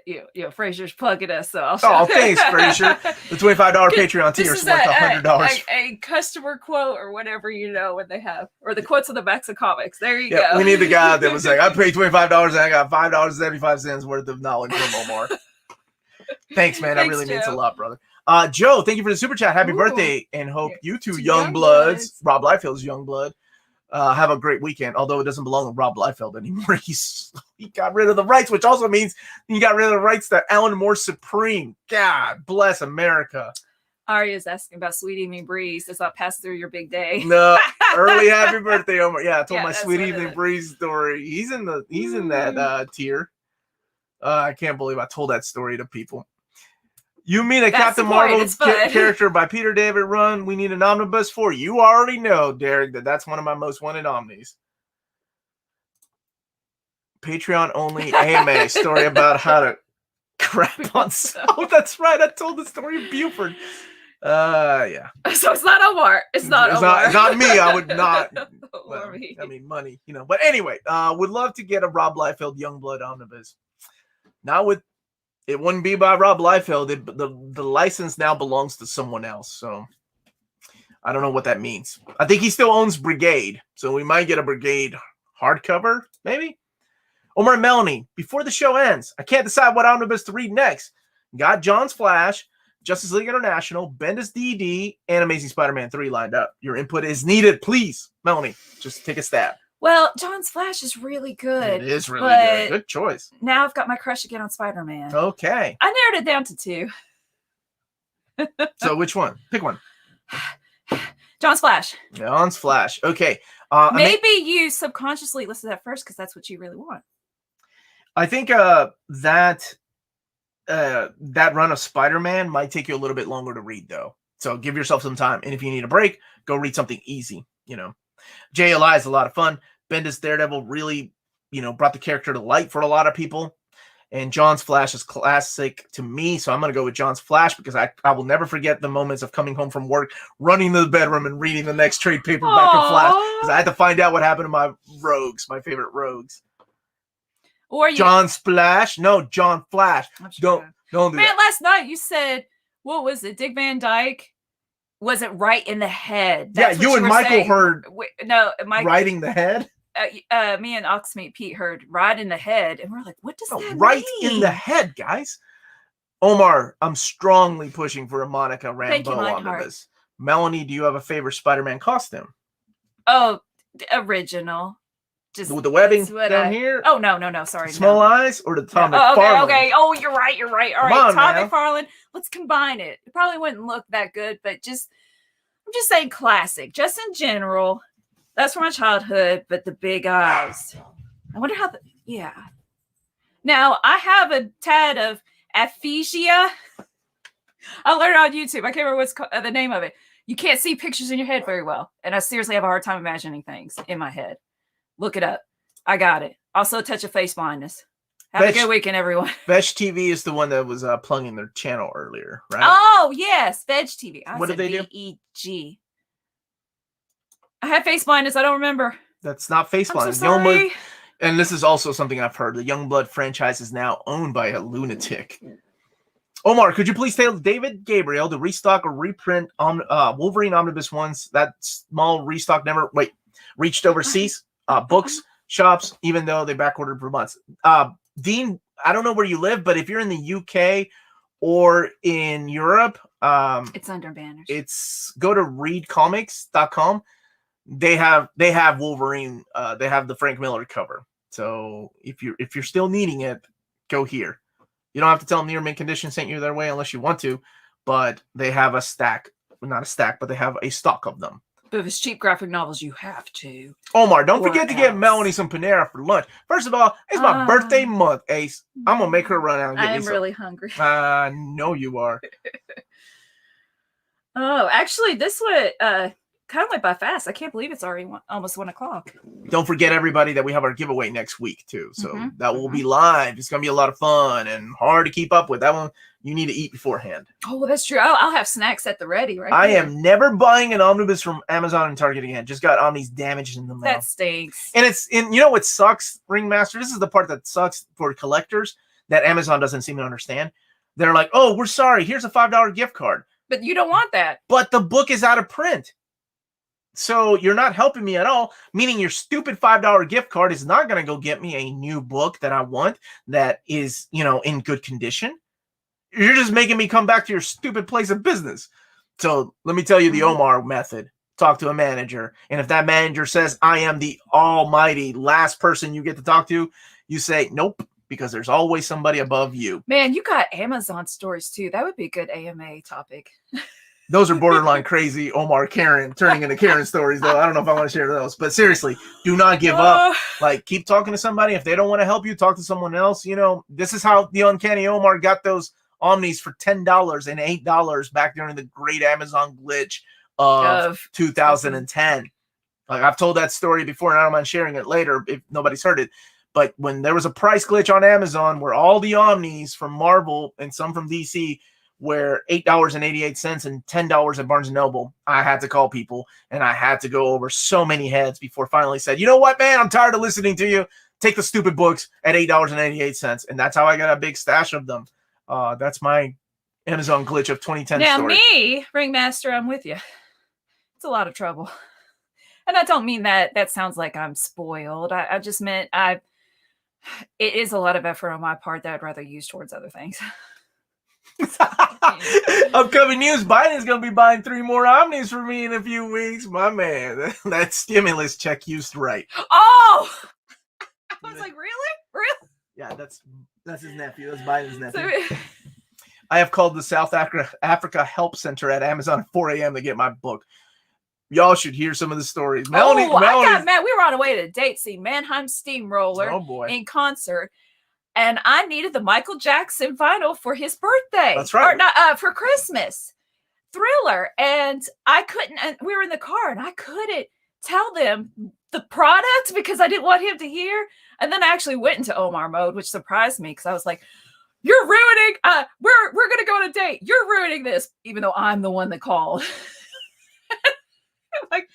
Fraser's plugging us, so I'll show. Oh, thanks, Fraser. The $25 Patreon tier is worth $100. A customer quote or whatever, when they have, or the quotes on the backs of comics. There you go. We need the guy that was like, I paid $25 and I got $5.75 worth of knowledge from Omar. Thanks, man. That really means a lot, brother. Joe, thank you for the super chat. Happy birthday, and hope you two young bloods, Rob Liefeld's young blood, have a great weekend. Although it doesn't belong to Rob Liefeld anymore. He got rid of the rights, which also means he got rid of the rights to Alan Moore Supreme. God bless America. Arya's asking about Sweet Evening Breeze. Does that pass through your big day? No. Early happy birthday, Omar. Yeah, I told my Sweet Evening Breeze story. He's in that tier. I can't believe I told that story to people. You mean a That's Captain the point, Marvel it's fun. character by Peter David run we need an omnibus for? You already know, Derek, that's one of my most wanted omnis. Patreon only AMA story about how to crap on. Oh, that's right. I told the story of Buford. Yeah. So it's not Omar. It's not Omar. It's not me. I would not. Or me. I mean, money, But anyway, would love to get a Rob Liefeld Youngblood omnibus. Now it wouldn't be by Rob Liefeld. The license now belongs to someone else. So I don't know what that means. I think he still owns Brigade, so we might get a Brigade hardcover, maybe. Omar and Melanie, before the show ends, I can't decide what omnibus to read next. Got John's Flash, Justice League International, Bendis DD, and Amazing Spider-Man 3 lined up. Your input is needed, please. Melanie, just take a stab. Well, John's Flash is really good. It is really good. Good choice. Now I've got my crush again on Spider-Man. Okay. I narrowed it down to 2. So which one? Pick one. John's Flash. John's Flash. Okay. Maybe you subconsciously listen to that first because that's what you really want. I think that run of Spider-Man might take you a little bit longer to read, though. So give yourself some time. And if you need a break, go read something easy, JLI is a lot of fun. Bendis Daredevil really, brought the character to light for a lot of people. And John's Flash is classic to me, so I'm going to go with John's Flash because I will never forget the moments of coming home from work, running to the bedroom, and reading the next trade paperback of Flash because I had to find out what happened to my rogues, my favorite rogues. Or John Splash? No, John Flash. Don't do Man, that. last night you said, what was it? Dick Van Dyke wasn't right in the head. That's you and Michael saying. heard Mike, right in the head? me and Oxmeat Pete heard right in the head, and we're like, what does that right mean? In the head, guys. Omar, I'm strongly pushing for a Monica Rambeau omnibus. Melanie, do you have a favorite Spider-Man costume? Oh, the original. Just with the webbing down here? Oh, no. Sorry. Small eyes or the Tom McFarlane? McFarlane? Okay. Oh, you're right. All right. Tom McFarlane. Let's combine it. It probably wouldn't look that good, but I'm just saying classic. Just in general. That's from my childhood, but the big eyes. I wonder how yeah. Now, I have a tad of aphasia. I learned on YouTube. I can't remember what's the name of it. You can't see pictures in your head very well. And I seriously have a hard time imagining things in my head. Look it up. I got it. Also a touch of face blindness. Have a good weekend, everyone. Veg TV is the one that was plugging their channel earlier, right? Oh, yes. Veg TV. What did they do? VEG. I had face blindness. I don't remember. That's not face blindness. So sorry. And this is also something I've heard. The Youngblood franchise is now owned by a lunatic. Omar, could you please tell David Gabriel to restock or reprint on Wolverine Omnibus ones? That small restock never reached overseas. Books, shops, even though they backordered for months. Dean, I don't know where you live, but if you're in the UK or in Europe, it's under banners. Go to readcomics.com. They have Wolverine. They have the Frank Miller cover. So if you're still needing it, go here. You don't have to tell them near mint condition sent you their way unless you want to, but they have a stack. Not a stack, but they have a stock of them. But if it's cheap graphic novels, you have to. Omar, don't forget to get Melanie some Panera for lunch. First of all, it's my birthday month, Ace. I'm going to make her run out and get me some. I'm really hungry. I know you are. Oh, actually, this would kind of went by fast. I can't believe it's already almost 1 o'clock. Don't forget, everybody, that we have our giveaway next week, too. So that will be live. It's going to be a lot of fun and hard to keep up with. That one, you need to eat beforehand. Oh, well, that's true. I'll have snacks at the ready, right? I am never buying an omnibus from Amazon and Target again. Just got Omnis damaged in the mail. That stinks. And you know what sucks, Ringmaster? This is the part that sucks for collectors that Amazon doesn't seem to understand. They're like, oh, we're sorry. Here's a $5 gift card. But you don't want that. But the book is out of print. So you're not helping me at all, meaning your stupid $5 gift card is not going to go get me a new book that I want that is, in good condition. You're just making me come back to your stupid place of business. So let me tell you the Omar method. Talk to a manager. And if that manager says, I am the almighty last person you get to talk to, you say, nope, because there's always somebody above you. Man, you got Amazon stories too. That would be a good AMA topic. Those are borderline crazy Omar Karen turning into Karen stories, though. I don't know if I want to share those. But seriously, do not give up. Keep talking to somebody. If they don't want to help you, talk to someone else. This is how the Uncanny Omar got those Omnis for $10 and $8 back during the great Amazon glitch of 2010. Like, I've told that story before, and I don't mind sharing it later if nobody's heard it. But when there was a price glitch on Amazon where all the Omnis from Marvel and some from DC were $8.88 and $10 at Barnes & Noble, I had to call people, and I had to go over so many heads before finally said, you know what, man, I'm tired of listening to you. Take the stupid books at $8.88. And that's how I got a big stash of them. That's my Amazon glitch of 2010 now, story. Me, Ringmaster, I'm with you. It's a lot of trouble. And I don't mean that sounds like I'm spoiled. I just meant it is a lot of effort on my part that I'd rather use towards other things. Upcoming news, Biden's going to be buying 3 more Omnis for me in a few weeks. My man, that stimulus check used right. Oh! I was like, really? Really? Yeah, that's his nephew. That's Biden's nephew. I have called the South Africa Help Center at Amazon at 4 a.m. to get my book. Y'all should hear some of the stories. Melanie, we were on our way to a date, see Mannheim Steamroller in concert, and I needed the Michael Jackson vinyl for his birthday. That's right. Or not, for Christmas. Thriller. And I couldn't, and we were in the car, and I couldn't tell them the product because I didn't want him to hear. And then I actually went into Omar mode, which surprised me because I was like, you're ruining, we're going to go on a date. You're ruining this, even though I'm the one that called. Like,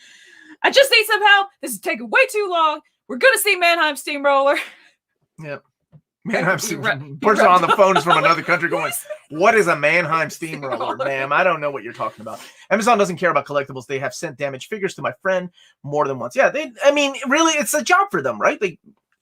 I just need some help. This is taking way too long. We're going to see Mannheim Steamroller. Yep. Mannheim Steamroller. Person on the phone is from another country going, what is a Mannheim Steamroller, ma'am? I don't know what you're talking about. Amazon doesn't care about collectibles. They have sent damaged figures to my friend more than once. Yeah, really, it's a job for them, right?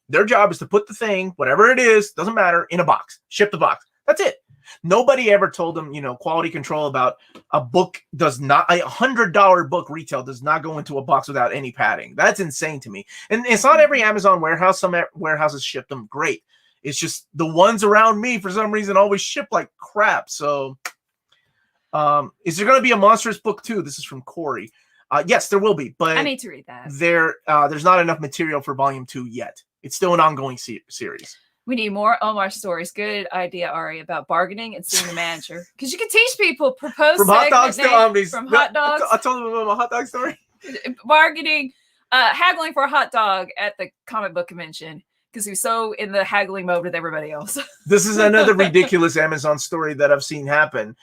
Their job is to put the thing, whatever it is, doesn't matter, in a box. Ship the box. That's it. Nobody ever told them, quality control about a book does not, a $100 book retail does not go into a box without any padding. That's insane to me. And it's not every Amazon warehouse. Some warehouses ship them great. It's just the ones around me, for some reason, always ship like crap. So is there going to be a Monstrous book too? This is from Corey. Yes, there will be. But I need to read that. There's not enough material for volume 2 yet. It's still an ongoing series. We need more Omar stories. Good idea, Ari, about bargaining and seeing the manager. Because you can teach people propose from hot dogs to Omnis. From hot dogs. I told them about my hot dog story. Bargaining, haggling for a hot dog at the comic book convention because he was so in the haggling mode with everybody else. This is another ridiculous Amazon story that I've seen happen.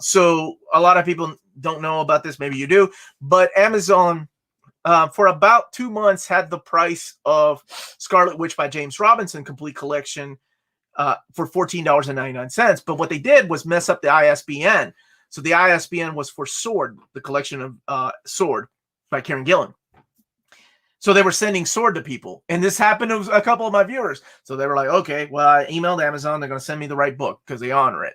So a lot of people don't know about this. Maybe you do. But Amazon, for about 2 months, had the price of Scarlet Witch by James Robinson complete collection for $14.99. But what they did was mess up the ISBN. So the ISBN was for Sword, the collection of Sword by Karen Gillan. So they were sending Sword to people. And this happened to a couple of my viewers. So they were like, okay, well, I emailed Amazon. They're going to send me the right book because they honor it.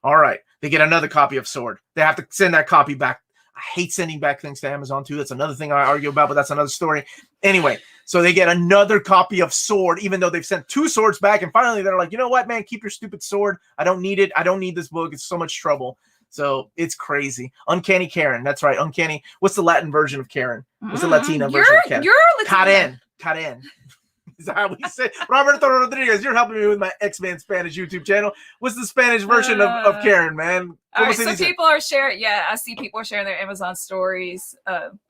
All right. They get another copy of Sword. They have to send that copy back. I hate sending back things to Amazon too. That's another thing I argue about, but that's another story. Anyway, so they get another copy of Sword, even though they've sent 2 swords back. And finally, they're like, you know what, man? Keep your stupid sword. I don't need it. I don't need this book. It's so much trouble. So it's crazy. Uncanny Karen. That's right. Uncanny. What's the Latin version of Karen? What's the Latina version of Karen? Karen. Is that how we say? Roberto Rodriguez, you're helping me with my X-Men Spanish YouTube channel. What's the Spanish version of Karen, man? All right, so people are sharing. Yeah, I see people are sharing their Amazon stories.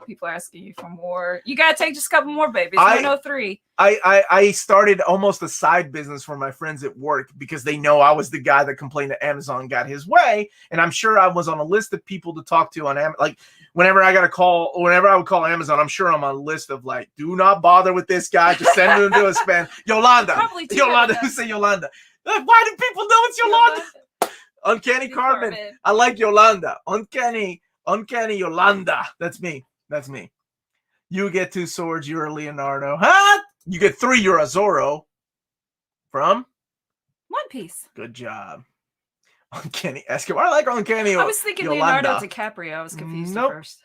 People are asking you for more. You gotta take just a couple more, babies. 103. I started almost a side business for my friends at work because they know I was the guy that complained that Amazon got his way, and I'm sure I was on a list of people to talk to on Amazon. Like whenever I would call Amazon, I'm sure I'm on a list of like, do not bother with this guy. Just send him to a spam. Yolanda. Who say Yolanda? Why do people know it's Yolanda? Uncanny Carmen. I like Yolanda. Uncanny Yolanda. That's me. You get 2 swords. You're a Leonardo. Huh? You get 3. You're a Zorro. From One Piece. Good job. Uncanny Escobar. I like Uncanny. I was thinking Yolanda. Leonardo DiCaprio. I was confused at first.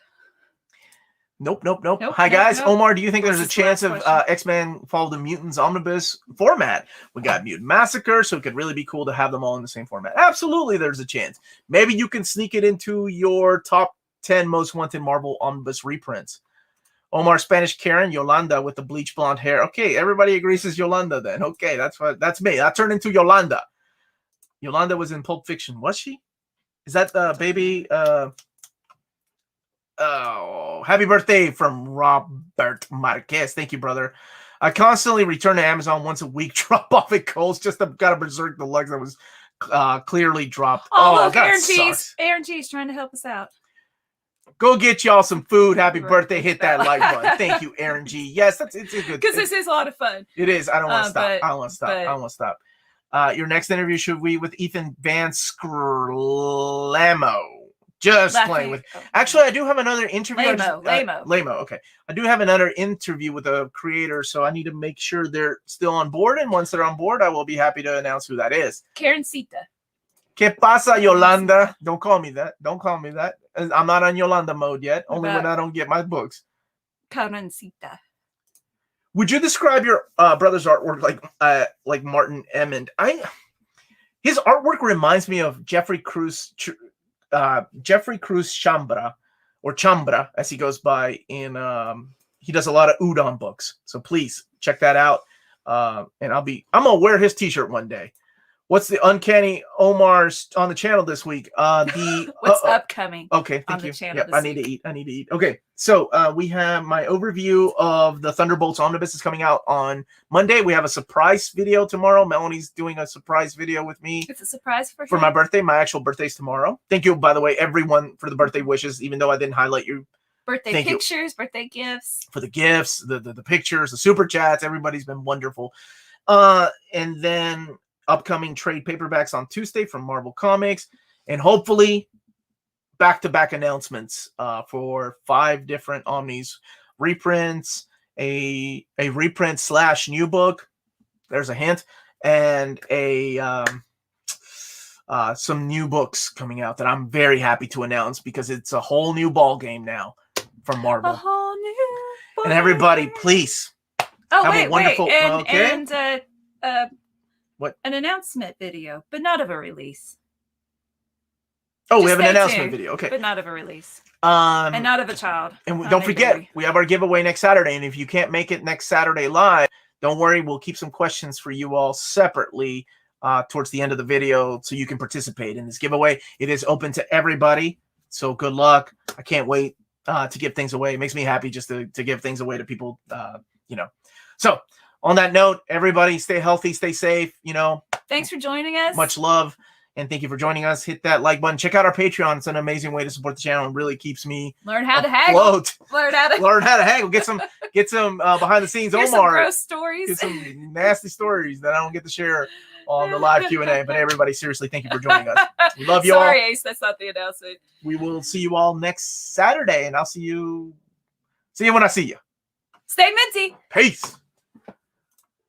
Nope. Hi, guys. Omar, do you think there's a chance of X-Men Fall the Mutants Omnibus format? We got Mutant Massacre, so it could really be cool to have them all in the same format. Absolutely, there's a chance. Maybe you can sneak it into your top 10 most wanted Marvel Omnibus reprints. Omar, Spanish Karen, Yolanda with the bleach blonde hair. Okay, everybody agrees it's Yolanda then. Okay, that's me. I turned into Yolanda. Yolanda was in Pulp Fiction. Was she? Is that the baby? Oh, happy birthday from Robert Marquez. Thank you, brother. I constantly return to Amazon once a week, drop off at Kohl's, just to gotta berserk the lugs that was clearly dropped. Oh, look, that Aaron G's. sucks. Aaron G's trying to help us out. Go get y'all some food. Happy Right. birthday. Hit that like button. Thank you, Aaron G. Yes, it's a good. Because this is a lot of fun. It is. I don't want to stop. but- I don't want to stop. I don't want to stop. Your next interview should be with Ethan Van Scrillamo. Just playing with. Actually, I do have another interview. Lamo. Okay, I do have another interview with a creator, so I need to make sure they're still on board. And once they're on board, I will be happy to announce who that is. Karencita. ¿Qué pasa, Yolanda? Don't call me that. Don't call me that. I'm not on Yolanda mode yet. Only when I don't get my books. Karencita. Would you describe your brother's artwork like Martin Emmond? His artwork reminds me of Jeffrey Cruz Chambra, or Chambra as he goes by in he does a lot of udon books. So please check that out. And I'm gonna wear his t-shirt one day. What's the Uncanny Omar's on the channel this week? What's upcoming? Okay, thank on you. the channel Yep, this I need to eat. I need to eat. Okay, so we have my overview of the Thunderbolts Omnibus is coming out on Monday. We have a surprise video tomorrow. Melanie's doing a surprise video with me. It's a surprise for my birthday. My actual birthday's tomorrow. Thank you, by the way, everyone, for the birthday wishes, even though I didn't highlight you. Birthday pictures, birthday gifts. For the gifts, the pictures, the super chats. Everybody's been wonderful. And then upcoming trade paperbacks on Tuesday from Marvel Comics, and hopefully back-to-back announcements for 5 different Omnis reprints, a reprint / new book. There's a hint, and some new books coming out that I'm very happy to announce because it's a whole new ball game now from Marvel. A whole new ball and everybody, game. please. Oh, have wait. a wonderful. What? An announcement video, but not of a release. Oh, we have an announcement video. Okay. But not of a release. And not of a child. And don't forget, we have our giveaway next Saturday. And if you can't make it next Saturday live, don't worry. We'll keep some questions for you all separately towards the end of the video so you can participate in this giveaway. It is open to everybody. So good luck. I can't wait to give things away. It makes me happy just to give things away to people, So on that note, everybody stay healthy, stay safe, Thanks for joining us. Much love. And thank you for joining us. Hit that like button. Check out our Patreon. It's an amazing way to support the channel. It really keeps me Learn how to haggle. Learn how to haggle. Get some behind the scenes Here's Omar. Some gross stories. Get some nasty stories that I don't get to share on the live Q&A. But everybody, seriously, thank you for joining us. We love you all. Sorry, Ace, that's not the announcement. We will see you all next Saturday, and I'll see you when I see you. Stay minty. Peace.